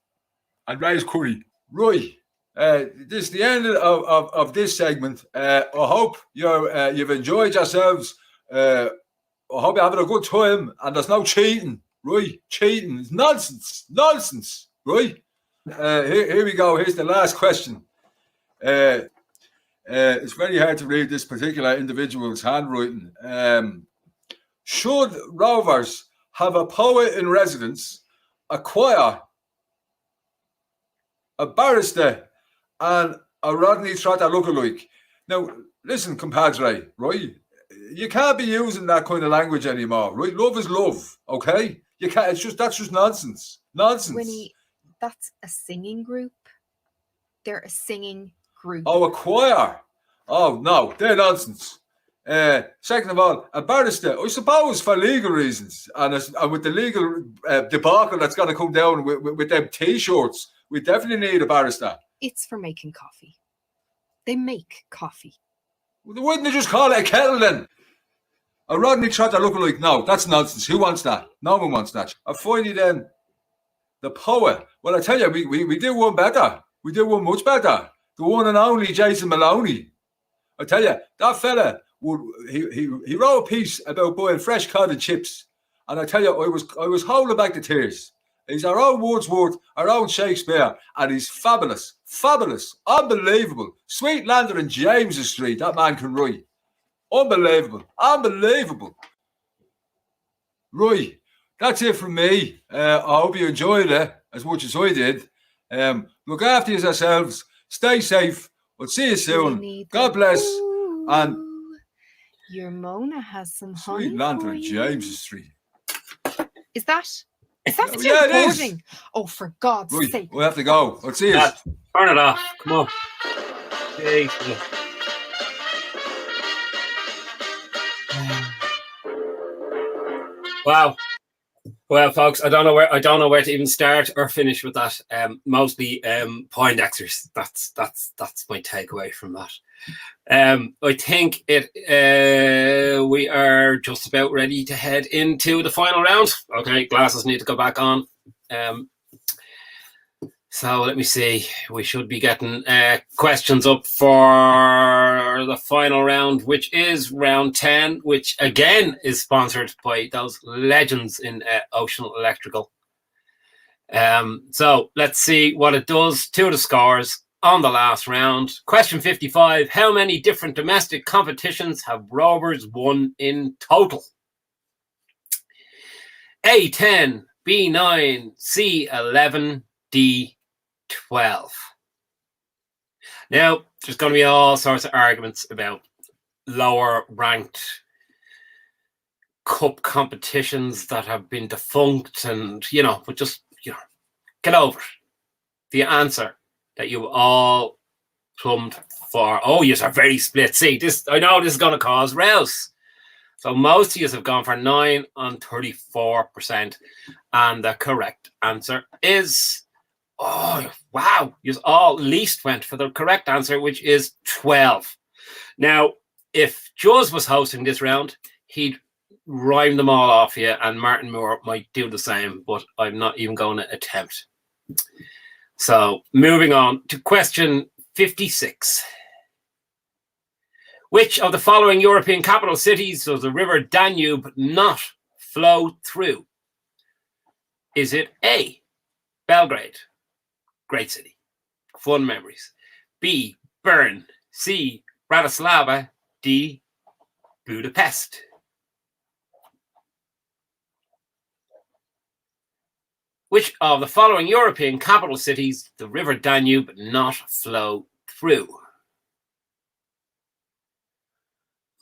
And Ray's Curry. Right. This is the end of this segment. I hope you've enjoyed yourselves. I hope you're having a good time. And there's no cheating. Right. Cheating is nonsense. Nonsense. Right. Here we go. Here's the last question. It's very hard to read this particular individual's handwriting. Should Rovers have a poet in residence, a choir, a barrister, and a Rodney Trotter lookalike? Now, listen, compadre, right? You can't be using that kind of language anymore, right? Love is love, okay? You can't. That's just nonsense. Nonsense. Winnie, that's a singing group. They're a singing group. Oh, a choir. Oh, no, they're nonsense. Second of all, a barrister, I suppose for legal reasons, and with the legal debacle that's going to come down with them T-shirts, we definitely need a barrister. It's for making coffee. They make coffee. Well, wouldn't they just call it a kettle then? A Rodney Trotter lookalike? No, that's nonsense. Who wants that? No one wants that. And finally then, the poet. Well, I tell you, we do one better. We do one much better. The one and only Jason Maloney. I tell you, that fella, he wrote a piece about buying fresh cod and chips. And I tell you, I was holding back the tears. He's our own Wordsworth, our own Shakespeare, and he's fabulous, fabulous, unbelievable. Sweet Lander and James's Street, that man can write. Unbelievable, unbelievable. Right, that's it from me. I hope you enjoyed it as much as I did. Look after yourselves, stay safe. We'll see you soon. God bless. And your Mona has some honey. Sweet Lander and James's Street. Is that still Yeah, it is. recording? Oh, for God's Right, sake. we'll have to go. I'll see you. Turn it off. Come on. Hey, come on. Wow. Well, folks, I don't know where to even start or finish with that. Mostly Poindexters. That's my takeaway from that. I think we are just about ready to head into the final round. Okay, glasses need to go back on. So let me see. We should be getting questions up for the final round, which is round 10, which again is sponsored by those legends in Ocean Electrical. So let's see what it does to the scores on the last round. Question 55. How many different domestic competitions have Rovers won in total? A, 10, B, 9, C, 11, D, 12. Now, there's going to be all sorts of arguments about lower ranked cup competitions that have been defunct and, but just, get over it. The answer that you all plumbed for, oh, you are very split. See, I know this is going to cause rows. So most of you have gone for 9 on 34%. And the correct answer is, oh, wow, you all least went for the correct answer, which is 12. Now, if Joes was hosting this round, he'd rhyme them all off you, and Martin Moore might do the same, but I'm not even going to attempt. So moving on to question 56. Which of the following European capital cities does the river Danube not flow through? Is it A, Belgrade, great city, fun memories, B, Bern, C, Bratislava, D, Budapest? Which of the following European capital cities the river Danube not flow through?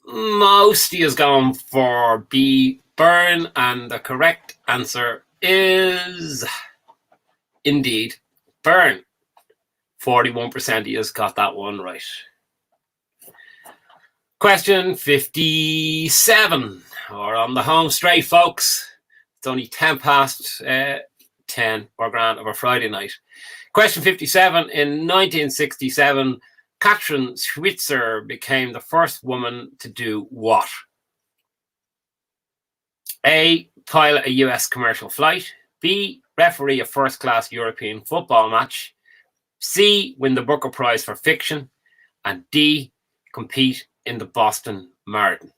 Most of you has gone for B, Bern, and the correct answer is indeed Bern. 41% of you has got that one right. Question 57. We're on the home straight, folks. It's only 10 past 10 or grand of a Friday night. Question 57. In 1967, Katrin Switzer became the first woman to do what? A, pilot a US commercial flight. B, referee a first-class European football match. C, win the Booker Prize for fiction. And D, compete in the Boston Marathon.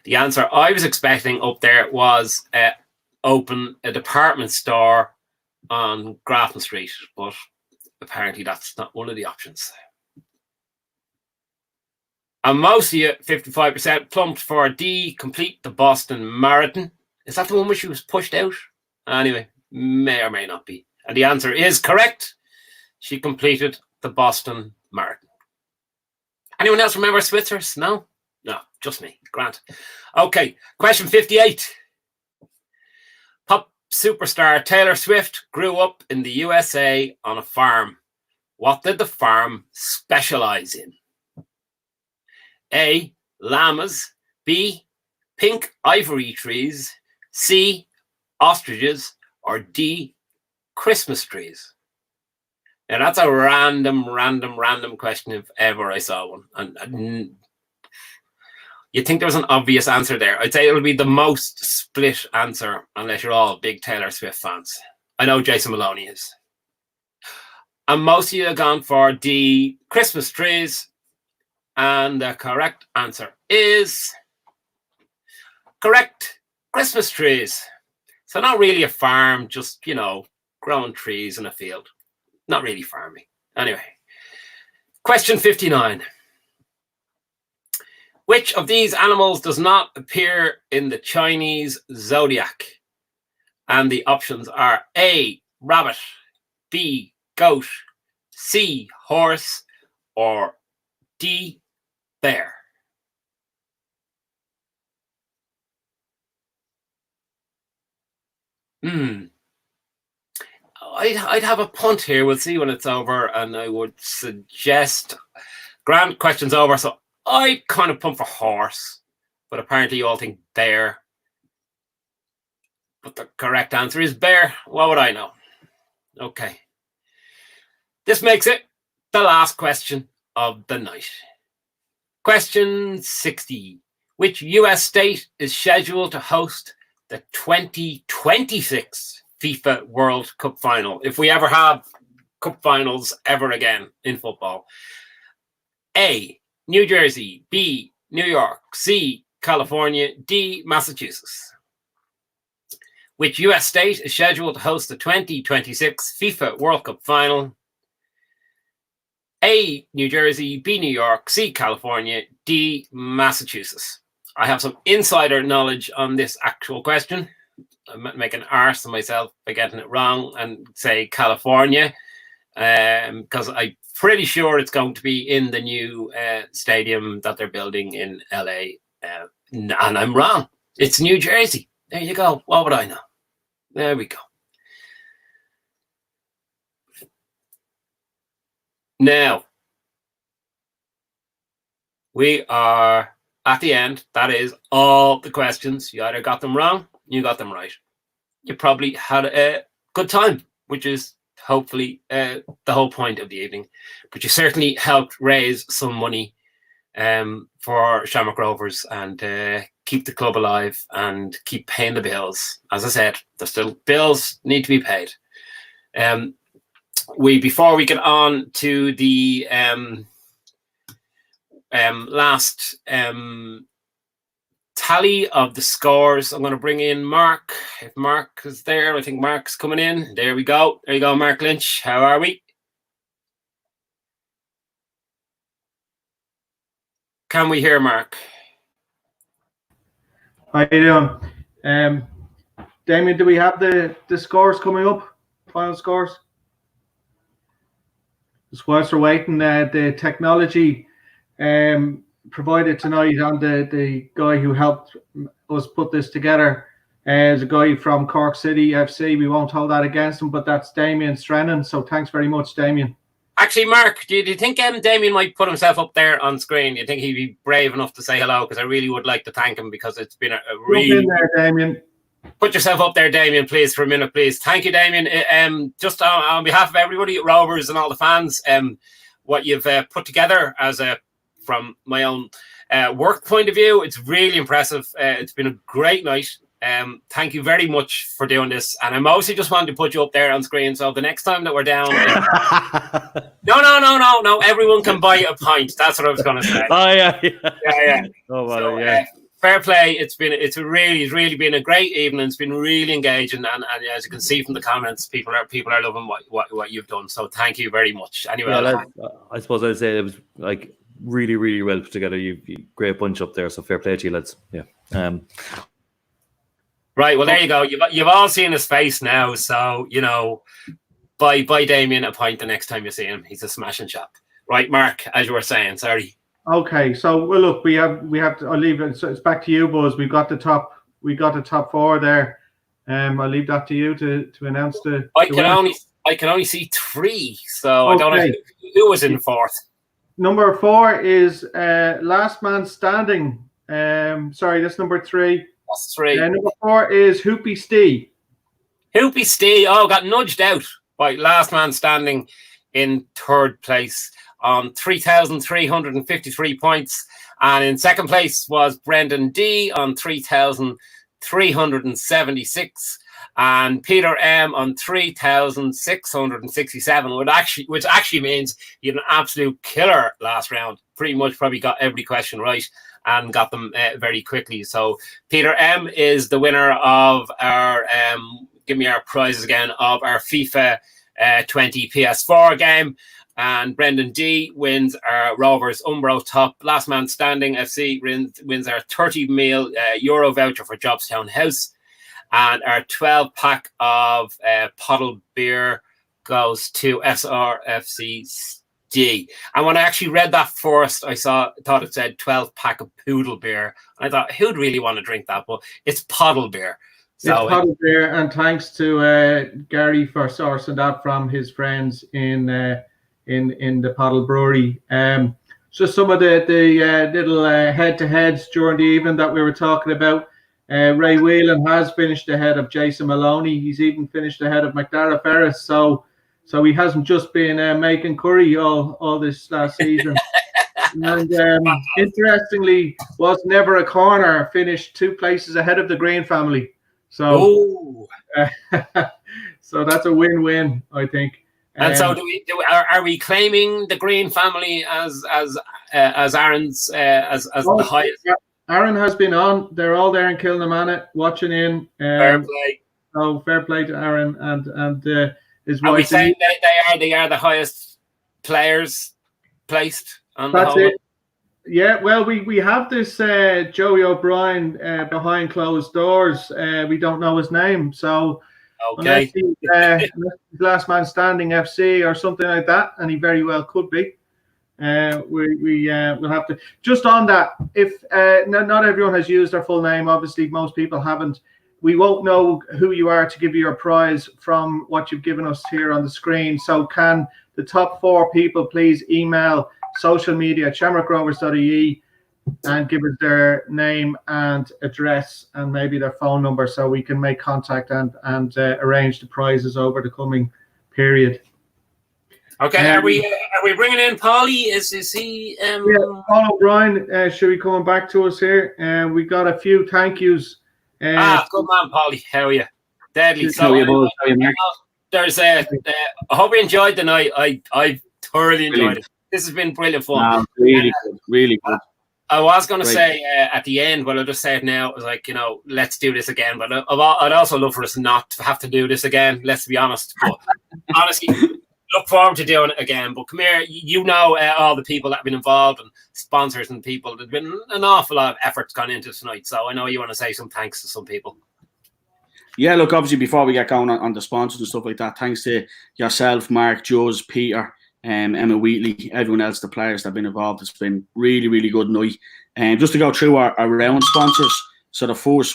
The answer I was expecting up there was open a department store on Grafton Street, but apparently that's not one of the options. And most of you, 55%, plumped for D, complete the Boston Marathon. Is that the one which was pushed out? Anyway, may or may not be. And the answer is correct. She completed the Boston Marathon. Anyone else remember Switzer's? No? No, just me. Grant. Okay, question 58. Pop superstar Taylor Swift grew up in the USA on a farm. What did the farm specialize in? A, llamas. B, pink ivory trees. C, ostriches. Or D, Christmas trees. Now that's a random question if ever I saw one. And you'd think there was an obvious answer there. I'd say it'll be the most split answer unless you're all big Taylor Swift fans. I know Jason Maloney is. And most of you have gone for D, Christmas trees. And the correct answer is correct, Christmas trees. So not really a farm, just, you know, growing trees in a field. Not really farming. Anyway, question 59. Which of these animals does not appear in the Chinese zodiac? And the options are A, rabbit, B, goat, C, horse, or D, bear. I'd have a punt here. We'll see when it's over, and I would suggest grand question's over, so I kind of punt for horse, but apparently you all think bear. But the correct answer is bear. What would I know? Okay. This makes it the last question of the night. Question 60. Which US state is scheduled to host the 2026 FIFA World Cup final, if we ever have cup finals ever again in football? A, New Jersey. B, New York. C, California. D, Massachusetts. Which US state is scheduled to host the 2026 FIFA World Cup final? A, New Jersey. B, New York. C, California. D, Massachusetts. I have some insider knowledge on this actual question. I'm making arse of myself by getting it wrong and say California, because I'm pretty sure it's going to be in the new stadium that they're building in LA. And I'm wrong. It's New Jersey. There you go. What would I know? There we go. Now, we are at the end, that is all the questions. You either got them wrong, you got them right. You probably had a good time, which is hopefully the whole point of the evening. But you certainly helped raise some money for Shamrock Rovers and keep the club alive and keep paying the bills. As I said, there's still bills need to be paid. Before we get on to the last tally of the scores, I'm going to bring in Mark. If Mark is there, I think Mark's coming in. There we go. There you go, Mark Lynch. How are we? Can we hear Mark? How you doing? Damien, do we have the scores coming up? Final scores? Just whilst we're waiting, the technology provided tonight on the guy who helped us put this together is a guy from Cork City FC. We won't hold that against him, but that's Damien Strennan. So thanks very much, Damien. Actually, Mark, do you think Damien might put himself up there on screen? Do you think he'd be brave enough to say hello? Because I really would like to thank him, because it's been a really... Jump in there, Damien. Put yourself up there, Damien, please, for a minute, please. Thank you, Damien. Just on behalf of everybody at Rovers and all the fans, what you've put together from my own work point of view, it's really impressive. It's been a great night. Thank you very much for doing this. And I mostly just wanted to put you up there on screen. So the next time that we're down... No. Everyone can buy a pint. That's what I was going to say. Oh, yeah. Yeah. Oh, well, so, yeah. Fair play. It's really been a great evening. It's been really engaging, and as you can see from the comments, people are loving what you've done. So thank you very much. Anyway, I suppose I'd say it was like really, really well put together. You great bunch up there. So fair play to you, lads. Yeah. Right. Well, there you go. You've all seen his face now. So buy Damien a pint the next time you see him. He's a smashing chap. Right, Mark, as you were saying. Sorry. Okay, so well, look, we have to. I'll leave it. So it's back to you, Buzz. We got the top four there. I'll leave that to you to announce the. I can only see three, so okay. I don't know who was in fourth. Number 4 is Last Man Standing. Sorry, that's number 3. That's 3. Number 4 is Hoopy Stee. Hoopy Stee. Oh, got nudged out by Last Man Standing in third place on 3,353 points. And in second place was Brendan D on 3,376. And Peter M on 3,667, which actually means he had an absolute killer last round. Pretty much probably got every question right and got them very quickly. So Peter M is the winner of our, give me our prizes again, of our FIFA 20 PS4 game. And Brendan D wins our Rovers Umbro Top Last Man Standing FC wins our 30 mil euro voucher for Jobstown House. And our 12-pack of bottled beer goes to SRFC. And when I actually read that first, I thought it said 12-pack of poodle beer. And I thought, who'd really want to drink that? But it's bottled beer. So it's bottled beer, and thanks to Gary for sourcing that from his friends in the Paddle Brewery. Just some of the little head-to-heads during the evening that we were talking about. Ray Whelan has finished ahead of Jason Maloney. He's even finished ahead of McDara Ferris. So he hasn't just been making curry all this last season. And interestingly, Was Never a Corner finished 2 places ahead of the Green family. So, so that's a win-win, I think. And so, are we claiming the Green family as Aaron's the highest? Aaron has been on. They're all there in Kilnamanagh watching in. Fair play. So fair play to Aaron and his wife. Are we saying they are the highest players placed on That's the whole? it. Yeah, well, we have this Joey O'Brien behind closed doors. We don't know his name, so okay. Unless he's Last Man Standing FC or something like that, and he very well could be. We'll have to just on that. If not everyone has used their full name, obviously most people haven't. We won't know who you are to give you your prize from what you've given us here on the screen. So can the top 4 people please email social media @shamrockrovers.ie and give us their name and address and maybe their phone number so we can make contact and arrange the prizes over the coming period. Okay, are we bringing in Paulie? Is he? Yeah, Paul O'Brien should be coming back to us here. We got a few thank yous. Good man, Paulie. How are you? Deadly. So, there's I hope you enjoyed the night. I thoroughly enjoyed it. This has been brilliant fun. Really good, really good. I was going to say at the end, but I'll just say it now. It was like, let's do this again. But I'd also love for us not to have to do this again. Let's be honest. But honestly, look forward to doing it again. But come here, all the people that have been involved and sponsors and people. There's been an awful lot of efforts gone into tonight. So I know you want to say some thanks to some people. Yeah, look, obviously, before we get going on the sponsors and stuff like that, thanks to yourself, Mark, Joes, Peter, Emma Wheatley, everyone else, the players that have been involved. It's been really, really good night. Just to go through our round sponsors. So the first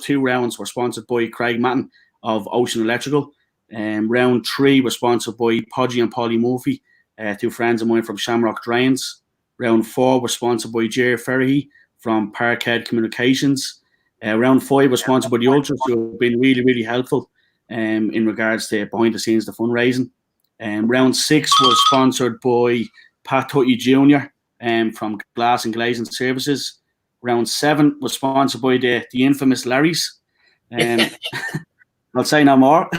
two rounds were sponsored by Craig Matton of Ocean Electrical. Round 3 was sponsored by Podgy and Polly Murphy, two friends of mine from Shamrock Drains. Round 4 was sponsored by Jer Ferry from Parkhead Communications. Round 5 was sponsored by the Ultras, who have been really, really helpful in regards to behind the scenes, the fundraising. Round 6 was sponsored by Pat Tutty Jr. From Glass and Glazing Services. Round 7 was sponsored by the infamous Larry's. I'll say no more.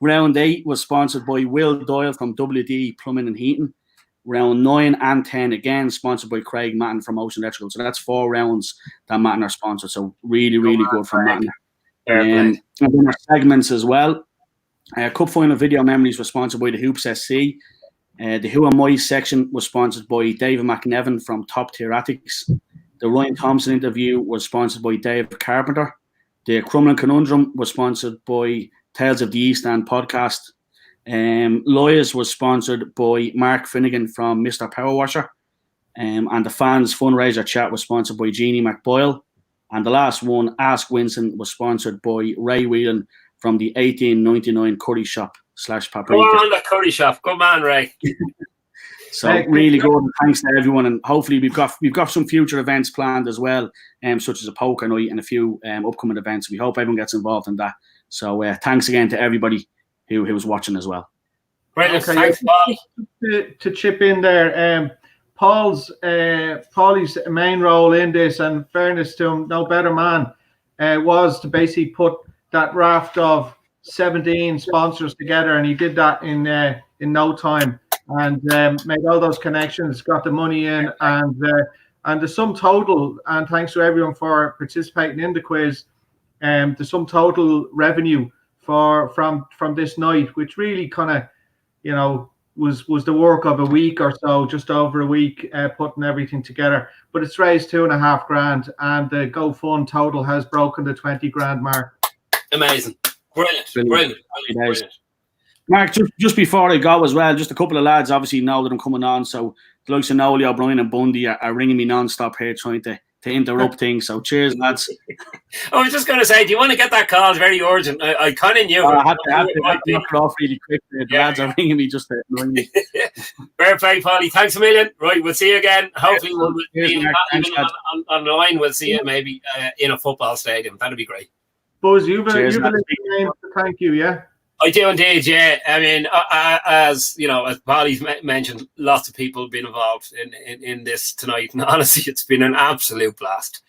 Round 8 was sponsored by Will Doyle from WD Plumbing and Heating. Round 9 and 10 again sponsored by Craig Matton from Ocean Electrical. So that's 4 rounds that Matton are sponsored. So really, really good from Matton. And then our segments as well. Cup final video memories were sponsored by the Hoops SC. The Who Am I section was sponsored by David McNevin from Top Tier Attics. The Ryan Thompson interview was sponsored by Dave Carpenter. The Crumlin Conundrum was sponsored by Tales of the East End podcast. Lawyers was sponsored by Mark Finnegan from Mr. Power Washer. And the fans fundraiser chat was sponsored by Jeannie McBoyle. And the last one, Ask Winston, was sponsored by Ray Whelan from the 1899 Curry Shop /Paprika. Go on the Curry Shop. Come on, Ray. So really good. Thanks to everyone, and hopefully we've got some future events planned as well, such as a poker night and a few upcoming events. We hope everyone gets involved in that. So thanks again to everybody who was watching as well. Brilliant. Thanks, Paul. To chip in there, Paulie's main role in this, and fairness to him, no better man, was to basically put that raft of 17 sponsors together, and he did that in no time, and made all those connections, got the money in, and the sum total, and thanks to everyone for participating in the quiz, the sum total revenue from this night, which really kind of, was the work of a week or so, just over a week, putting everything together. But it's raised $2.5 grand, and the GoFund total has broken the 20 grand mark. Amazing. Brilliant. Mark, just before I go as well, just a couple of lads obviously know that I'm coming on, so the likes of Nolly, O'Brien and Bundy are ringing me non-stop here trying to interrupt things. So cheers, lads. I was just going to say, do you want to get that call? It's very urgent. I kind of knew. I have to knock it off really quick. The lads are ringing me just to annoy me. Fair play, Paulie. Thanks a million. Right, we'll see you again. Hopefully we'll be on the line. We'll see you maybe in a football stadium. That'd be great. Buzz, you've a name to thank you, yeah? I do indeed, yeah. I mean, as Paulie's mentioned, lots of people have been involved in this tonight, and honestly, it's been an absolute blast.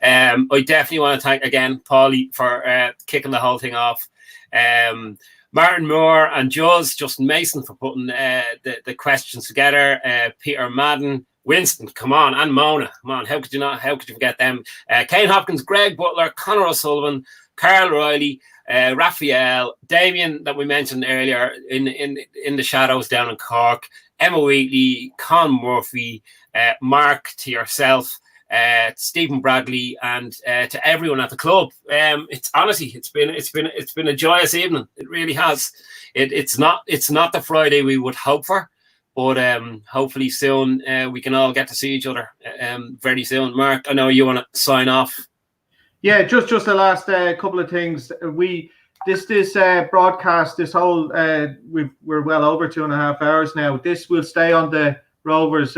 I definitely want to thank again Paulie for kicking the whole thing off. Martin Moore and Justin Mason for putting the questions together. Peter Madden, Winston, come on, and Mona, come on. How could you forget them? Kane Hopkins, Greg Butler, Conor O'Sullivan, Carl Riley, Raphael, Damien that we mentioned earlier in the shadows down in Cork, Emma Wheatley, Con Murphy, Mark, to yourself, Stephen Bradley, and to everyone at the club. It's honestly it's been a joyous evening. It really has. It's not the Friday we would hope for, but hopefully soon we can all get to see each other very soon. Mark, I know you want to sign off. Yeah, just the last couple of things. This broadcast, this whole we're well over 2.5 hours now. This will stay on the Rovers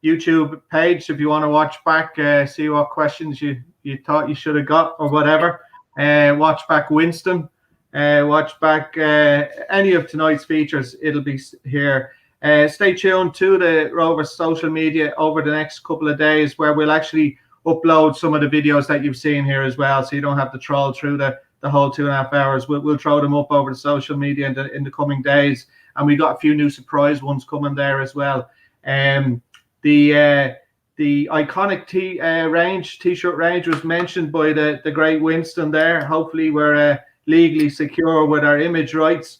YouTube page if you want to watch back, see what questions you thought you should have got or whatever. Watch back Winston. Watch back any of tonight's features. It'll be here. Stay tuned to the Rovers social media over the next couple of days, where we'll actually upload some of the videos that you've seen here as well, so you don't have to troll through the whole 2.5 hours. We'll throw them up over the social media in the coming days, and we got a few new surprise ones coming there as well. The iconic t-shirt range was mentioned by the great Winston there. Hopefully we're legally secure with our image rights.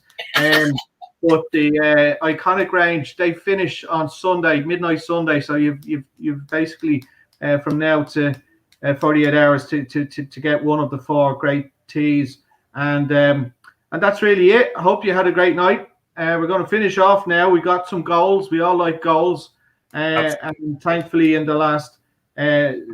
But the iconic range, they finish on Sunday, midnight Sunday. So you've basically from now to 48 hours to get one of the 4 great tees, and that's really it. I hope you had a great night. We're going to finish off now. We got some goals. We all like goals, and thankfully in the last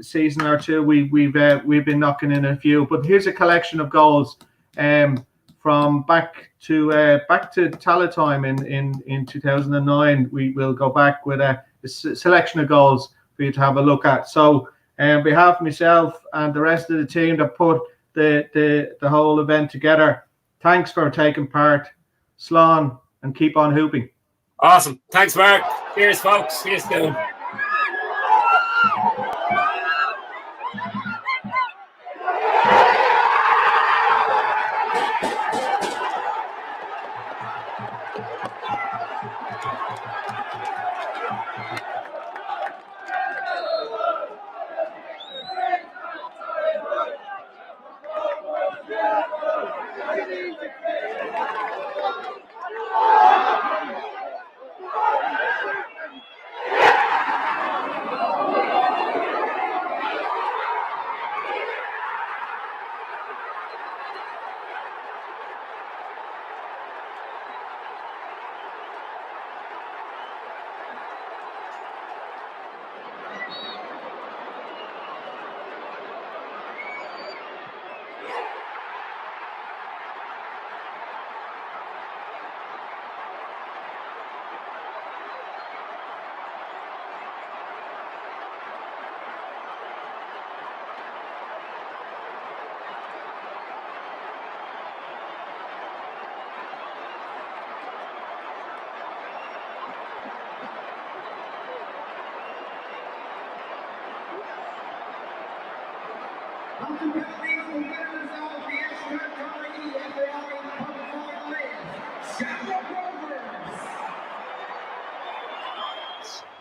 season or two we've been knocking in a few. But here's a collection of goals from back to Tallaght time in 2009. We will go back with a selection of goals for you to have a look at. So on behalf of myself and the rest of the team that put the whole event together, thanks for taking part. Slán, and keep on hooping. Awesome. Thanks, Mark. Cheers, folks. See you soon.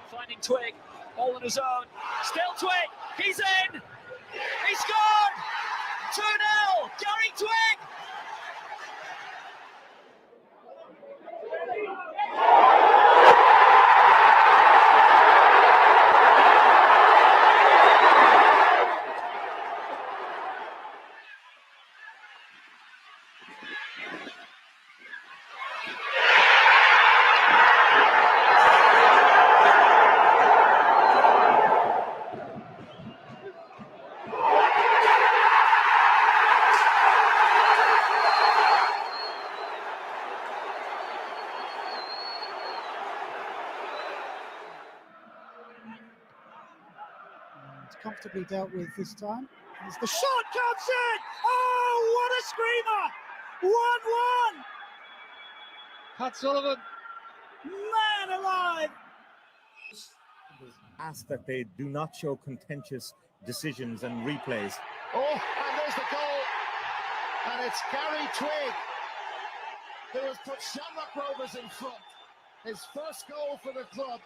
Finding Twigg, all on his own. Still Twigg, he's in! He scored! 2-0, Gary Twigg! Comfortably dealt with this time. As the shot comes in! Oh, what a screamer! 1-1. OSullivan. Man alive! Ask that they do not show contentious decisions and replays. Oh, and there's the goal. And it's Gary Twigg who has put Shamrock Rovers in front. His first goal for the club.